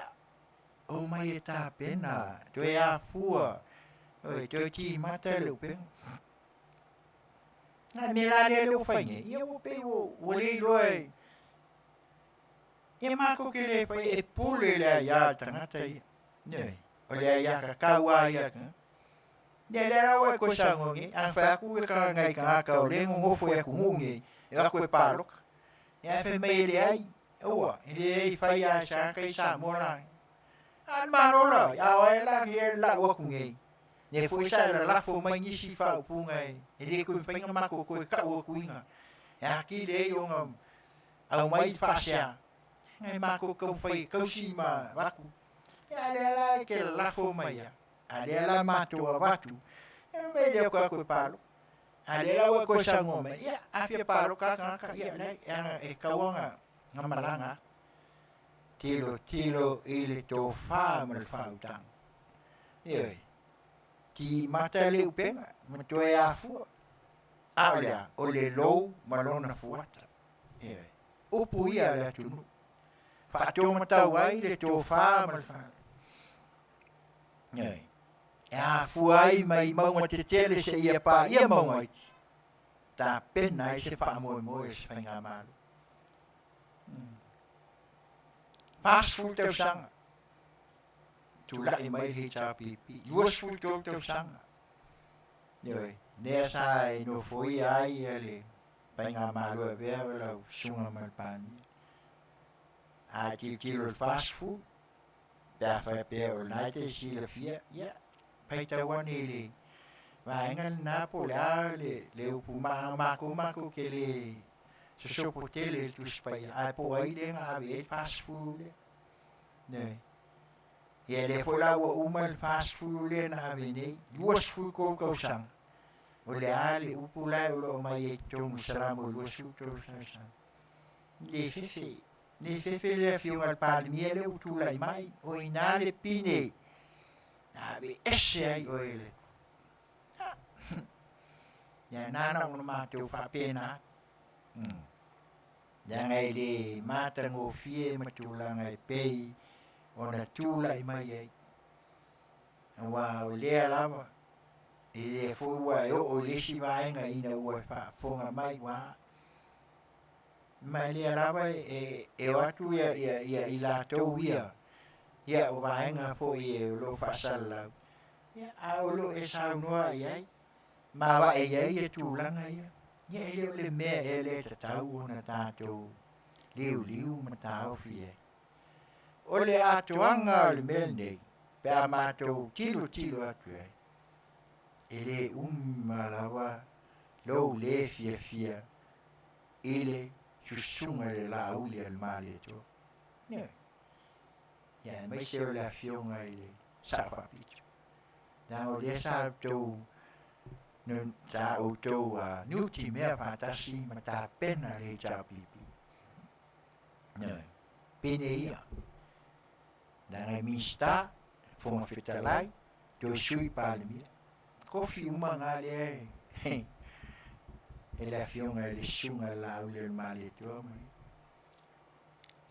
O mai e tā pena, to e a fua. To e ti mata leu penga. Ngā me la le leu whainge. Ia o pe o le iloe. Ia mako ke le whai e pule le ia tangata ia. O le ia ka kaua ia ka. Ia le rawa e koe sangongi, ang whaku e ka ngai ka ngaka o lengo ngofo e kungungi, e ako e pāloka. Ia e whai le ai, ua, e le ei whai a sa kai Samoa lai. An marola, au e la ki e la ua kungei. Ne fo isa e la lafo mai nisi whau pungai, e le koe whainga mako koe ka ua kuinga. E aki le ei o ngam, au mai whasea. Ngai mako kau whai kausi ma waku. Ia le la e ke la lafo mai ia. Adela matua watu. Me le ko ko palo. Adela wa ko sango me. Ya afia palo ka ya le e kawanga ngamalanga. Tilo ile to fa mal fautang. Ye. Ti mata le upenga, mato e afu. Alia, o le lo malona fuata. Ye. Upu ia le tunu. Fa to mata wai le to fa mal fa. Ye. Ya fuai mai maunga te tele se ia pa ia maunga iti. Ta pena i se wha moe se whainga malu. Fast food tau sanga. Tu lai mai he cha pipi. Luas food tau sanga. Yoi, nea sai no foi ai ele. Whainga malu e vea lau sunga malpani. A tilo fast food. Pea whai pea o naite si la fia. Yeah. Paitawan ele vaengan na pola le upu mako ke le sopo tele tu spai a po ai le nga be fast food ne ele fola wa umal fast food le na be ne duas food ko sang o le ale upu la o mai tung saramo duas food sang le fefe le fiu al palmiere utu lai mai o inale pine. Abi esse ai o ele. Ya nana o mateu fa pena. Ya ngai le mata ngo fie matulanga e pei ona tula i mai ai. Wa o le lava. E fo wa o le si vai nga ina o fa fonga mai wa. Mai le lava e watu ya ila to ia. Ya o vaenga fo i lo fasala. Ya aulo e saunua ai. Ma va e tulanga ia. Ya le me ele tau na tato. Liu matau fie. O le atuanga le mende. Pe amato tilo atu ai. Ele malawa lo le fia. Ele susunga le la uli al male to. Yeah. Ya, mai se o le afionga i le safa picho. Na o le sa tau, ta o tau nuti mea fatasi ma ta pena le cha pipi. Pene ia. Na ngai mista, fonga Fetalaiga, to sui palmia. Kofi uma nga le e le afionga i le sunga la ule il male to mai.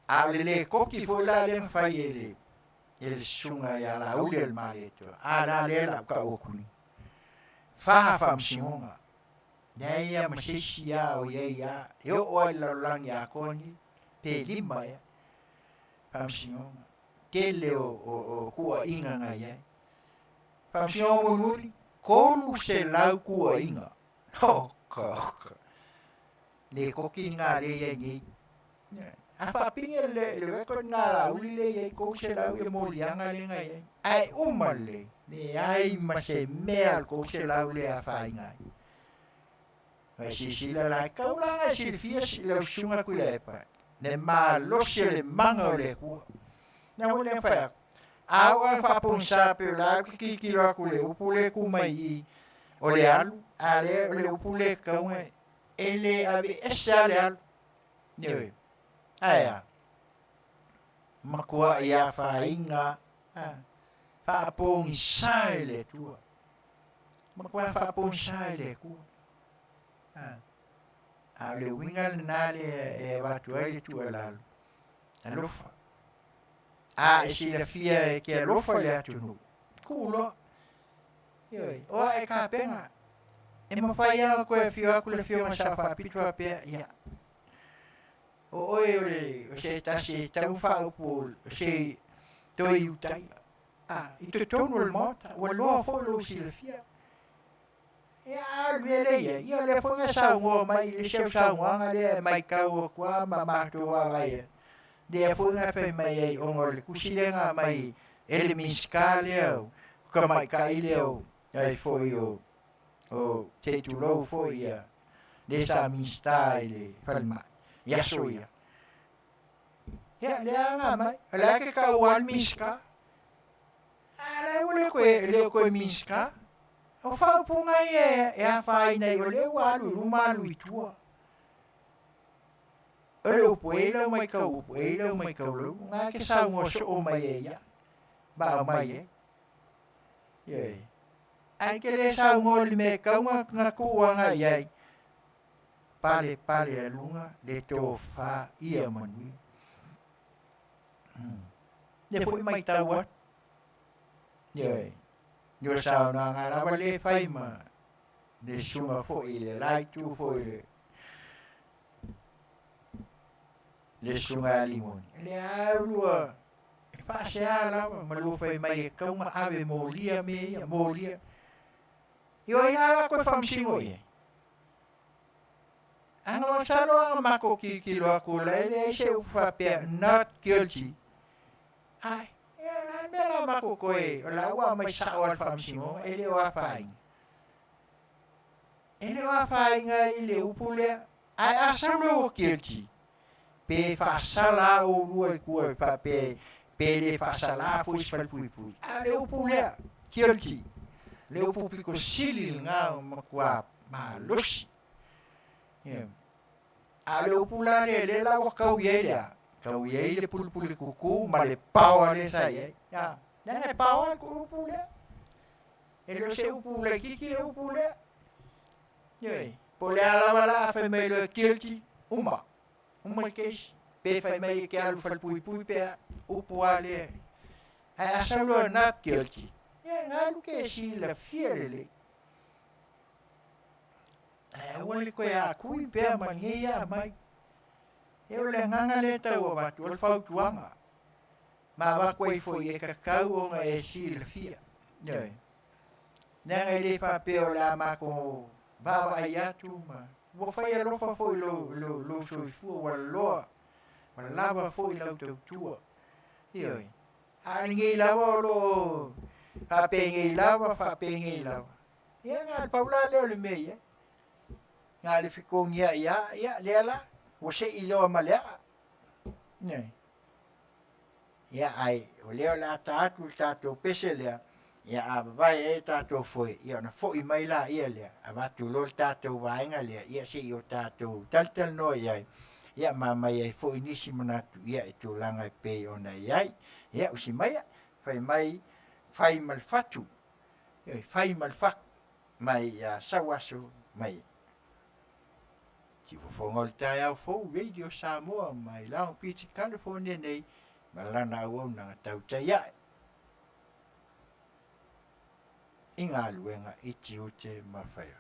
Le koki fo la len fai ele sunga ya la ule el maleto ala le la ka okuni fa msinga ya masisia o ya yo o la lang ya koni te limba ya fa msinga tele o kua inga nga ya fa msinga muri kolu se la kua inga ho ka le koki nga le ya ni Pinga le ko ngala uli le ye ko se la ye mo lianga le ngai. Ai umale. Ni ai ma se meal ko se la uli a fai ngai. Ai si la ka ula si fia le sunga ku le pa. Ne ma lo se le manga le ku. Na mo le fa. Awa fa ponsa pe la ki lo ku le upule ku mai. O le alu, ale le upule ka ngai. Ele ave esa le alu. Ni. Aya. Makua ia fainga fa pong saile tua makua fa pong saile ku le winga nale e watu ai tua la alofa si la fia che alofa le atu kulo yoi o e ka pena e mo fai a ko e fio ku le fio ma sa fa pitua pe ya o se ta un fa o se toi utai i te tonu le mota o lo fo lo si le fia ya le ia le fo nga sa ngo mai le se sa ngo le mai ka o kwa ma to wa vai de fo nga fe mai o ngol ku si le nga mai ele miskale o ka mai ka ile o ai fo io o te tu lo fo ia de sa mi style palma ya soia ya le anga mai la ke ka wal miska ale le ko miska o fa punga e a fai nei o le walu rumalu itua o puelo mai ka lo nga ke sa mo so o mai ya ba mai ye ai ke le sa mo le me ka nga ku nga ye pale lunga de to fa ia Manuia de foi mai ta wa ye yo sa na nga la le fai ma de suma fo ile like tu fo ile le sunga limon le alua fa se ala ma lo fai mai ka uma ave molia yo ina ko fam singo ye ano salo ma ko ki lo ko le se fa pe not guilty ai mera ma ko e la wa mai sa wa fam singo ele wa fai nga ile upule ai asalo guilty pe fa sala o ruo ku fa pe le fa sala fu spal pui ale upule guilty le upupi ko silil nga ma kwa ma lusi ale upula le la wa ka ye le pulpuli kuku ma le pawa le sa ye ya le pawa ku upule ele se upule ki le upule ye pole ala wala fa me le guilty uma kes pe fa me ke alu fal pui pe upuale a solo not guilty ye ngalu ke si la fiele wale ko ya ku pe mania mai eu le nganga le ta o ba tu fa tuanga ma ba ko fo ye ka ka o nga e si la fia ye na ele fa pe o la ma ko ba ya tu ma wo fa ye lo fa fo lo so fu wa lo ma la ba fo lo tu ye a ngi la lo fa pe ngi la ye nga paula le me ye nga le ficou ya le la você ilo malea ne ya ai o leo la tatu peselea ya vai tatu foi ia na foi mai la ia le avatu lo tatu vai nga le ia si o tatu tal no ia mama ia foi nisi manatu ia tu langa pe ona ia usi mai fai malfatu fai malfak mai sawasu mai ti fongol tai fo radio Samoa mai Long Beach California nei malana o na tau ya inga luenga itiute mafaya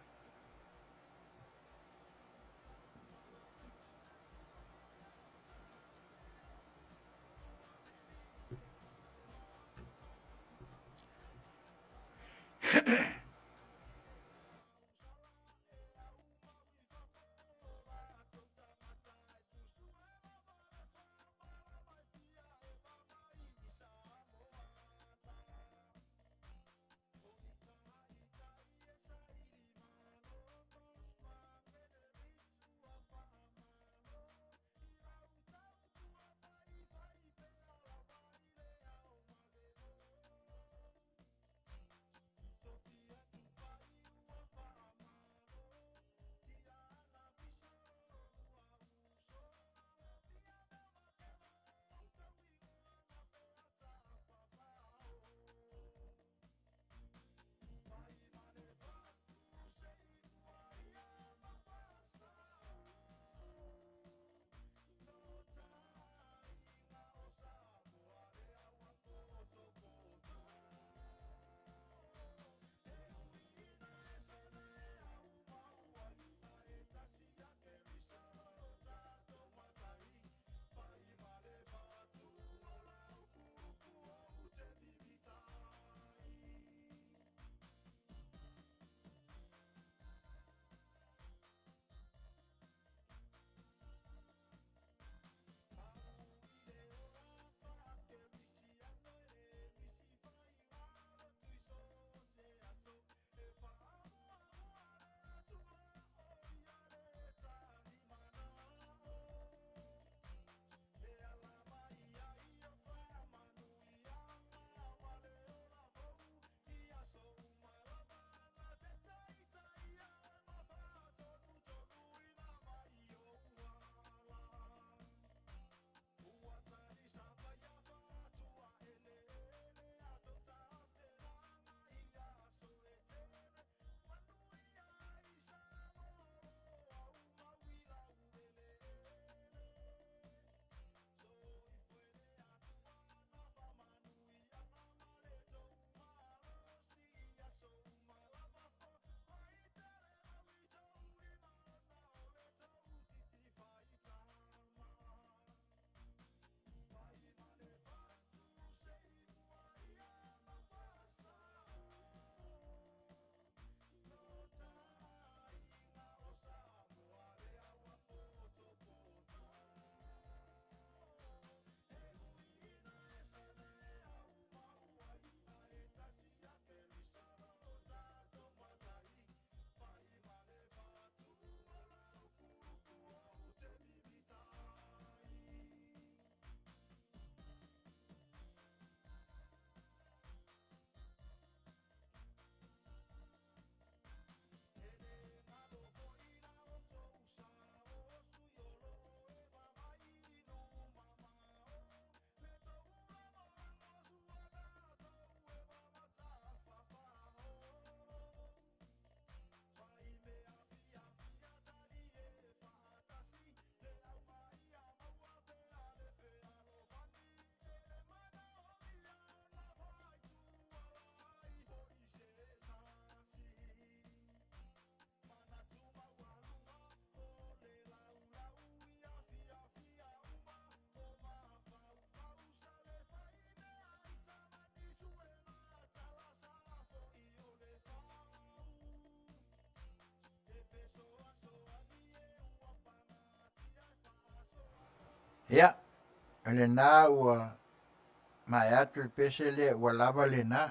Ia, le nā ua mai atu le pese le ua lava le nā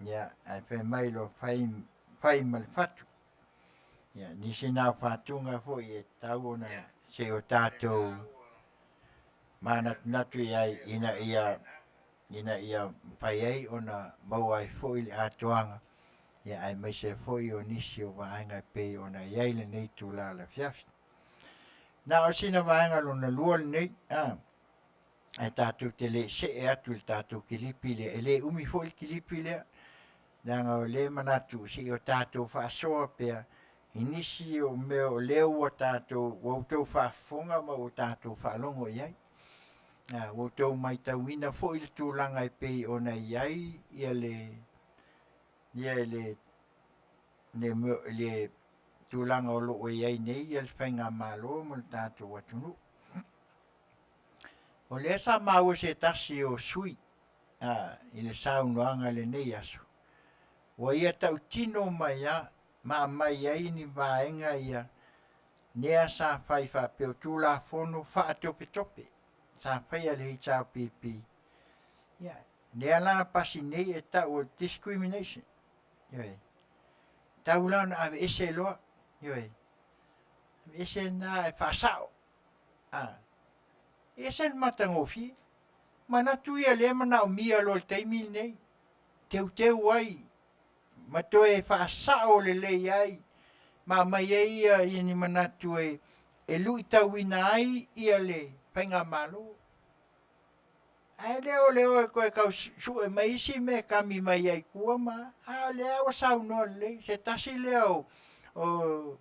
ia ai pe mai lo fai ma le fatu. Ia nisi nā whātunga fo i e tau ona se o tātou manatu iai ina ia pai ai ona mau ai fo i le atoanga. Ia ai mai se fo i o nisi o vaenga pei ona iai le nei tu la la fiafi. Na o sina vaenga lona lua le nei, ai tātou tele se e atu le tātou kilipi le, ele umi fo i kilipi le, nanga o le manatu si o tātou whaasoa pia, inisi o mea o leo o tātou, wautou whaafonga ma o tātou whaalongo iai. Wautou mai tauina fo i le tūlanga i pei ona iai, ia le tūlanga o loo iai nei, ia le whainga malo mo le tātou atunu. O le sa maua se tasi o sui, i le saunoanga le nei aso. Wa ia tau tino mai mai ai ni vaenga ia, nea sa whai whapeo tūla fono wha tope tope, sa whai ale i tau pipi. Nea lana pasi nei e tau o discrimination. Tau lana ave ese loa, ese na e whasao. Ese matangofi, manatu ia le mana o mia lo teimi nei, teu ai, mato e whaasao le lei ai, ma mai ia ni manatu e lui tauina ai ia le whainga malo. Ai leo e koe kau su e mai isi me kami mai ai kua ma, leo sau no le, se tasi leo o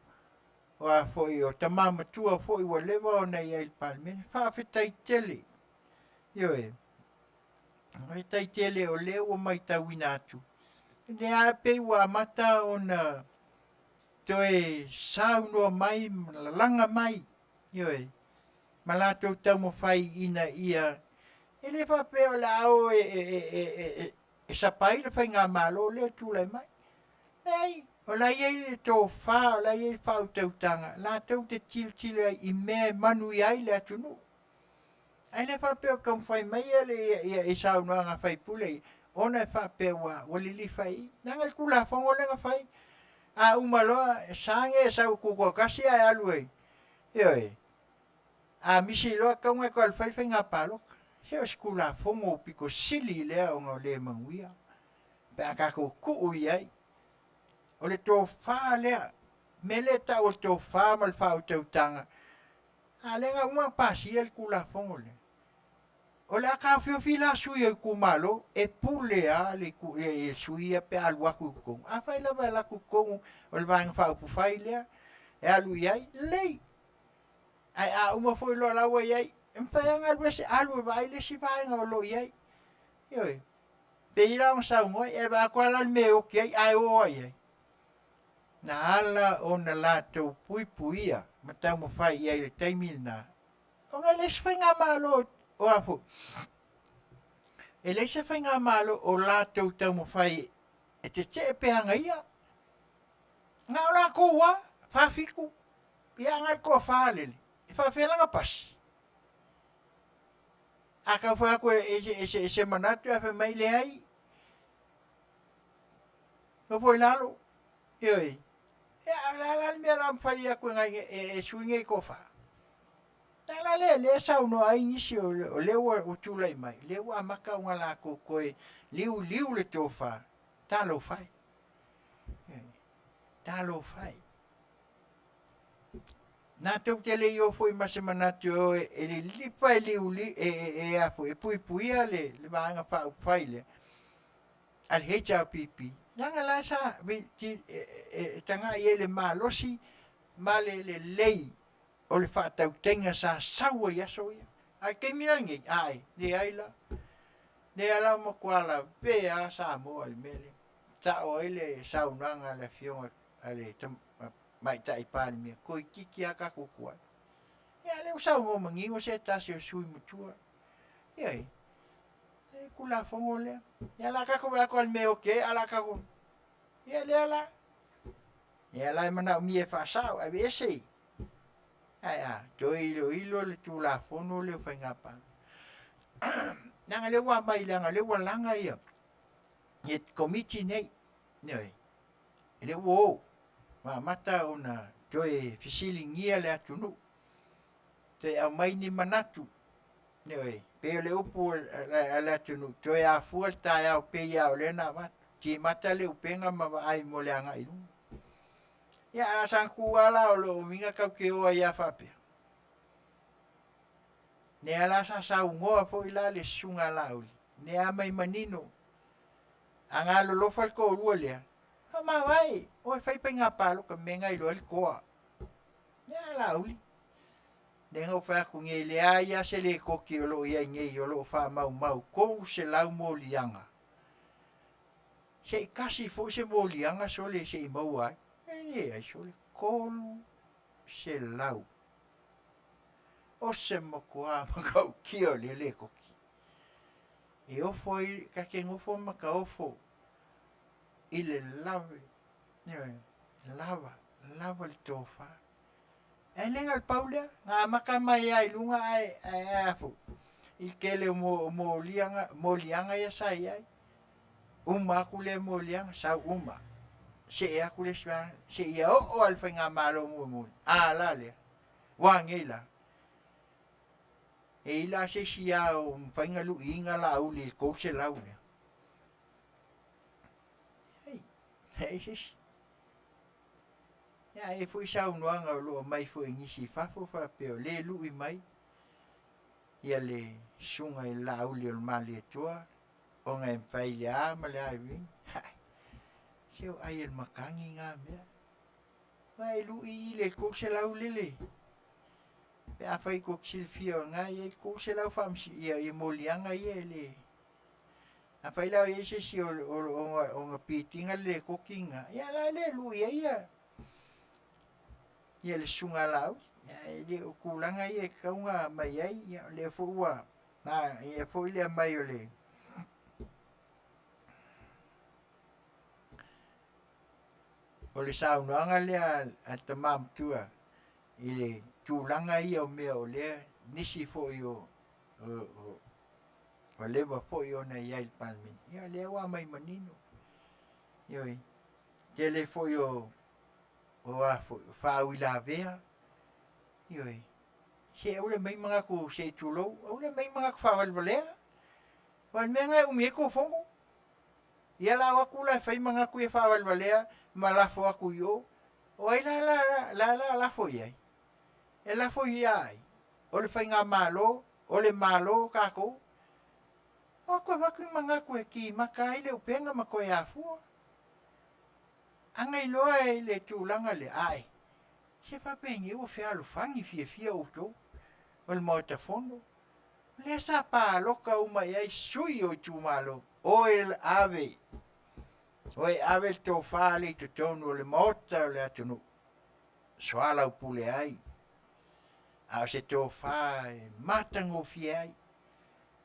a foi o tamama tua foi o lewa o nei ai palmen, whawhetai tele. Whawhetai tele o leo o mai tauina atu. Ne a pe ua mata o na toe sau no mai, langa mai. Malato tau mo whai ina ia. Ele whape o lao e sapai le whai ngā malo le tūlai mai. Nei, o la iei le tō whā, o la iei whau tautanga. La tau te tilo ai i mea Manuia i le atunu. Ai le whape o kam whai mai e sau noa ngā whai pule. Ona e whape wa lili whai. Nanga kula whango le ngā whai. A umaloa, sange e sau kukua kasi ai aluei. A misi loa kaunga ko alwhai whai ngā paloka. Se o skula fongo piko sili lea o ngā le manguia. Pea kako kuu iai. O le tō whā lea. Me le ta o tō whā mal whā o tautanga. A le ngā unga pasi el kula fongo le. O le aka Afiafi la sui e kumalo. E pule a le e sui a pe alua kukong. A whai la vai la kukong. O le vāinga whā upu whai lea. E alu iai. Lei. Ai a uma foi lo la wa iai. Mpayanga alwese alwe baile si vaenga o lo iai. Peira on sa ngoi e ba kwa la me o ke ai o iai. Na ala o na la tau puia. Mata mo fai iai le taimil na. O nga le swenga malo o afu. E le se whainga malo o la tau mo fai e te peanga ia. Nga o la koua, whafiku. Ia ngai koa whaalele. E whawhelanga pasi. Aka wha koe e se manatu a mai le ai. Ka foi lalo. E ala mea la mwhai a koe ngai e suinge ko wha. Ala le sau no ai nisi o lewa o tūlai mai. Lewa amaka o ngala ko koe liu le tō wha. Talo whai. Talo whai. Nā tau tele i o fwoi mase manatu o e le lipa e liu e afu e puia le maanga whau whai le. Al hecha o pipi. Nanga la sa tanga i e le malosi ma le lei o le whaatau tenga sa saua i aso ia. Ai ke mirangi, ai, ne aila. Ne ala mo kuala pea Samoa i mele. Ta o ele saunanga le fionga ale mai tai pani mea, koi kiki a ka kukua. Ia leo sau ngō mangingo se tasi o sui mutua. Ia kula fongo lea. Ia la kako mea koal mea oke, ala kako. Ia lea la. Ia la mana o mie whasau, ai esei. Toi ilo le tu la fono le fai ngapa. Nanga le wa mai langa le wa langa ia. Ye komiti nei. Nei. Le wo. Ma mata ona toi fisilingia le atunu. Te a mai ni manatu. Nei. Pe le upu le atunu. Toi a fuelta ya pe ya le na mat. Ti mata le upenga ma ai mo le anga ilu. Ya asan kuala o lo minga kau ke o ia fapia. Ne ala sa ungoa fo ila le sunga lauli. Ne amai manino. Anga lo lo fal ko ruolia. Ma vai, o fai penga palo ka menga ilo el koa. Ne lauli. Ne ngo fa ku nge le ia se le ko ki o lo ia nge o lo fa mau ko se lau mo lianga. Se kasi fo se mo lianga so le se mau ai. Ai so le kolu se lau. O se mokoa makau kio le koki. E ofo i ka ke ngofo maka ofo i le lave. Lava le tofa. E lenga le paulea, ngā maka mai ai lunga ai afu. I ke le mo lianga ia sai ai. Uma aku le mo lianga, sa uma. Se e aku le swa, se ia o alfa ngā malo mu. La le. Wangela. E ila se sia o mpainga lu inga la uli ko se la uli. Hei se. Ya e foi sa unuanga lo mai foi ngisi fafo fa pe le lu I mai. Ia le sunga I la uli o mali tua. O nga mpai ya ma le ai vin. Se o ai el makangi nga mea. Vai lu I le ko se la uli le. Pe a fai ko silfio nga ye ko se la fam si ye molianga ye le a fai la ye se si o nga pitinga le ko kinga ya la le lu ye le sunga la ya le kulanga ye ka nga mai ai ya le Fai'oa na ye foi le mai o le sa unanga le a tamam tua ile tulanga ia o mea o lea nisi fo o lewa fo o na ia il palmin. Ia lea wa mai manino. Ioi. Ke le fo o a whau I la vea. Ioi. Se ule mai mga ko se tulou. Ule mai mga ko whawalwalea. Wan mea ngai umie ko fongo. Ia la wakula whai mga ko e whawalwalea. Ma la fo aku yo. O ai la fo iai. E la fo iai. O le whainga malo, o le malo kako. O koe waku mga koe ki maka I le upenga ma koe afua. Anga I loa e le tūlanga le ai. Se papengi o whea lo whangi fia uto. O le mauta fono. Le sa pā loka uma iai sui o tū malo. O e ave. O e ave tō whāle to tonu o le mauta o le atunu. Soala upule ai. A se tō whae matango fiai.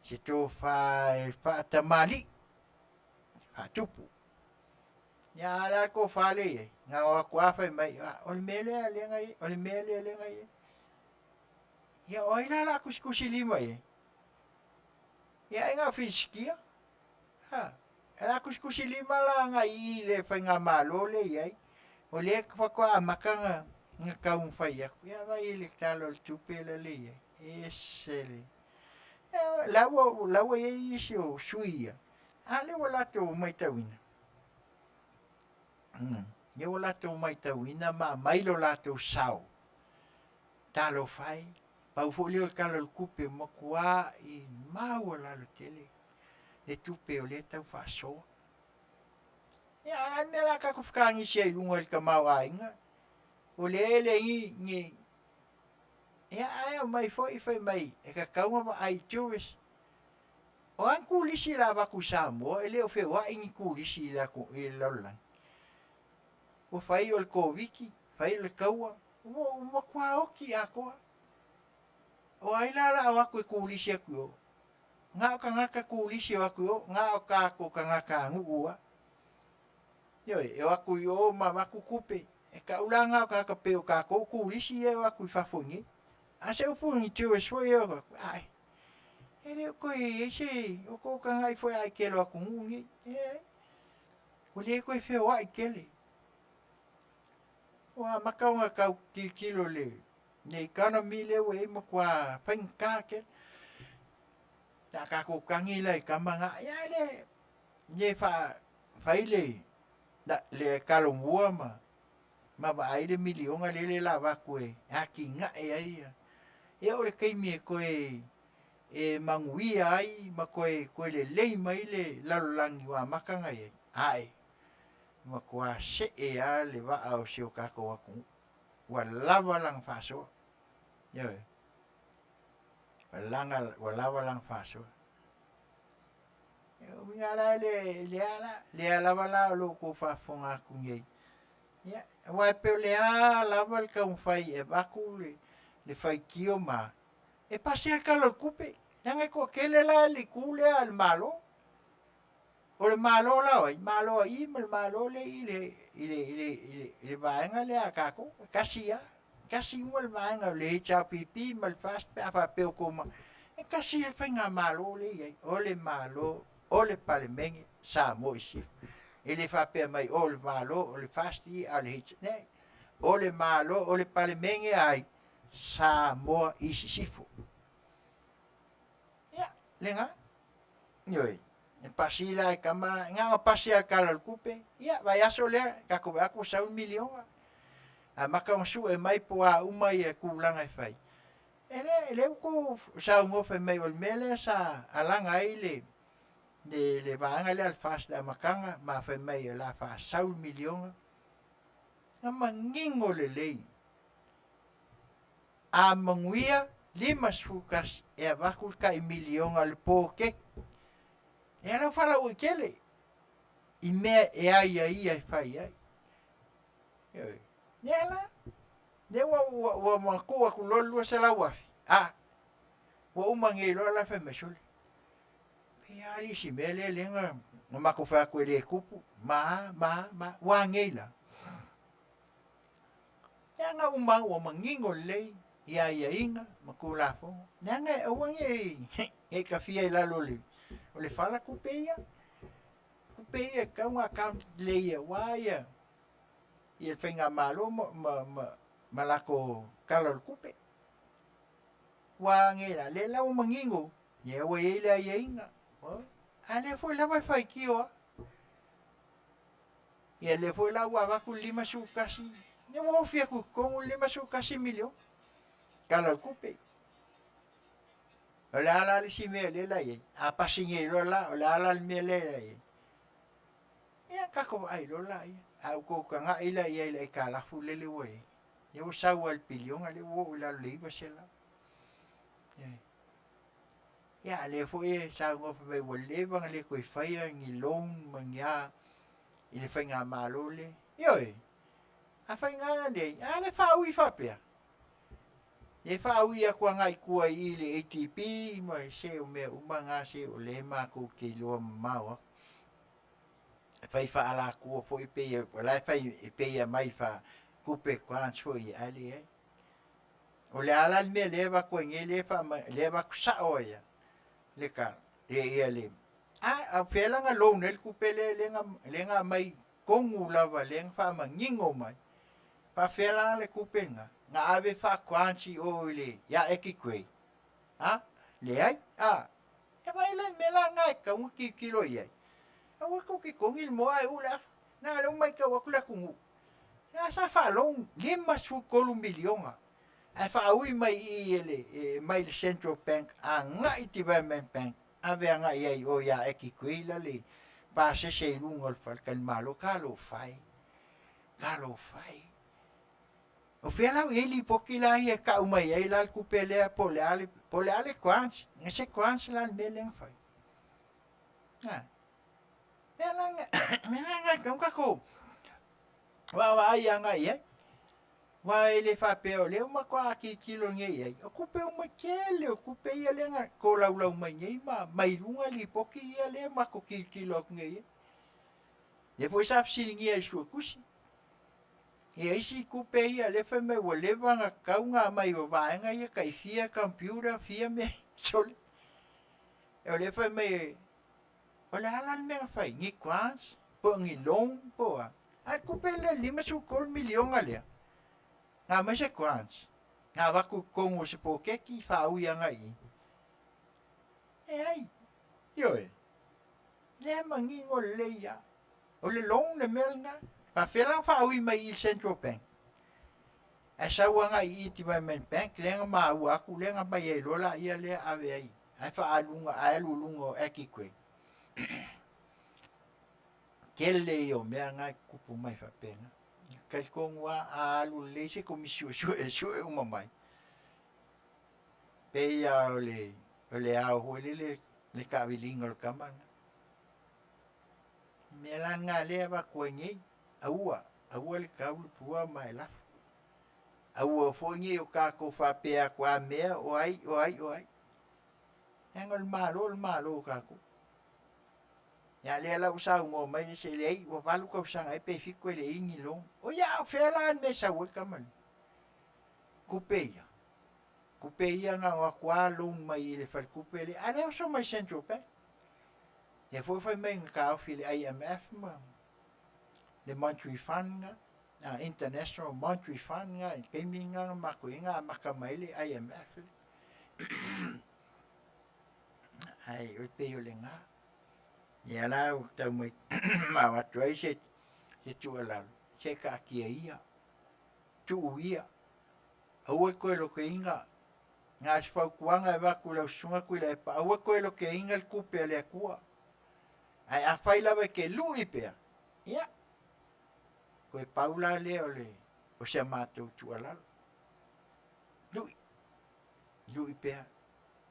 Se tō whae whaatamali. Whaatupu. Ia ala ko whale e. Ngā o ako awhai mai. O le mele a lenga e. O le mele a lenga e. Ia o ila la kuskusi lima e. Ia e ngā whinskia. E la kuskusi lima la ngā I le whai ngā malo le iai. O le whakoa amakanga. Nga kaung fai aku. Ia vai le talo le tupela le ia. Esele. Lawa ia isi o suia. Le walato mai tawina. Ia walato mai tawina ma mailo lato sao. Talo fai. Pau fo leo kalo kupe makua I mau lalo tele. Le tupe o le tau fasoa. Ia ala mela kako whakangi sia I lunga il kamau ainga. O le ngi ia ai mai foi mai e ka kaunga ma ai tues o an kulisi la ba ku Samoa ele o Fai'oa ngi kulisi la ko e lolan o fai o koviki fai le kaua o mo kwa o ki ako o ai la wa ku kulisi aku nga ka kulisi aku nga o ka ko nga ka ngua yo e aku yo ma ba ku kupe e ka ulanga ka peo ka ko kulisi e wa ku fafongi a se upungi tu e so e o ai ele ko e se o ko ka ngai foi ai ke lo ku ngi e o le ko e Fai'oa ai kele wa makaunga ka kilo le nei kana mile we mo kwa panka ke ta ka ko kangi le kamanga ya le ne faile da le kalomua ma ba ai de milionga le lava koe aki nga e ai e o le kaimi ko e Manuia ai ma koe le mai le lalolangi wa makanga e ai ma kwa se e a le va au sio ka ko aku wa lava lang faso yo wa lava lang faso yo ngala le ala wala lo ko fa fonga ku ngai ya wa pe le ala val ka un fai e va ku le fai kio ma e pasi al calo kupe nanga ko kele la le kule al malo o le malo la oi malo i mal malo le ile vaenga le akako kasi mo le vaenga le cha pipi mal fast pa pe ko ma e kasi el fenga malo le o le malo o le palemengi sa mo isi ele fa pe mai o le malo o le fasti al hit ne o le malo o le palemengi ai sa mo isi sifu ya lenga yoi e pasi la kama nga pasi al kala kupe ya vai aso le ka ko aku sa 1 milion a maka su e mai po a uma e kulanga fai ele ko sa mo fe mai ol mele sa alanga ile le vanga le al fas da makanga ma fe mai la fa sa 1 milion a mangingo le lei a Manuia 5 fukas e a vakul ka milion al poke e la fala o kele i me e ai fai ai nela de wa ma ko ku lo se la wa wa umangelo la fe me sole pe ali si mele lenga ma ko fa ko le kupu ma wa ngela nga umang wa mangingo le ia inga makula fo nanga o wange e ka fia la lole o le fala kupeia ka un account le ia waia e fenga malo ma la ko kala kupe wange la le la mangingo ye wa ile ia inga ale foi la vai fai kio e le foi la wa ku 5 su kasi ne wo fia ku con 5 su kasi milio kala kupe ola ala si mele la ye a pasinge lo la ola ala mele la ye ya ka ko ai lo la ye a ko ka nga ila ye le kala fulele we ye o sa wal pilion ale wo la le ba sela ya le fo ye sa ngo fe wo le ba le ko fai ngi long manga ile fa nga malole yo a fa nga de ale fa ui fa pe e fa ui a kwa ngai kua i le ATP ma se o me umanga se o le ma ko ke lo mawa fai fa ala kua fo i pe la fai pe mai fa kupe kwa so i ali o le ala me le va ko ngele fa le va sa oya le ka le a pela nga lo nel kupe le nga mai kongu lava le fa ma ngingo mai pa fela le kupe nga ave fa quanti ole ya ekikwe le ai e vai le mela nga ka un kilo ye a wa ko ki con il mo ai ula na le mai ka wa kula ku ya sa fa long lima su columbilion a fa ui mai ele mai le central bank a nga development bank ave nga ye o ya ekikwe la le pa se lungo al fal malo kalo fai o fela ele porque lá ia calma e lá com pele poleale quantos nesse quantos lá melen fai ela então kako wa yanga ye wa ele fa peo le uma kwa kilo nge ocupe uma kele ocupe ele nga kola ula uma nge mai lunga li porque ele ma ko kilo nge depois sabe se ninguém achou kusi E isi kupe ia le fai mai ua lewa nga kaunga mai o vaenga ia kai fia computer fia me sole. E o le fai mai o le halan mea fai ngi kwans po ngi long po a. A kupe le 5 miliona lea. Nga mai se kwans. Nga waku kongo se po keki fa uia ngai. E ai. Yoe. Le mangi ngo le ia. O le long le melnga. Pa fela fa ui mai il Central Bank. E saua ngai i ti mai men bank lenga ma ua aku lenga mai e lola ia le ave ai. Ai fa alunga ai lulungo eki kwe. Kele yo mea ngai kupu mai fa pena. Kai kongua a alu le se komisio so e uma mai. Pe ia ole a ho le ka vilinga o kamana. Me la nga le va kwenye aua le ka u pua mai la. Aua fo ngi o ka ko fa pe a kwa mea o ai. Ngol malo ka ko. Ya le la usa mo mai se le ai o valu ko sa ai pe fi ko le ingi lo. O ya fela me sa o kaman. Kupeia nga wa kwa lo mai le fa kupele. Ale so mai Central Bank. Ya fo fa mai ka fi le IMF ma. Le Monetary Fund nga, International Monetary Fund nga, kemi nga makuinga makamai le IMF. Ai o pe o le nga. Ya la o tau mai ma watu ai se tuala. Se ka kia ia. Tu ia. Aua koe lo ke inga. Ngā spau kuanga e waku lau sunga kui lai pa. Aua koe lo ke inga le kupe le kua. Ai a whailawe ke lui pea. Ia. Koe paula le o se mātou tuala. Lui pea.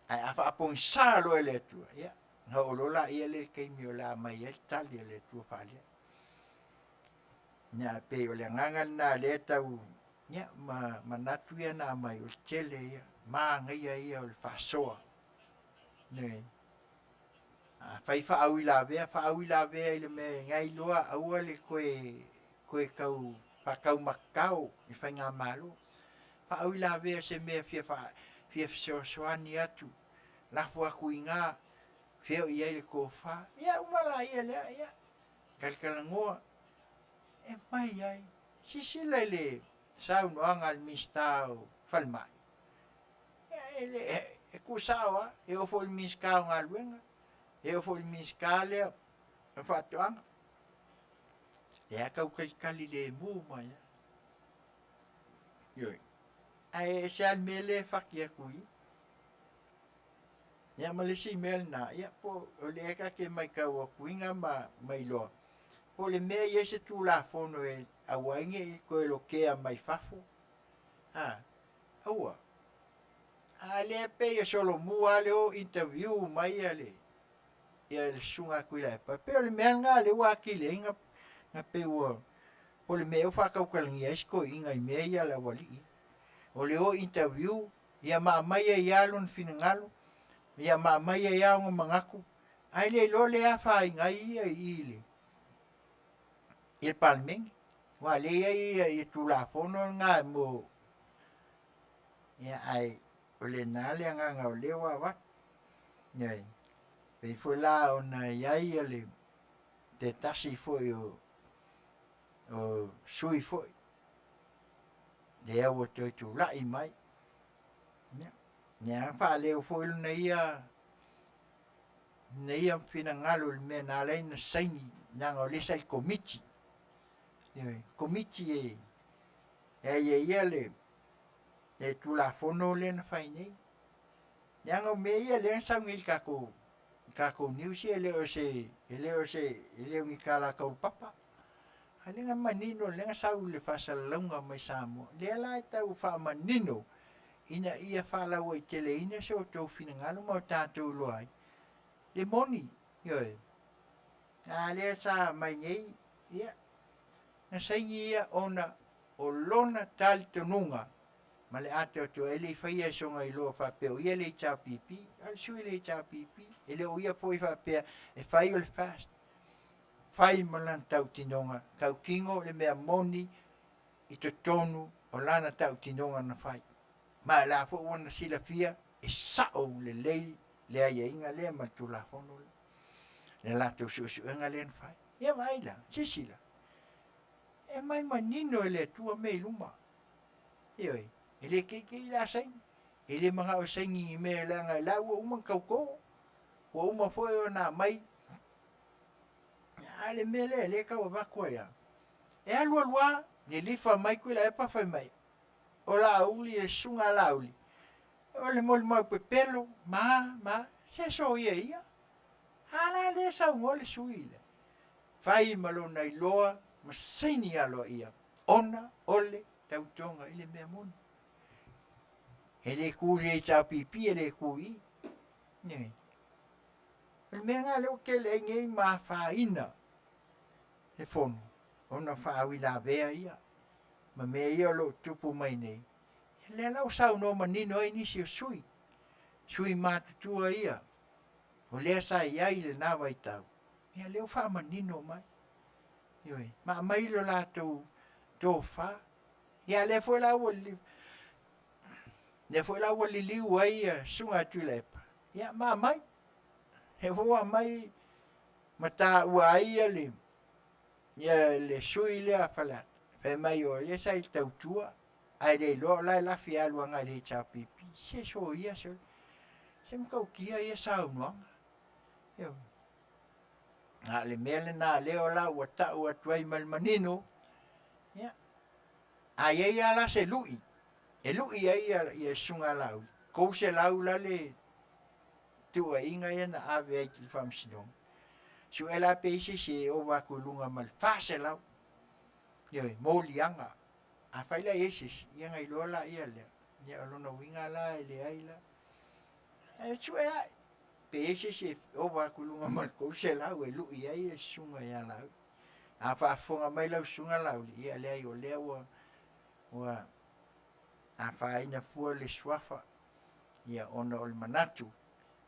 Ai a whaapong sā loe le tua. Ia. Nga olola ia le keimi o la mai e tali le tua whalia. Nya pe o le ngangal na le tau. Nya manatu ia na mai o Tele ia. Maa ngai ia o le Fai'oa. Nei. Fai whaawi la vea ile me ngai loa aua le koe kau whakau makau i whai ngā malo. Whaawi la vea se mea fia Suasua atu. Lafu aku i ngā feo i eile ko wha. Ia umala ia lea ia. Kalkalangoa. E mai ai. Sisila le saunoanga le mistau whalmai. E kusawa. E ofo le miskau ngā luenga. E ofo le miskau lea. E whatuanga. E a kau kali le mu mai. Ioi. Ai se al mele whakia kui. Ia malisi mel na. Ia po o le eka ke mai kau a kuinga mai loa. Po le mea ia se tu la fono e awainge i koe lo kea mai fafo. Aua. A le pe ia solo mua le o interview mai ale. Ia le sunga kui la pa. Pe o le mea ngā le wakile inga. Nga pe ua. Po le mea o whakaukalangi esko inga i mea ia la wali. O le o interview. Ia maa mai e ialon finangalo. Ia maa mai e iao mangaku. Ai le lo le a whai ngai ia i ile. Il palmengi. Wa le ia i tu la fono ngā mo. Ia ai. O le nale anga ngau lewa wat. Iai. Pei fo la o na iai ale. Te tasi foi o sui foi. Le au toi tu lai mai. Nya fa le foi na ia. Na ia fina ngalo le me na le na saini na o le sai komiti. Komiti e le. E tu la fono le na fai nei. Nya o me ia le sa ngil kako news ele o se ngi kala ka papa. Ale nga manino le nga sau le fasalonga mai Samoa. Le la tau fa manino ina ia fala o Tele ina se o tau finangalo mo tātou loai. Le moni, yoe. Le sa mai ngei, ia. Na saingi ia ona o lona tali tonunga. Ma le ate o to ele whaia songa i loa whapeo. Ia le tau pipi, al sui le tau pipi. Ele o ia poi whapea, e whai o le fast. Whai malan tau tinonga. Kau kingo le mea moni, I to tonu o lana tau tinonga na whai. Ma la fo wana sila fia e sao le lei le aia inga le ma tu la fono le la tu su inga le na whai. Ia vai la, sisila. E mai manino le tua mei luma. Ioi, ele ke la saing. Ele mga o saingi me la ngai la ua umang kauko. Ua uma foi o na mai. Ale mele le ka wa ko ya. E alua lua ni lifa mai ku la e pa fai mai. O la uli e sunga la uli. O le mol mai pe pelo, ma, se so ia. Ala le sa ngole suile. Fai malo na iloa, ma saini alo ia. Ona, ole, tautonga ile mea moni. Ele ku le cha pipi ele ku I. Ne. El mea nga le o ke le ngei ma faina. E fono. Ona fa wila vea ia. Ma me ia lo tupu mai nei. Le lau sau no manino ai nisi o sui. Sui matutua ia. O lea sa iai le na vai tau. Ia leo wha manino mai. Ioi. Ma mai lo la tau tō wha. Ia le fo la wali. Le fo la wali liu ai sunga tu lepa. Ia ma mai. He hoa mai. Ma ta ua ai le. Ia le sui le a falat. Pe mai o le sa I tau tua. Ai le lo la fia luanga le cha pipi. Se so ia se. Se mkau kia ia sa unuanga. Ia. Na le mele na leo la wata ua tuai malmanino. Ia. Ai ai ala se lui. E lui ai ia sunga lau. Kou se lau la le tua inga ia na ave ai ki whamsinong. Su ela peise se o wakulunga mal fase lau. Ia, molianga. A faila eses, ia ngai lola ia le. Ia alona winga la ele ai la. E su ea peise se o wakulunga mal kou se lau e lui ai e sunga ia lau. A whaafonga mai lau sunga lau ia le ai o lea ua a whaina fua le swafa ia ona o le manatu.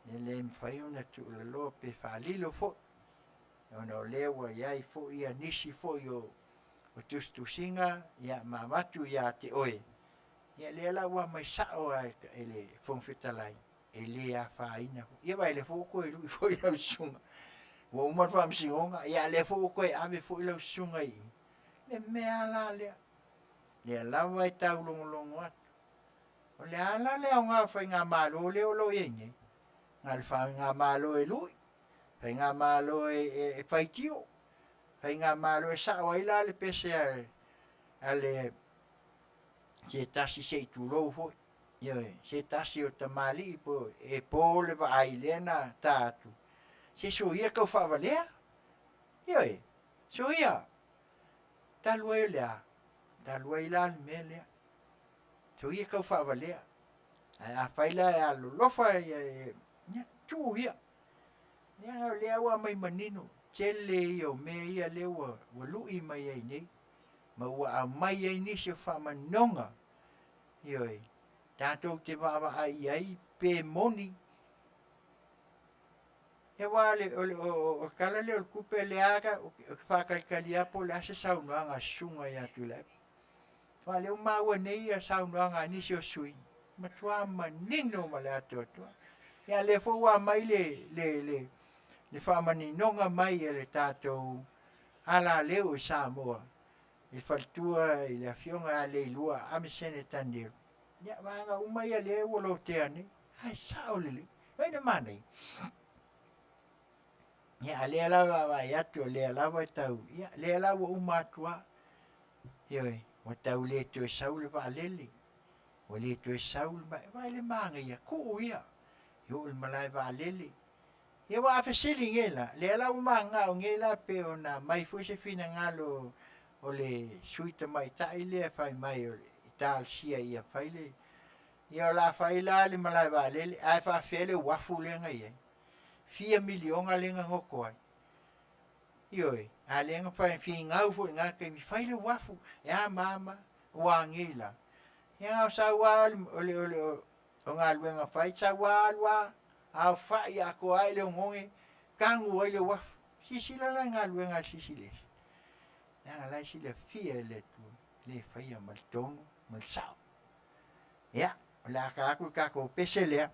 Ne le mwhaiona tu le loa pe whaalilo fo. Ona o lea ua iai fo ia nisi fo o tustusinga ia mamatu ia te oe. Ia lea la ua mai sao a ele Fetalaiga. E lea whaina fo. Ia vai le fo koe lui fo i lau sunga. Ua umat whamsingonga. Ia le fo koe ave fo i lau sunga I. Le mea la lea. Lea lawa I tau longolongo atu. O le ala lea o ngā whai ngā malo leo lo ienge. Ngā le whai ngā malo e lui. Whai ngā malo e whaitio. Whai ngā malo e sao ai la le pese a le se tasi se I tūlou foi. Ioi, se tasi o tamali po e po le wa ai lena tātu. Se so ia kau whawalea. Ioi, so ia. Talua I lea. Talua I la le mea lea. So ia kau whawalea. A whaila e alo lofa tū ia. Ia lea wa mai manino. Tele I o mea ia lea wa lui mai ai nei. Ma ua a mai ai nisi o whamanonga. Ioi. Tātou te wawa ai ai pe moni. E wale o kala le o kupe le aga o whakaikali apo le ase saunoanga sunga ia tu le. Wale o maua nei a saunoanga nisi o sui. Ma tua manino ma le ato atua. Ia le fo wa mai le whamaninonga mai e le tātou ala leo I Samoa. I whaltua I le Afionga a le ilua ame sene tanero. Ia wanga umai a le wolo te ane. Ai sao lele. Waina manei. Ia le alawa vai atu le alawa tau. Ia le alawa umatua. Ioi. Wa tau le tu e saule wa lele. Wa le tu e saule vai le manga ia. Ko ia. Yo il malai wa lele. Ia wa afesili ngela. Le alawa manga o ngela pe ona mai fuese fina ngalo o le suita mai tai le fai mai o le tal sia ia faile. Ia la faila le malai wa lele. Ai fa fele wafu le ngai. 4 milionga lenga ngoko ai. Ioi, a lenga fai fi ngau fu nga ke mi faile wafu. Ya mama wa ngila. Ia sa wa ole o nga luenga fai sa wa a fa ya ko ai le ngonge kangu ai le wafu. Sisila la nga luenga sisiles. Ya la sila fia le tu. le faia mal tongu mal sao ia la ka ko pese le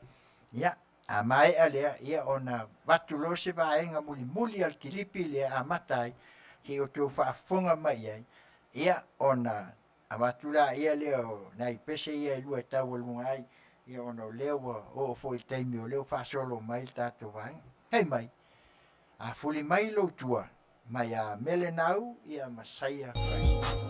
ia a mai ale ia ona vatulo se vaenga muli al tilipi le a matai ki o tu fa fonga mai ai ia ona a matula ia leo nai pese ia lua tau lungai ia ona leo o foi taimi o leo fa solo mai tato vai hei mai a fuli mai lo tua mai a melenau ia masaia fai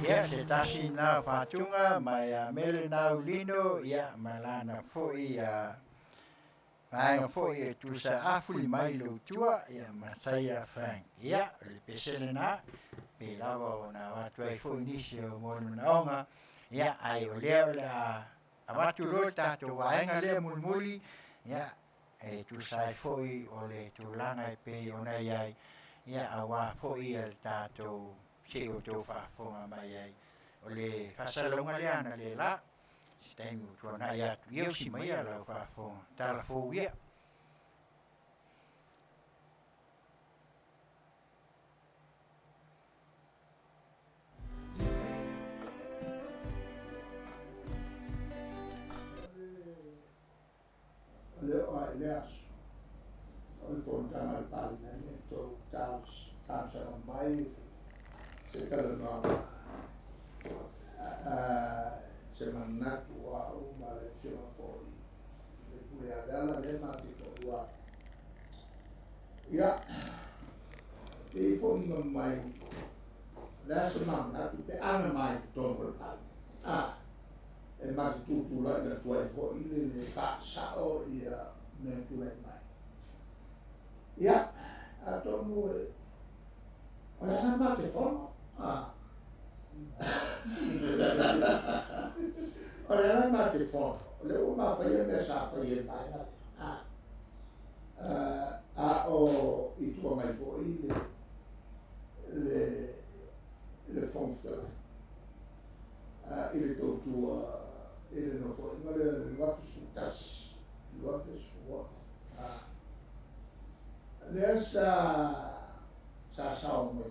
Ia se tasi na whatunga mai a mele nau lino ia malana foi a Ainga foi e tu sa afuli mai lo tua ia masaya fang. Ia le pesele na pe lava o na watu ai foi nisi o monu na onga ia ai o leo la a watu lo tato waenga lea mulmuli ia e tu sa foi o le tu langa e pe o na iai ia a wa foi el tato se o to fa fonga mai ai o le fasalonga leana le la Stengu tu na ia tu io si mai ala fa fonga tala fo ia le ai le aso o le fontana al Parlamento tausa mai se tala no se manatu a uma le fiona foi e pure agala le mati to wa ia e foi mai la se manatu pe ana mai to per e mati tutu la ia tua e po ile le fa sao ia me tu le mai ia a to mu o le ana mati fono o le ana mati fono le uma fa ia me sa fa ia mai o i tua mai po ile le fonfta ile to tua ele no foi no le va sutas lo hace su le sa mo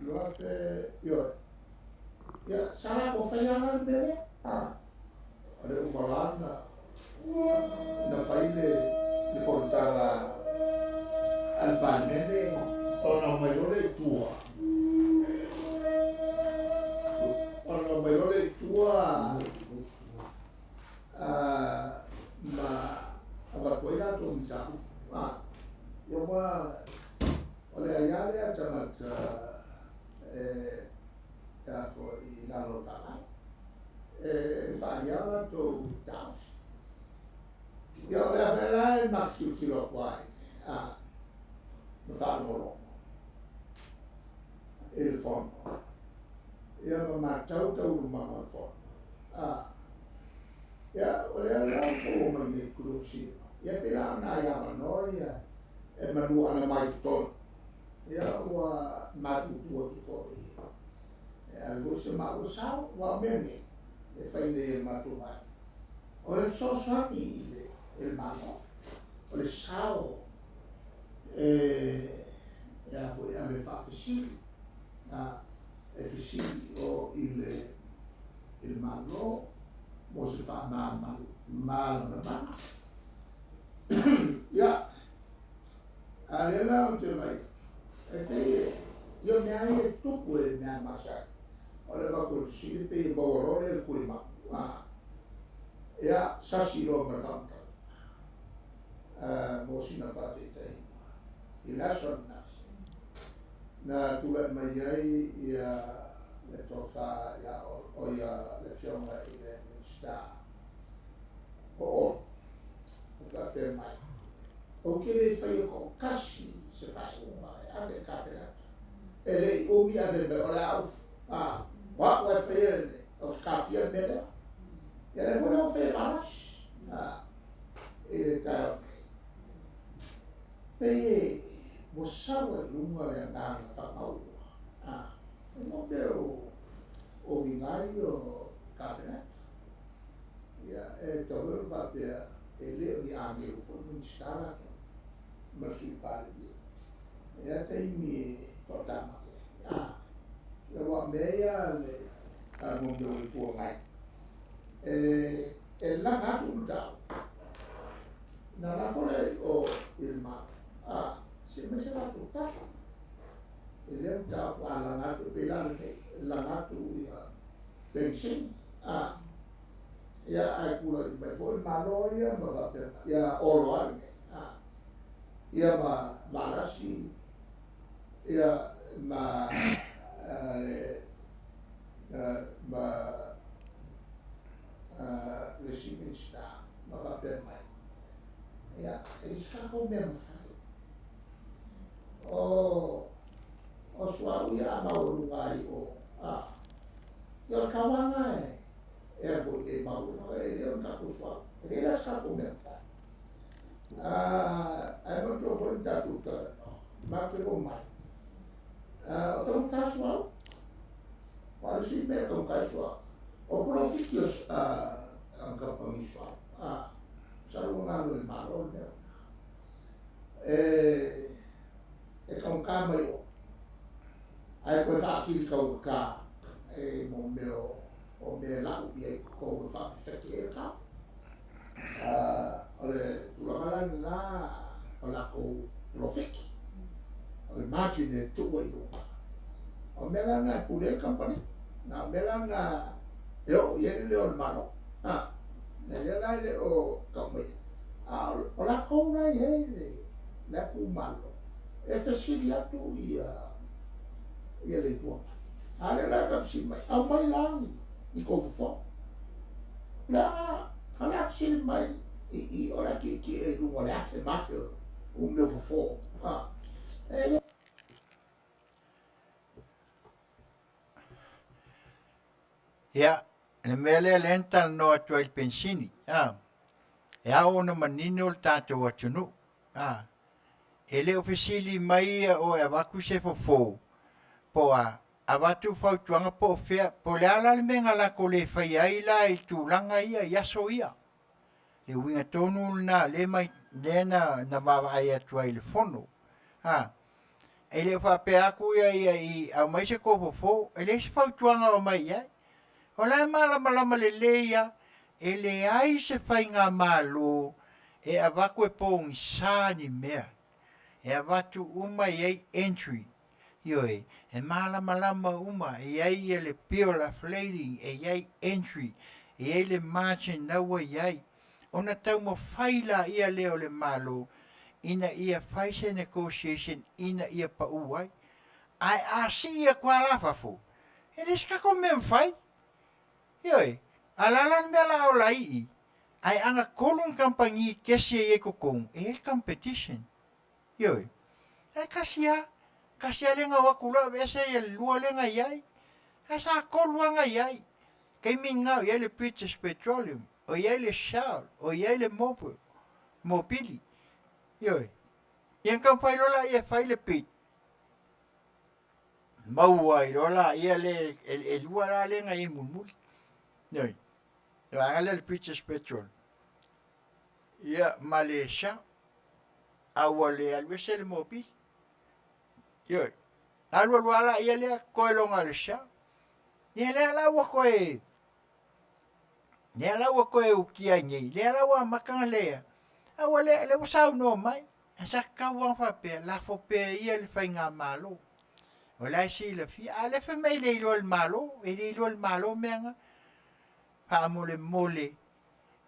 lo hace yo ya sala ko fa ya na bele ale un balana na faile le fontara al panene o no mai le tua Mayorole tua ma avakoina to mtaku yo ma ole ayale atamat ya fo ina no fala fanyala to taf yo le afela ma kilo kwai no fa no il fondo ia mamatau tau mama fo ia ole ala ko ma ni krusi ia pela na ia no ia e manu ana mai to ia wa matu tu fo ia você ma o sao wa mene e fai de matu vai ole so swami il mano ole sao ia foi ave fa fisi efisi o il malo mo se fa mal ya alela o te vai e te io ne hai tu puoi ne amasa ora va col si pe borore il culima ya sasiro per fanta mo si na fa te il ason na tula mai ai ia le tofa ia o ia le fiona i le sta o fa per mai o che le fai con cassi se fai una ade capera e le o mi ade be ora wa fai o caffè bene e le volevo fare malas e ta pe mo sawa lunga le na fa mau no veo o minai o capena ia e to va per e le mi ame o fo mi stara ma sui parli e te mi portama e wa meia le mo do tuo mai e la natu da na la fore o il ma se me sarà tutta e le da alla nato pelante la nato ia pensin ia ai kula di bai foi maloia ma va per ia oro anche ia ma malasi ia ma le siminsta ma fa per mai ya e sa come fai o Suasua ma o lungai o io kawanga e vo e ma o e o na ko swa e la sa come fai ai non tro po da tutta ma che o mai o ton kaswa qual si me ton kaswa o profikios ang kapangiswa sarungan el marol e con kama yo ai ko fa ki ko ka e mo meo o me la u ye ko fa fete ka ole tu la mala la o la ko profik o imagine tu wo yo o me la na pure company na me la na yo ye le o malo ne la le o kama o la ko na ye la ku malo e fesilia tu ia le tua ale la ka si mai au mai lang I ko fo la ala si mai I ora ki e lu ora se mafio un meu fo ya le mele lenta no atu il pensini ya ona manino il tato atunu ele ofisili mai o e vaku se fofo po a watu fautuanga po fea po le ala le menga la ko le fai ai la I tūlanga ia so ia e winga tonu na le mai lena na mawa ai atua I le fono e le whape aku ia I au mai se ko fofo e le se fautuanga o mai ia o la malama le ia e le ai se fai ngā malo e a waku e po ngi sāni mea e a watu uma iei entry Yoi, e malama uma, e ai le piola flading, e ai entry, e ai le margin naua iai. Ona tau mo faila ia leo le malo, ina ia faise negotiation, ina ia pa uai. Ai asi ia kwa lafafo. E le skako mem fai. Yoi, alalan mea la o lai ai anga kolung kampangi kesi e kokong, e competition. Yoi, ai kasia lenga wakula bese ye lua lenga yai asa kolwanga yai kai minga ye le British Petroleum o ye le Shell o ye le Mobili yoi yen kan fai rola ye fai le pit mauai rola ye le lua la lenga ye mulmul yoi va le British Petroleum ya Malaysia awale alwese le Mobili Yoi. Alwa wala ia lea koe longa le sha. Ia lea lawa koe. Ia lawa koe ukia nyi. Lea lawa makanga lea. Awa lea le wasau no mai. Asa kawa whapea. La whapea ia le whai ngā malo. O lai si le fi. A le wha mei le ilo le malo. E le ilo le malo meanga. Pa mole.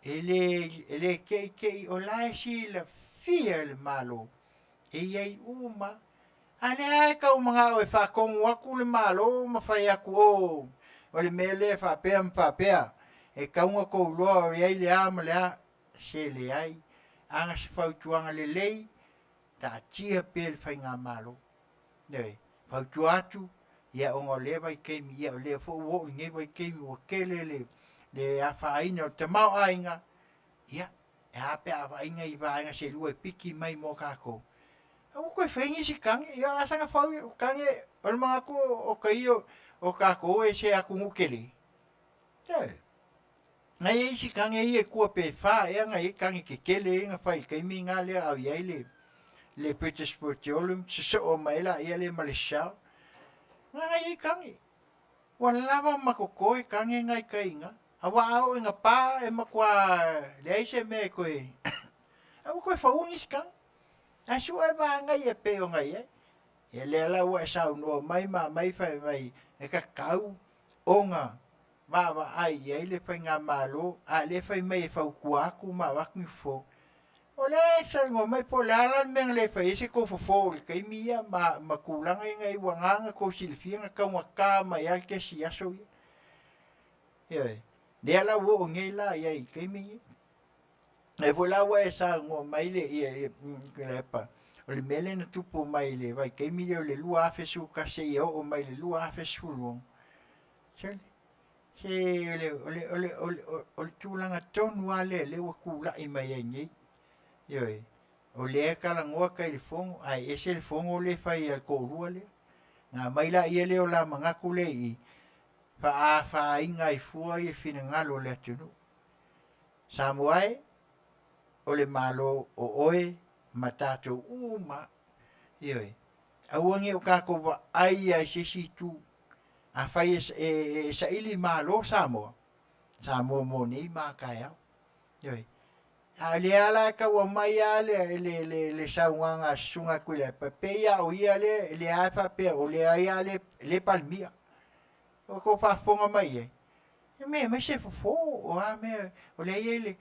E le kei. O lai si le fia le malo. E iei uma. Ane ai kau mga o whakongu aku le malo ma whai aku o le mele whapea e kaunga kou loa o iei le ama le a se le ai anga se whautuanga le lei ta tia pe le whai ngā malo whautu atu ia ongo le vai keimi ia o le fo uo nge vai keimi o kele le a whaina o te mau ainga ia e hape a whainga I whainga se lua e piki mai mo kako Aku koe whaingi si kange, ia asanga whau kange, olu mga ko o kaio o kako e se aku ngukele. Ngai e si kange I e kua pe wha, ea ngai e kange ke kele e nga whai, kaimi ngā lea au iai le British Petroleum, se o maila ia le Malaysia. Ngai e kange. Wan lava mako koe kange ngai kainga. Awa au inga pā e makua le aise me koe. Aku koe whaungi si kange. Asu e vanga ia pe o ngai e le la wa sa no mai fai mai e ka kau onga va ai e le fai nga malo a le fai mai fa ku aku ma wa ku fo O le sa ngo mai po lalan meng le fa ese ko fo ke mia ma kulanga ngai wanga ko silfia ka waka mai al ke si aso ye le ala wo ngai la ye ke mi e vola wa sa ngo mai le ye le pa o le mele na tupo mai le vai ke mi le lua fe su ka se yo o mai le lua fe su lo se le tulanga tonu ale le wa kula i mai ngai ye o le kala ngoa kai le fongo ai ese le fongo le fai al korua le nga mai la ia le o la manga kule i fa inga i fua i fina ngalo le atunu Samoa o le malo o oe matato uma ioi a wangi o kako wa ai se situ a fai sa ili malo Samoa mo ni ma kaya ioi ale ala ka wa mai ale le saunga sunga kule pe ya o ia le afa pe o le ia le palmia o ko fa fonga mai me se fo o a me o le ele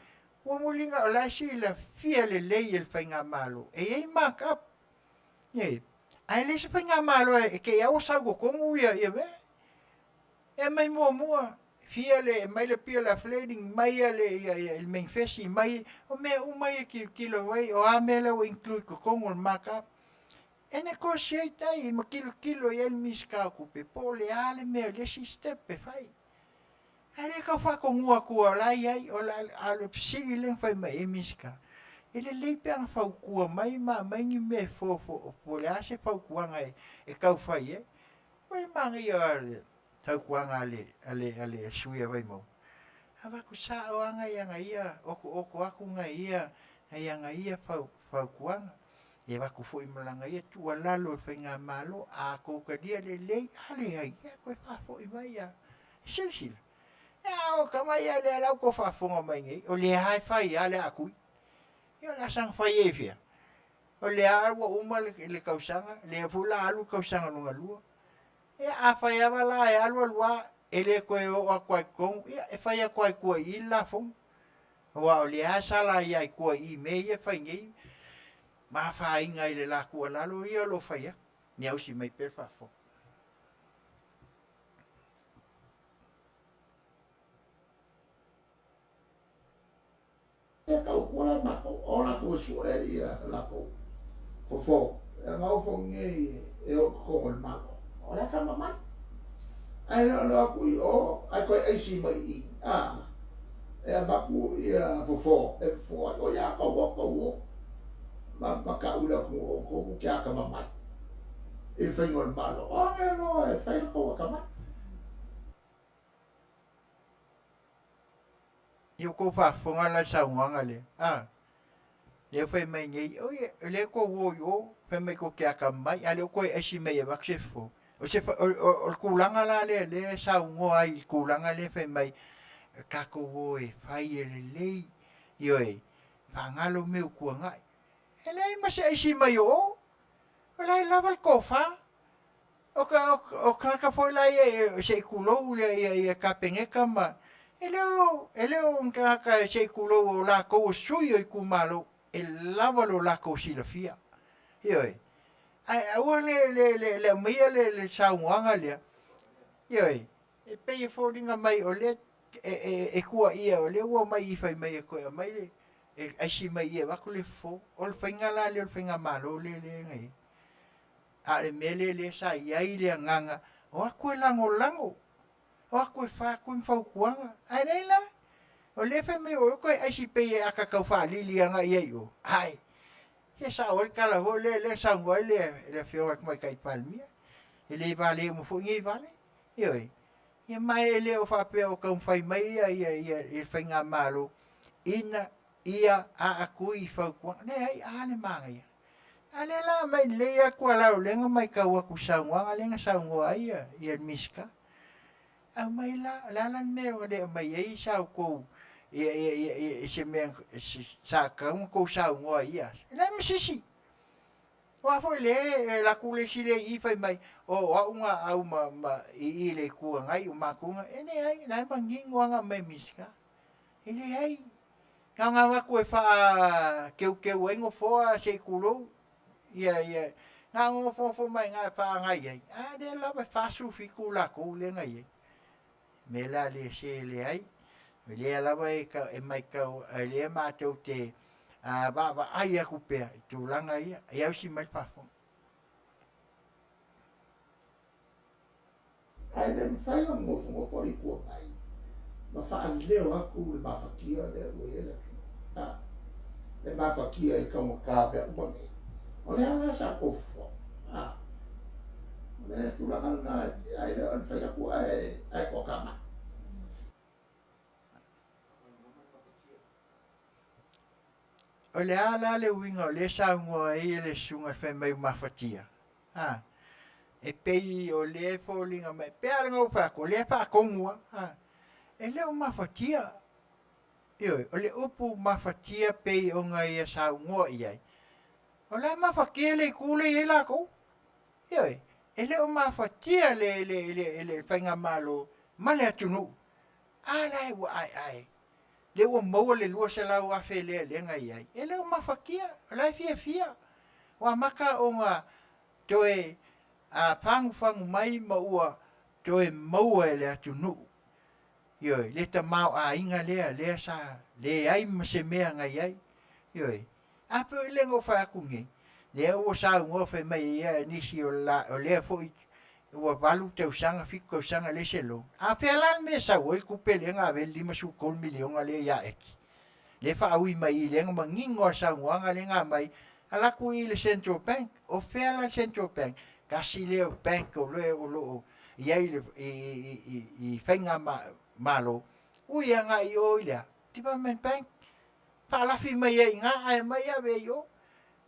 o molinga o la si la fia le el fainga malo e maka ye ai le se fainga malo ke ya o sa go como ia me e mai mo fia le mai le pia la flading mai le il main fesi mai o me o mai kilo vai o a me le o include ko como el maka e negotiate ai ma kilo e el miska ku pe pole ale me le si step pe fai ale ka fa ko ngua ku la ai o la ale psili le fai mai miska ele le pe an fa ku mai ni me fo le ase fa ku ngai e ka fai mai mangi ale tau kuanga ale suia vai mo ava ku sa o anga ia o aku nga ia anga ia fa kuanga e va ku foi malanga ia tu alalo fenga malo a ko ka dia le ale ai ko fa foi vai ia silsil ya o kama ia le la ko fa fonga mai ngai o le hai fai ale aku ia la sang fai e fia o le alwa uma le kausanga le fula alu kausanga no ngalu e a fai ava la e alu alwa ele ko o a kwai kon e fai a kwai ko i la fon wa o le sala ia ko i me e fai ngai ma fai ngai le la ko la lo ia lo fai ni au si mai per fa fo e ka o la ma o la ko su e ia la ko fo e ma o fo ngai e o ko o ma o la ka ma ai no ku o ai ko ai si mai i e ba ku ia fo e fo o ya ko ma ka ula ko ka ma il fai ngol malo no e fai ko ka ma io ko fa fonga la sa wanga le le fai mai ngai o le ko wo yo fai mai ko ka mai ale ko e si mai ba se fo o se o kulanga la le sa ngo ai kulanga le fai mai ka ko wo e fai le yo e pangalo meu ku ngai ele ma se si mai o la lava ko fa o ka foi la e se kulo le ka penge kama ele un ka se kulo la ko suyo i kumalo el lava lo la ko si la fia yo ai o le mai le saunga le yo e pe fo dinga mai o le e kua ia o le o mai fai mai ko mai le e si mai e va ko le fo o le finga la le finga malo le ngai ale mele le sa ia ile nganga o ko lango o ko fa kuanga ai la o le fe me o ko ai si pe a ka ka fa li nga ia yo ai ke sa o kala ho le sa ngo le fio mai kai palmia ele vale mo fo ngi vale yo e mai ele o fa pe o ka fai mai ia e finga malo ina ia a aku i fa kuanga ne ai ale manga ale la mai le ko la lenga mai ka wa ku sa nga lenga sa ngo ai ia miska a mai la me o de mai ai sa ko e se me sa ka ko sa ngo ai la mi si wa foi le la ku le si le i fai mai o unha au ma i le ku ngai o ma ku e ne ai la mangi ngo nga mai miska ele ai Nga waku e wha keu engo foa se kulo. Ia. Nga ngofo mai nga wha ngai ai. De lawa whasu fiku la kou le ngai ai. Me la le se le ai. Me le lawa e mai kau le mātou te wa ai aku pea. Tu langa ia. Ia usi mai whafo. Ai le mawhai o ngofo i kua mai. Ma wha leo aku le mawhakia le ue ele tu. Le mawhakia i kaunga kāpea upangi. O le ala sa kofo. O le tulanga na ai le whai aku ai kokama. O le ala le winga o le saungoa i le sunga whai mai mawhatia. E pei o le fōlinga mai. Pea ngau whako, le whakongua. E leo mawhatia. Ioi, o le upu mawhatia pei o ngai a saungoa i ai. O le mawhakia le kule i lako. Ioi, e leo mawhatia le whainga malo. Male atunu. Lai wa ai. Le ua maua le lua se lau afe le ngai ai. E leo mawhakia, lai fia. Wa maka o ngā toe fangu mai maua toe maua e le atunu. Ioi, le ta mau inga lea sa, le ai se mea ngai ai. Ioi, ape o le ngau whaakungi. Le ua sa ngofe mai ia nisi o lea fo ua walu tau sanga, fiko sanga le selo. Ape alan me sa oi kupele ngā ve 5 milionga le ia eki. Le whaaui mai i le ngā ngingo sa nguanga le ngā mai, alaku i le Central Bank, o wheala Central Bank, kasi leo bank o loe o loo, iai i whainga malo, ui anga i o ilea, Development Bank, whaalafi mai ai ngā ai mai awe i o,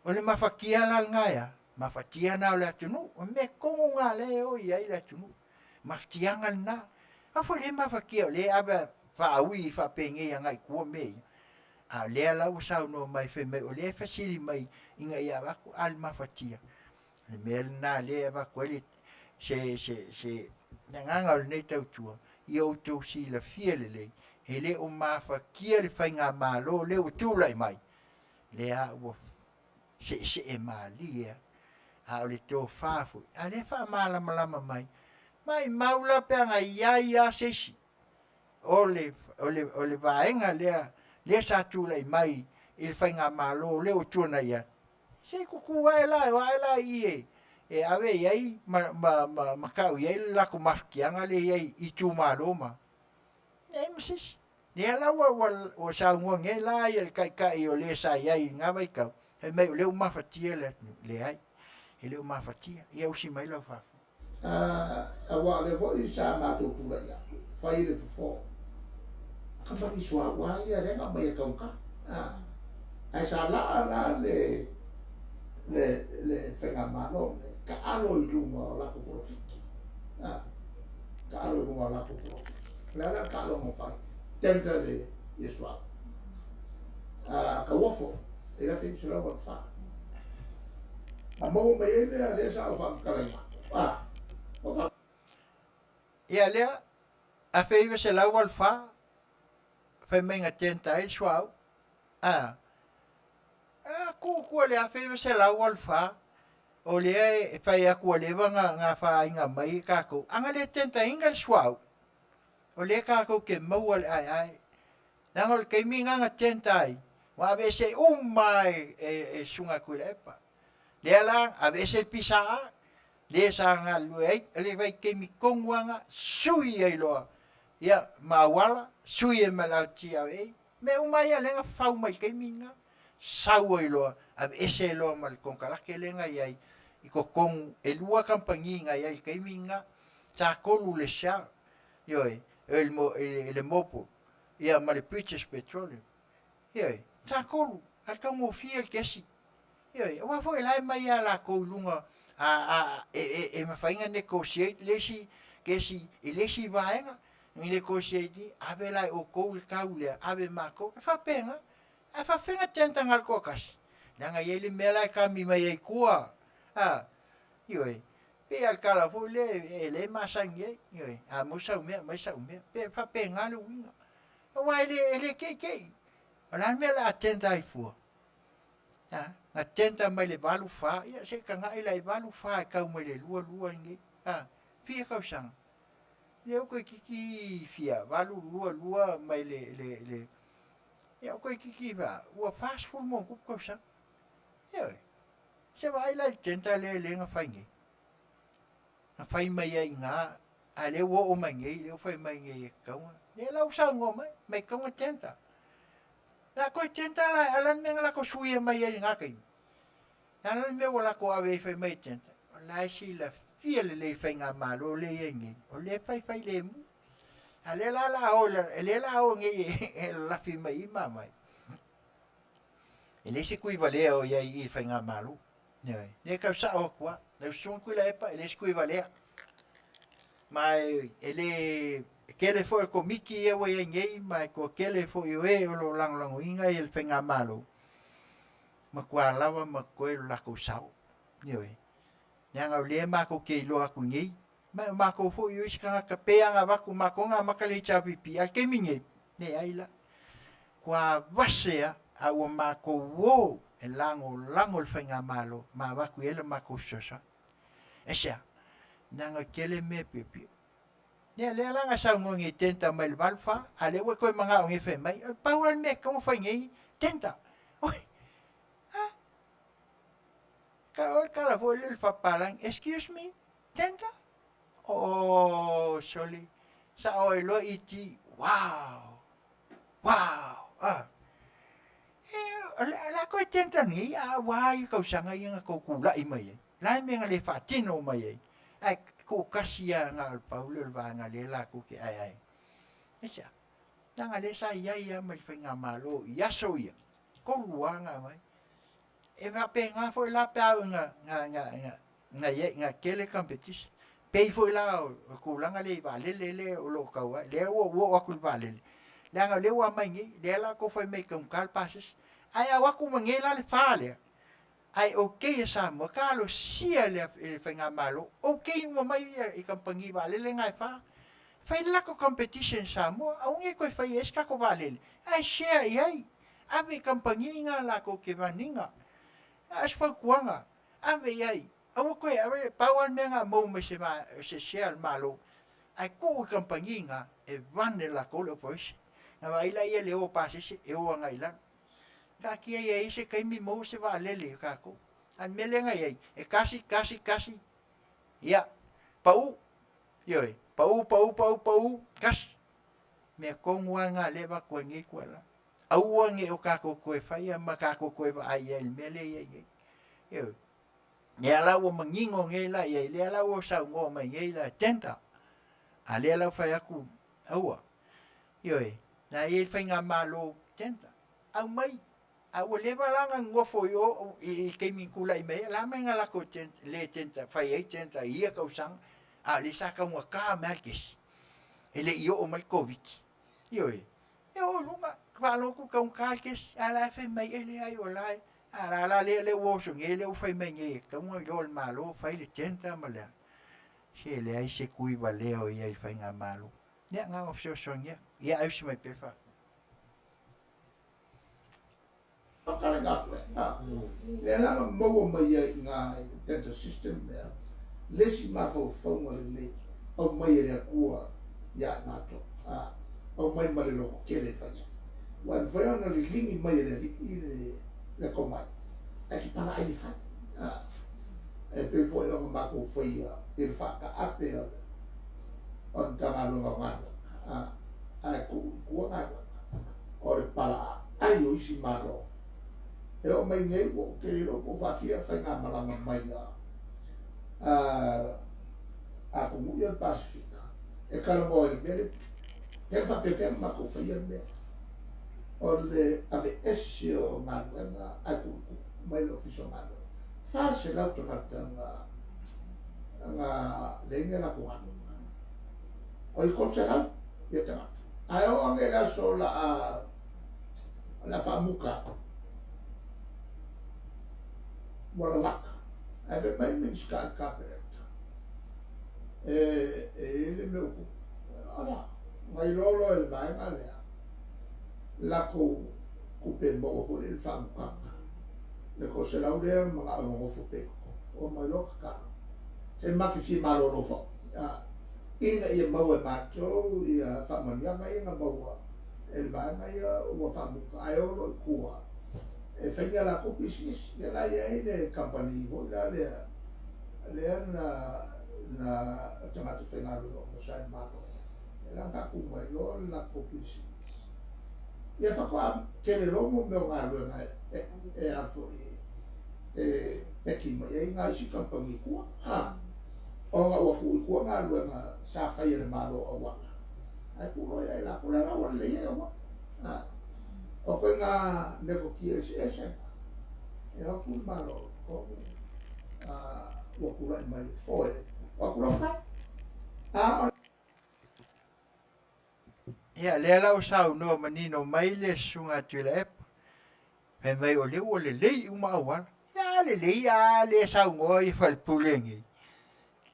o le mawhakia lal ngāia, mawhatia nā o le atunu, o me kongo ngā le o iai le atunu, mawhatia ngal nā, afo le mawhakia, le awa whaaui i whapenge anga i kua mei, lea lau sau no mai whemei, o le fasili mai inga ia wako, al mawhatia, le mea nā le wako ele, se nganga o le nei tautua, i au tau si la fia le lei, e le o mawhakia le whainga malo, le o tūlai mai, le a ua se e maalia, a o le tō whāfu, a le wha malama mai maula peanga ia sesi, o le vaenga le sa tūlai mai, il whainga malo, le o tūna ia, se kuku waela i e awe iai makau iai lako mafkianga le iai i tū maloma. E msisi. Ni ala wa saungua nge la i kai o le sa iai ngawai kau. He mei leo mafatia le ai. He leo mafatia. Ia usi mai lau fafu. Wa le vo i sa mātou tūra ia. Whai le fufo. Kapaki sua wa ia renga mai e kaunka. Ai sa la le whenga malo, ka alo i runga o lako profiki. Ka alo i runga o lako profiki. Lera ka alo mo whai. Tenta le Yesua. Ka wofo, e la whengi sila wan wha. Ma mou me e lea lea sa o whakarai ma. Ia lea, a wheiwa se lau wal wha, whaimenga tenta e suau. Kua le a whewha se lau al wha, o lea e whai a kua lewa ngā wha inga mai kākou. Anga le tenta inga suau, o lea kākou ke maua le ai. Langa le keimi ngā tenta ai, wa ave se umai e sunga kua le epa. Lea la, ave se pisa a, lea sa ngā lue ai, le vai keimi kongwanga, sui ai loa. Ia, mawala, sui e malauti au ei, me umai a lenga whau mai keimi ngā. Saua i loa, ab ese loa ma le konkalake lenga iai, i ko kongu e lua kampangi nga iai keimi nga, ta kolu le sia, ioi, le mopo, ia ma le British Petroleum, ioi, ta kolu, al ka mo fia kesi, ioi, wafo e lai mai a la kou lunga, e mawhainga negotiate, lesi, kesi, e lesi vaenga, ni negotiate, ave lai o kou le kaulea, ave mako, e whapenga, a whawhenga tenta ngal kokas. Nanga iele mela e kami mai e kua. Ioi. Pe al kala fo le masangi e. Ioi. Mo sau mea, mai sau mea. Pe whape ngalo winga. Wa ele kei. Ala me la tenta ai fu. Na tenta mai le valu fa, ia se ka ngai lai valu fa ka mai le lua ngi. Fia ka sang. Le ko kiki fia valu lua mai le. Ia ko kiki va, ua fast food mo ku ka sang. Ia. Se vai lai tenta le nga fai ngi. Na fai mai ai nga, ale wo o mai ngi, le fai mai ngi ka. Le la usa ngo mai ka ngo tenta. La ko tenta la alan me la ko suia mai ai nga kai. Alan me wala ko ave fai mai tenta. La si la fia le fai nga malo le ngi. O le fai le mu. Ale la o ngi la fi mai mai. Ele se kui vale o i fai nga malo. Ne ka sa o kwa. Le son kui la epa ele se kui vale. Mai ele kele foi ko miki e wa ngei mai ko kele foi o lo lang inga el fenga malo ma kwa lava ma ko la ko sao niwe nyanga le ma ko ke lo aku ngei ma ko foi o iska ka pe anga va ku ma ko nga makali chapi pi al ke minge ne aila kwa vasea a o ma ko wo el lango el fenga malo ma va ku el ma ko sosa esa nyanga kele me pipi. Ne le la nga sa ngi tenta mai valfa, ale we ko manga ngi fe mai. Pa wal me ko fa ngi tenta. Oi. Ka la vol el fa palang, excuse me, tenta? Oh, sorry. Sa o lo iti. Wow. La ko tenta ni wai ko sanga nga ko kula i mai. La me nga le fa tino mai. Ai ko kasia nga Paulo va nga le la ko ke ai. Esa. Nga le sa ia mai fenga malo ia so ia. Ko luanga mai. E va pe nga foi la pe nga kele competition. Pe foi la ko langa le va le o lo ka wa le wo ku va le. Nga le wa mai ngi le la ko foi me kom kal passes. Ai wa ku mangela le fa le. Ai okay sa mo kalo sia le fenga malo okay mo mai i kampangi vale le ngai fa la ko competition sa mo a unge ko fai eska ko vale ai share ai ave kampangi nga la ko ke vaninga as fa kuanga ave ai au ko ave pawan menga mo me se share malo ai ko kampangi nga e vane la ko lo pois na vai la ia le o passe e o ngai la ka kia ia se kai mi mo se va lele ka ko an melenga ia e kasi ia pau yoi pau kas me konguanga leva ko ngi kwala au ngi o ka ko e fai ma ka ko e ai el mele ia yo ne ala o mangingo ngi la ia le ala o sa ngo mai ngi la tenta ale ala fai aku au yoi na ia fai nga malo tenta au mai a o leva langa ngofo yo i ke mi kula i me la me ngala ko le tenta fai tenta ia ka usang a le sa ka mo ka malkis ele io o mal covid yo e o lunga ka lo ku ka un kalkis ala fe mai ele ai o lai ala le wo so ele o fai mai nge ka mo yo el malo fai le tenta mala se le ai se kui valeo ia i fai nga malo ne nga of so songa ia ai se mai pefa Pakala nga koe. Le langa maua mai ai ngā tenta system mea. Lesi mafau whaunga le au mai rea kua ia nato. Au mai mare loko kere whanya. Wan whaiona li lingi mai rea i le komai. E ki pana ai whai. E pe whaiona mako whaia i whaka ape on tangarunga ngana. Ai kua ngana. Ore para ai o isi maro. E o mai nei wo ke ro ko fa fia fa nga malama mai a ko mu ia Pacifica e kala mo e bele e fa pe fe ma ko fa ia me o le ave esio Manuia a ku mai lo fiso malo fa se la automata nga le nga ko anu o i ko se la e ta ai o nga la sola la famuka wala laka. Ave mai mingi ka kapereta. Ele meu ku. Ala, mai lolo el vai malea. Lako kupe mo fo le whamukanga. Le ko se lau lea mga o fo peko. O mai lo ka. Se maki fi malo no fo. Ina ia mau e matou ia whamanianga ia ngā maua. E vanga ia ua whamuka ai o no kua. E whainga la ko business. Le la ia e le company ho ila lea na tangata whengaru no mo sai malo. E la whakumai lo la ko business. Ia whakoa kere lomo meo ngā ruenga e afo e peki mai e ngā isi company kua. O ngā waku i kua ngā ruenga sa whai e malo o wana. Ai kulo ia e la kula rawa le ia o wana. O koe ngā neko kia e se. E au kua malo o waku lai mai foe. Waku la whai. Ia le lau sau no manino mai le sunga tuila epa. Pe mai o le lei uma awala. Ia le lei a le sau ngoi whalpulengi.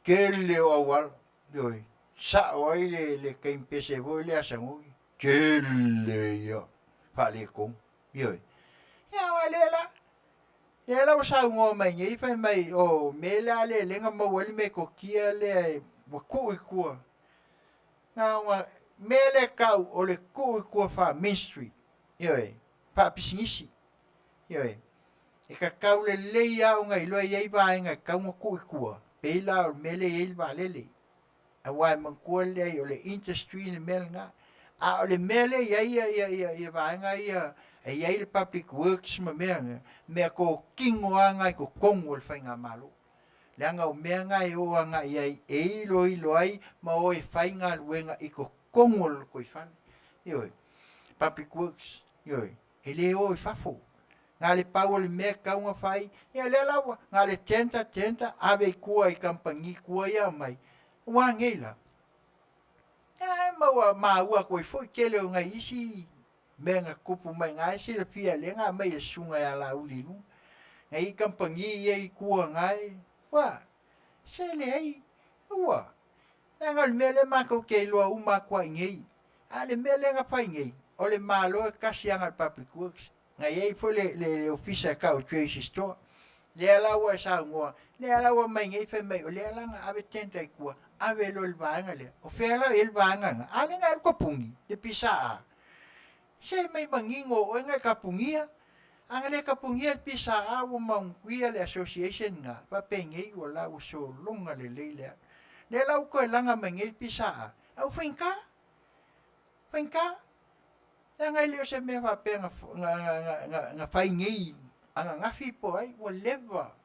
Ke le o awala. Yoi. Sa oi le keimpese voi le asangoi. Ke le ia. Whale kong. Yoi. Ia wa le la. Le lau sau ngoi mai ngai whai mai o me la le lenga mawali me kokia le wakui kua. Ngā wa mele kau o le kui kua wha ministry. Ioi, wha pisingisi. Ioi, e ka kau le lei au ngai loa iei vaenga kau ngā kui kua. Peila o mele iei wa lele. A wai mankua le o le industry le mele ngā. A o le mele iei vaenga iei le public works ma mea ngā. Mea ko kingo a ngai ko kongo le whainga malo. Le anga o mea ngai o anga iei e ilo ai ma o e whainga luenga i ko kongol koi fan. Ioi. Public works. Ioi. E le o i fafo. Ngā le pau le mea kaunga whai. Ia le lawa. Ngā le tenta. Ave kua i kampangi kua ia mai. Wa ngeila. Ia maua koi fo kele o ngai isi. Mea ngā kupu mai ngai si le pia le ngā mai e sunga ia la uli nu. Ngai kampangi ia i kua ngai. Wa. Se le hei. Wa. Nga le mele mako ke loa uma kwa ngei. A le mele nga pai ngei. O le malo e kasi anga public works. Nga iei fo le ofisa ka o Tracy Store. Le alawa e sa ngoa. Le alawa mai ngei fai mai. O le alanga ave tenta i kua. Ave lo le vaanga le. O fe ala e le vaanga nga. Ale nga ko pungi. Le pisa a. Se mai mangingo o nga kapungia. Anga le kapungia le pisa a o maunguia le association nga. Pa pengei o la o so longa le leilea. Le lau koe langa mangil pisa. Au whainka? Whainka? Langa leo se mea whapea nga whaingi. Anga ngafi po ai, wa leva.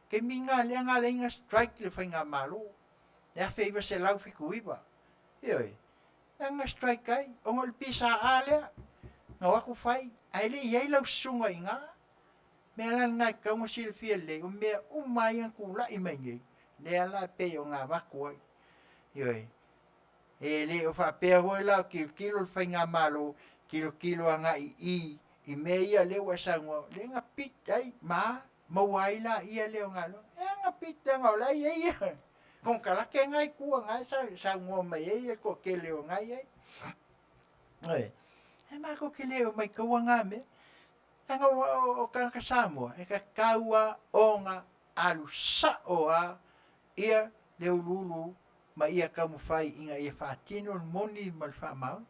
Ke minga le anga le inga strike le whainga malo. Le awhaiva se lau whiku iwa. Ioi. Langa strike ai. Ongo le pisa a lea. Nga waku whai. Ai le iei lau sunga inga. Mea lan ngai kaunga sila fia le. O mea umai ang kula i maingi. Le ala pe o ngā waku ai. Ioi. E le o whapea hoi lau kilo le whainga malo, kilo anga i mea ia leo a sangua. Le ngā pit ai, mawai la ia leo ngā lo. E ngā pit anga o lai ei ia. Kong kalake ngai kua ngai sangua mai ei, ko ke leo ngai ei. Oi. E mako ke leo mai kaua ngā me. Anga o kanaka Samoa, e ka kaua o ngā alu saoa ia leo lulu ma ia kamu fai inga ia whaatino moni ma le whaamau.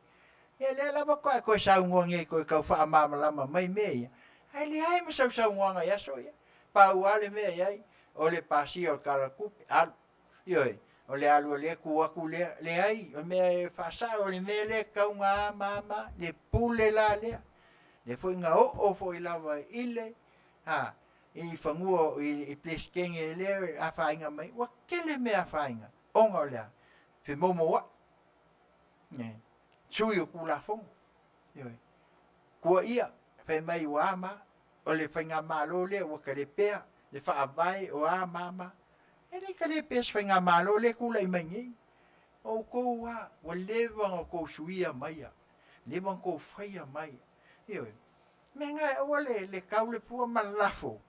Ia lea lama koe saungonga koe kau whaamama lama mai mea ia. Ai le hai ma saungonga ia so ia. Pau ale mea iai. O le pasi o kalakupe. Alu. Ioi. O le alu le kuaku le ai. O mea e whaasa o le mea le kaunga mama. Le pule la lea. Le fo inga o fo ilawa ile. Ha. I whangua i pleskenge leo a whainga mai. Wa kele mea whainga. Onga o lea. Whi momo wa. Sui o kula fongo. Kua ia. Whi mai o ama. O le whainga malo lea. Wa kare pea. Le whaavai o a mama. E le kare pea whainga malo lea kula i mai ngei. O kou wa. Wa lewang o kou suia mai a. Lewang kou whaia mai. Me ngai o le kaule pua malafo.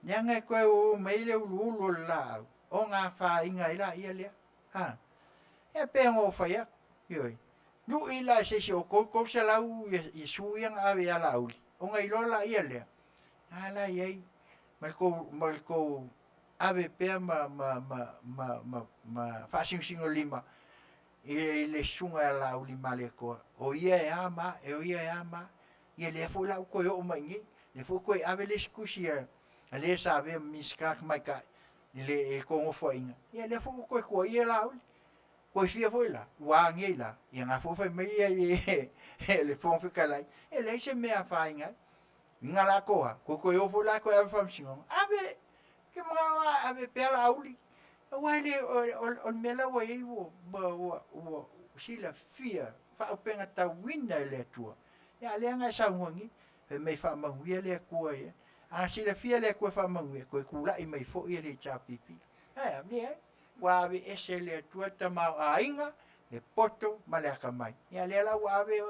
Nia ngai koe o meile ulu la. O ngā whainga ila ia lea. Ha. E pēng o whaia. Ioi. Nu ila se o kou se lau i suiang awe ala uli. o ngai lola ia lea. Ala iai, malko ave pea ma whaasingsingo lima. I le sunga la ulima le koa. O ia e ama, o ia e ama. Ia le fo la koe o maingi. Le fo koe ave le skusia. A le sa ave miskak mai kai. Le kongo fo inga. Ia le fo koe koe ia la uli. Koe fia fo la. Wa ngi la. Ia nga fo fai mai le fo fika lai. E le se mea fa inga. Nga la koa. Koe o fo la koe ave famsingo. Ave, ke mga ave pea la uli. Wale o mela wa i wo sila fia fa openga ta winna le tua ya le nga sa ngongi e me fa manguia le ko ia a sila fia le ko fa manguia ko kula i mai fo ia le chapipi a me wa be ese le tua ta ma ainga le poto ma le kamai ya le la wa be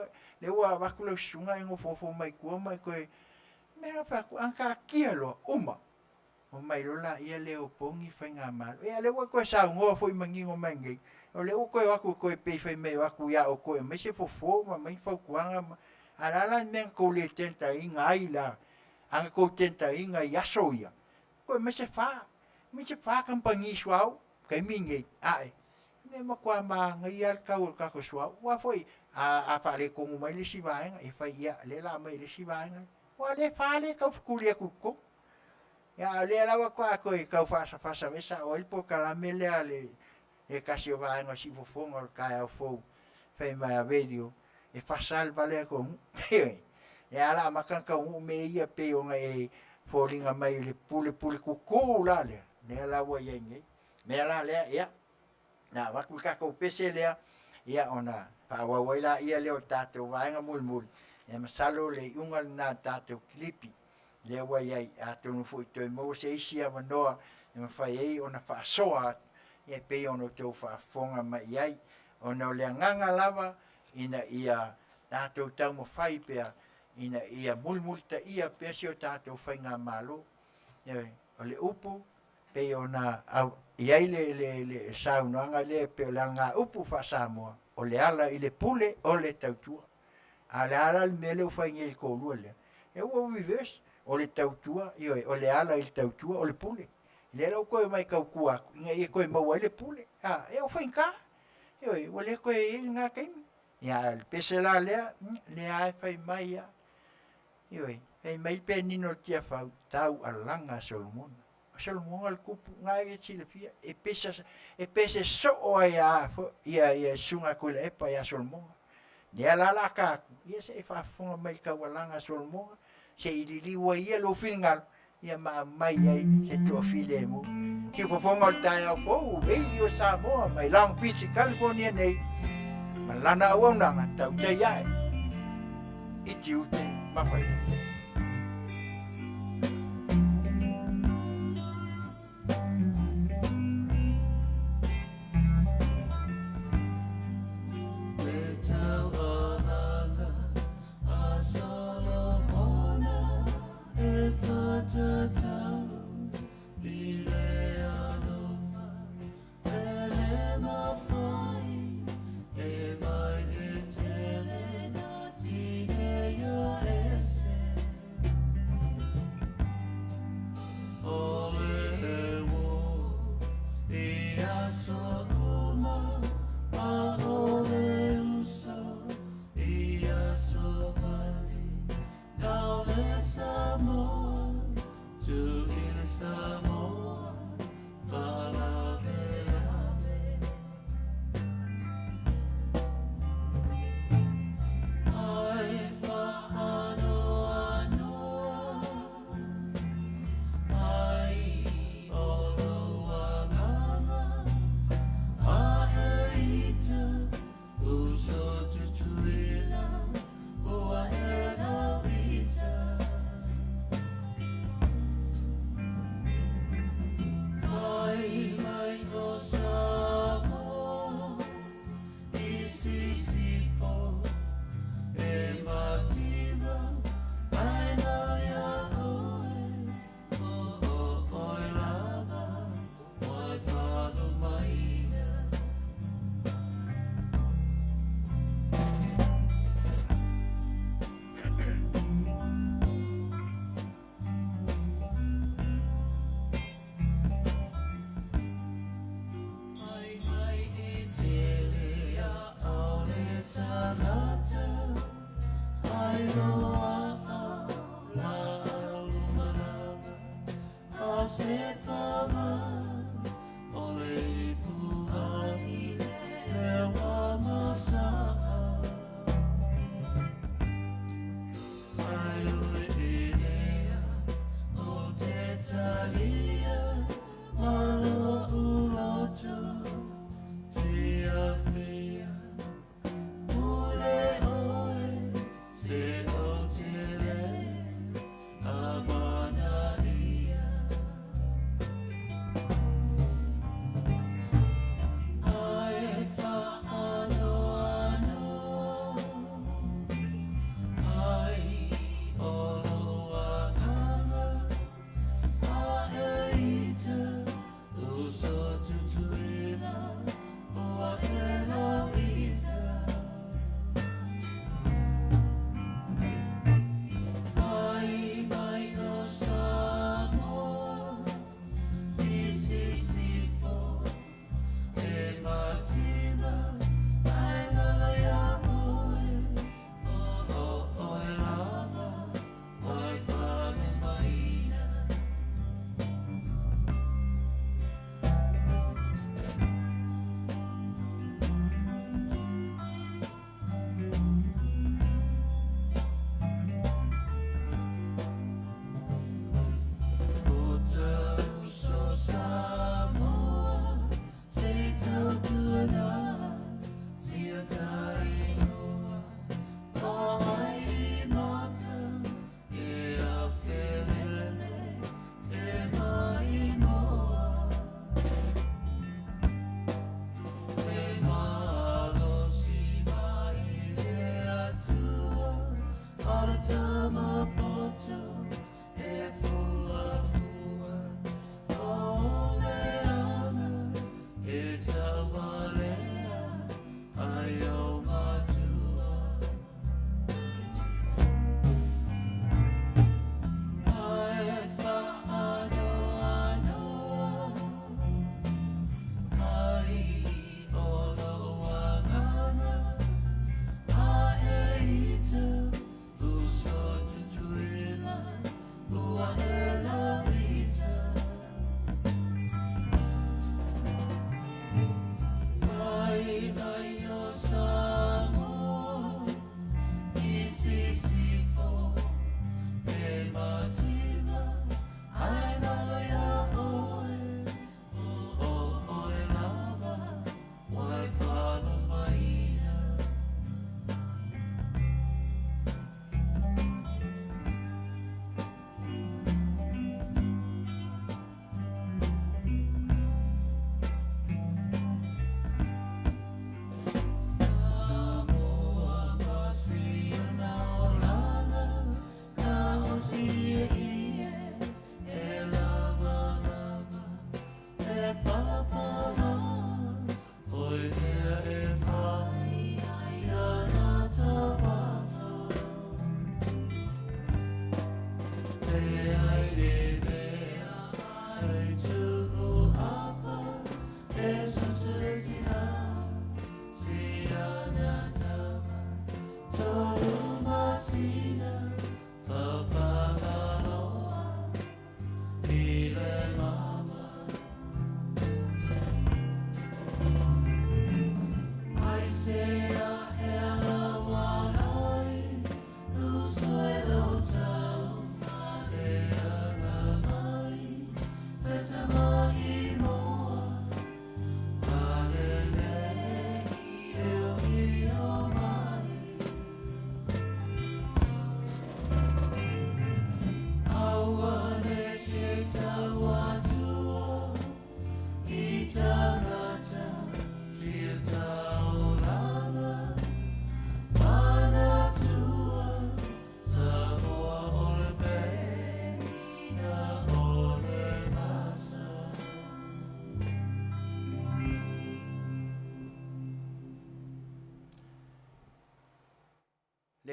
le wa ba kulo sunga ngo fo mai ko mai ko me fa ko anka kielo uma o mai rola ia le o pongi fai ngā maru. Ia le wa koe sa ngoa foi mangingo mangi. O le o koe waku koe pei fai mei waku ia o koe. Mai se fofo ma mai fau kuanga. Arala mea kou le tenta inga ai la. Anga kou tenta inga i aso ia. Koe mai se faa. Mai se faa kampangi suau. Kai mingi. Ae. Ne ma kua maa ngai al kau kako suau. Wa foi. A fa le kongu mai le sivaenga. E fai ia le la mai le sivaenga. Wa le faa le kau fukulia kuko. Ya le lawa kwa ko ka fasa vesa o il po kala mele ale e kasi o va no si fo ngol ka o fo fe ma video e fasal vale ko ya la makan ka u me ia pe o ngai fo linga mai le pule ku la le la wa ye ngai me la le ya na va ku ka ko pese le ya ona pa wa la ia le o tato va nga mul e masalo le ungal na tato klipi le wa ia ato no foi to mo se isia manoa e fai ei ona fa soa e pe ono to fa fonga mai ai ona le nganga lava ina ia tato tau mo fai pe ina ia multa ia pe se o tato fai nga malo e ole upu pe ona ia le sauna nga le pe la nga upu fa Samoa o le ala ile pule o le tautua ala le mele fai ngi ko lule e o vives o le tautua io o le ala il tautua o le pule le lo ko mai ka ku a ngai ko mo le pule e o foi ka io o le ko nga kai ya el pesela le ai fai mai ya io e mai pe ni no tia fa tau alanga solomon al kupu ngai chi le fia e pesa so o ya sunga ko le pa ya solomon ya la ka ia se fa fo mai ka walanga solomon se ilili wa ia lo fingal ia ma mai ai se to file mo ki fo ngol ta ya fo e yo Samoa mai Long Beach California nei malana Auaunaga tau te ia i tiu te mawhai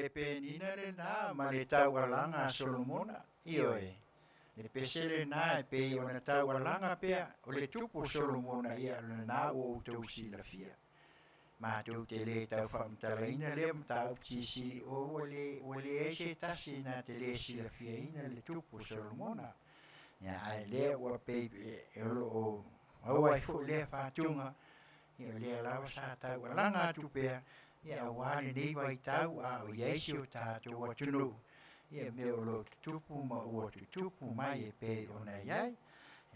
le penina le na ma le taualanga Solomona ioe. Le pesele na e pe o na taualanga pea o le tupu Solomona ia le na o tau silafia. mātou Tele tau whamtaraina lea mtau tisi o wale e se tasi na Tele sila fiaina le tupu Solomona. Ia ai lea ua peipe e olo o au ai fo lea whātunga. Ia lea lawa sa tau alanga tupea. Ia wale nei vai tau a o iaisi o tātou atunu. Ia me olo tutupu ma ua tutupu mai e pe ona iai.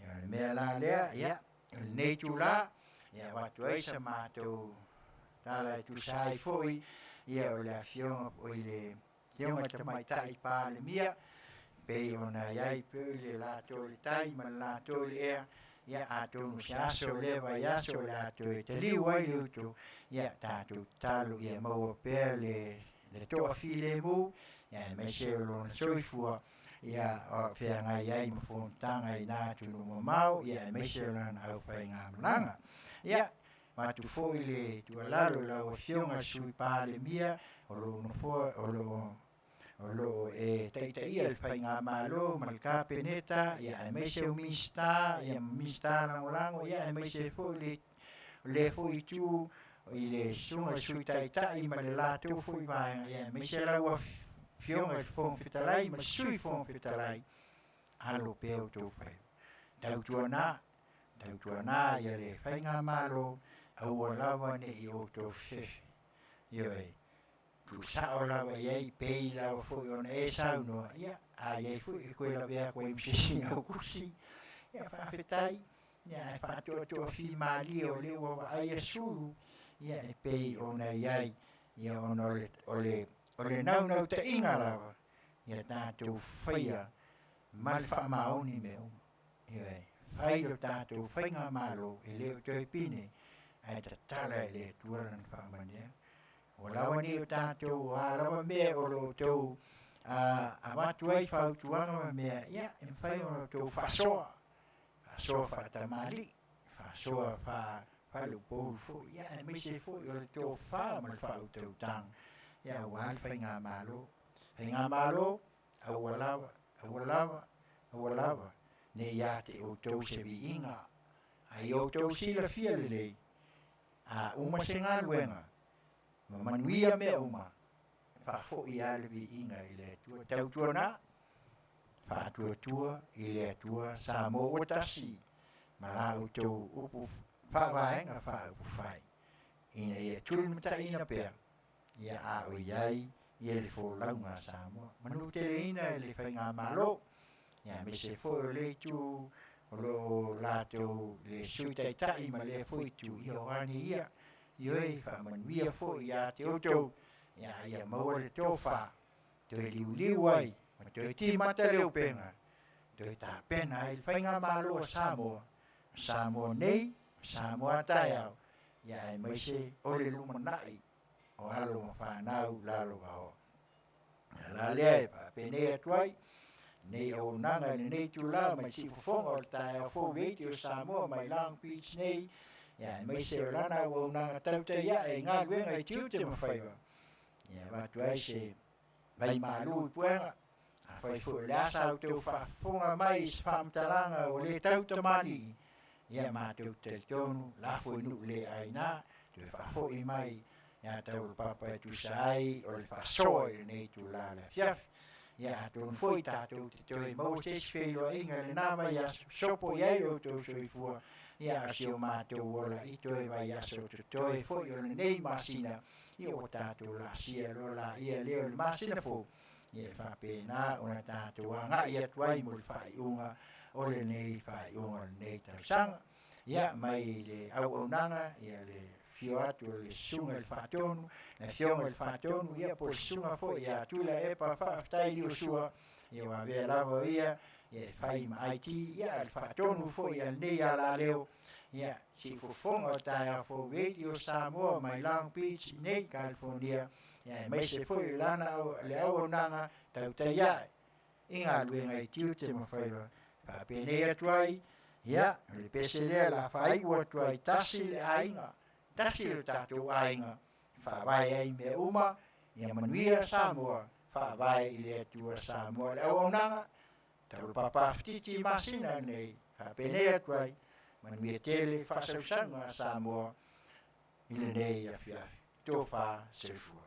Ia mea la lea, ia, nei tu la. Ia watu aisa mātou tala tu sai foi. Ia o le afionga o le fionga tamai tai pāle mia. Pe ona iai pe le la tole tai ma la tole ea. Ia atonu se aso le vai aso le ato e te liu ai liutu. Ia tātou talo ia maua pēr le toa file mu. Ia me se o lona soifua. Ia o whianga iai ma fontanga i nātu no mau. Ia me se o lona au whai ngā malanga. Ia matu foi le tualalo la o fionga sui pāle mia. O lo e taitai al whai ngā malo mal kāpeneta. Ia me se o mista. Ia mista langolango. Ia me se foi le foi tu. I le sunga sui taitai ma le lātou foi vaenga. Ia me se la ua fionga fong Fetalai ma sui fong Fetalai. Halo peo tau whai. Tau tuana ia le whai ngā malo. Aua lawa ne i o tau whewe. Ioi. Tu sao lawa iei pei lawa fui ona e saunoa. Ia, a iei fui e koe lawa koe msisinga o kusi. Ia whawhetai. Ia e whātua fi mali o lewa wa aia suru. Ia e pei ona iei. Ia ona ole nau te inga lawa. Ia tātou whaia. Mal whamaoni meo. Ioi. Whairo tātou whainga malo e leo toi pine. Ai ta tala e le tuaran whamania. O lawa ni o tātou a lawa mea o lo tau a watu ai whautuanga mea. Ia, e whai o lo tau whasoa. Whasoa whatamali. Whasoa whalupou fo. Ia, e mise fo i o le tau whamal whautau tang. Ia, wal whainga malo. Whainga malo, awa lawa. Ne ia te o tau se vi inga. Ai o tau sila fia lelei. A uma se ngā luenga. Manuia me uma. Whafo i alewi inga i le tua. Tau tua nā. Whātua tua i le tua Samoa o tasi. Mala o tau upu whawaenga wha upu whai. Ina ia tulmata ina pēr. Ia a o iai i le fo launga Samoa. Manu te ina i le whai ngā malo. Ia me se fo o le tu. O lo lātou le suitai tai ma le foitu i o ani ia. Ioi whamanuia fo i a te otou. Ia maua le tofa. Toi liu ai. Ma toi timata leo penga. Toi tā pena i whainga malo a Samoa. Samoa nei, Samoa tai au. Ia e maise o le lumanai. O halo ma whanau lalo ao. La lea e pa penea tuai. Nei Auaunaga nei tula mai si Fofogaina o tae o Fofogaiti o Samoa mai Long Beach nei. Ia mai se o lana Auaunaga tau te ia e ngā luenga i tiu te mawhaiwa. Ia watu ai se vai malu i puenga. A whai fu le asa au tau whafonga mai i whamtalanga o le tau tamani. Ia mātou te tonu lafo inu le aina. Tu whafo i mai. Ia tau papa e tu sai o le whasoa i nei tula le Afiafi. Ia tōn foi tātou te toi mau te whelo inga le nama ia sopo iai o tō soifua. Ia si o mātou ola i toi vai aso te toi foi o le nei masina. Ia o tātou la sia rola ia leo le masina fo. Ia whapena o na tātou anga ia tuai mo le Fai'oa o le nei Fai'oa le nei tausanga. Ia mai le Auaunaga ia le fio atu le sunga le whatonu, na fionga le whatonu, ia po le sunga fo, ia tula e pa whaftai li o sua, ia wawea lava ia whai ma IT, ia le whatonu fo, ia nei ala leo, ia si Fofogaina o tae a Fofogaiti o Samoa mai Long Beach, nei California, ia mai se fo i lana le Auaunaga, tau tai ia, inga luenga i tiu te mawhaiwa, whapenea tuai, ia le pese lea la whaiwa tuai tasi le ainga, tasi le tātou ainga, whawai ai me uma, ia Manuia Samoa, whawai i le atua Samoa le Auaunaga, tau papa ftiti masina nei, whapenea tuai, Manuia Tele whasausanga Samoa, i le nei afiafi. Tō wha se fua.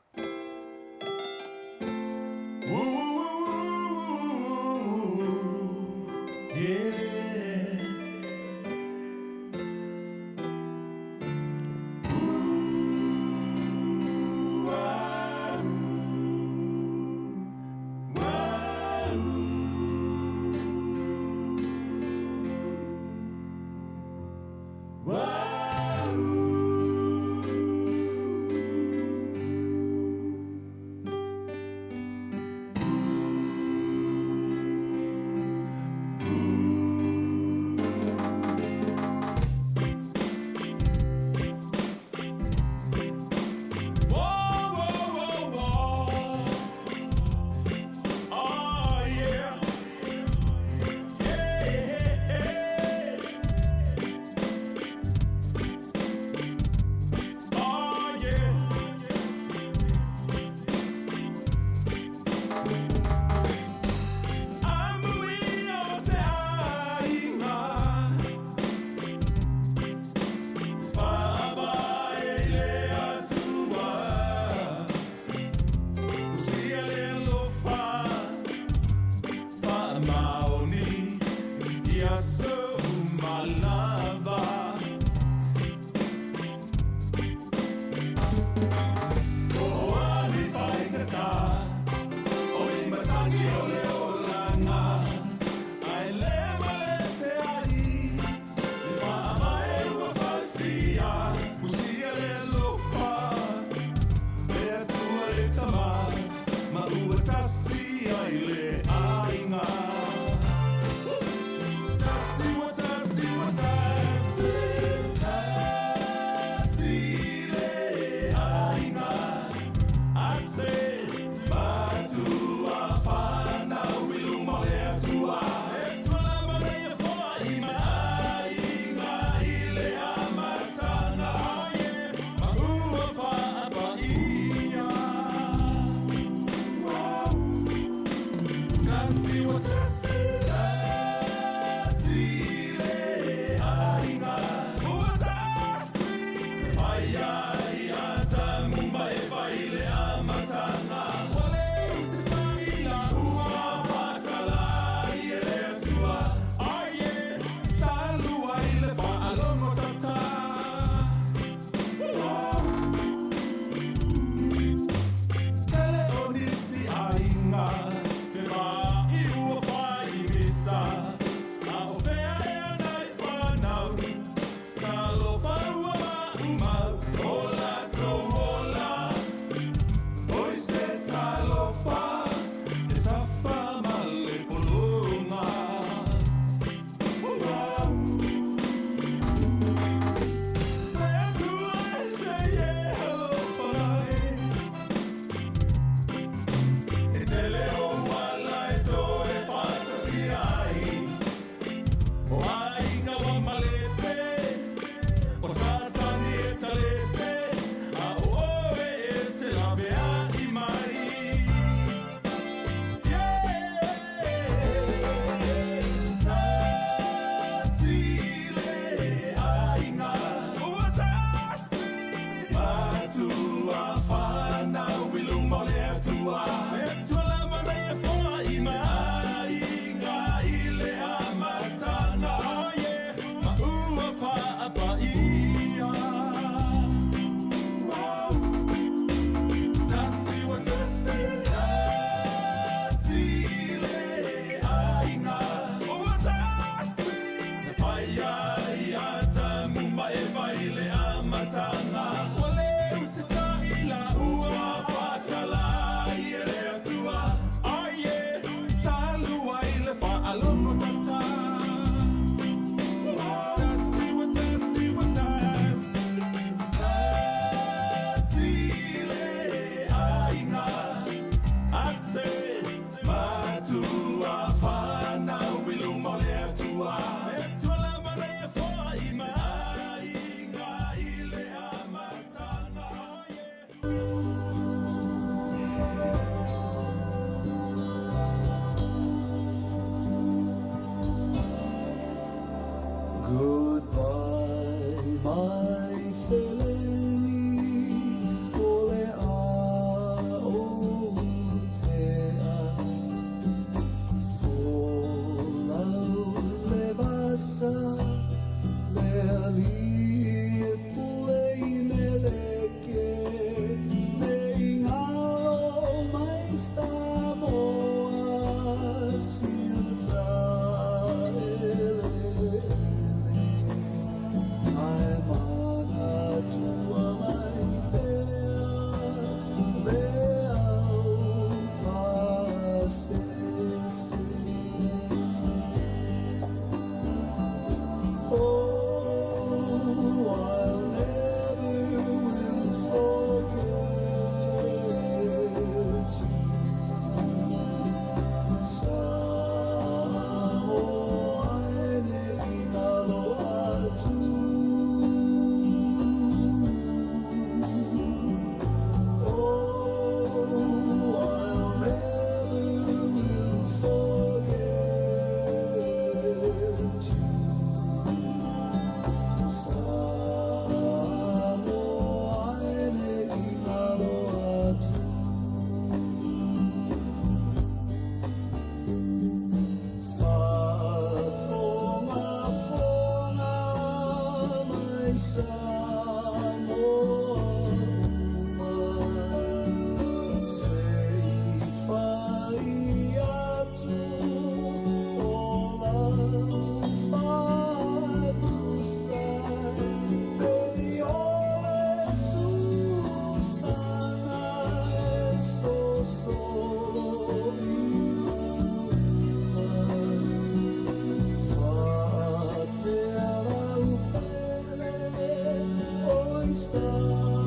star.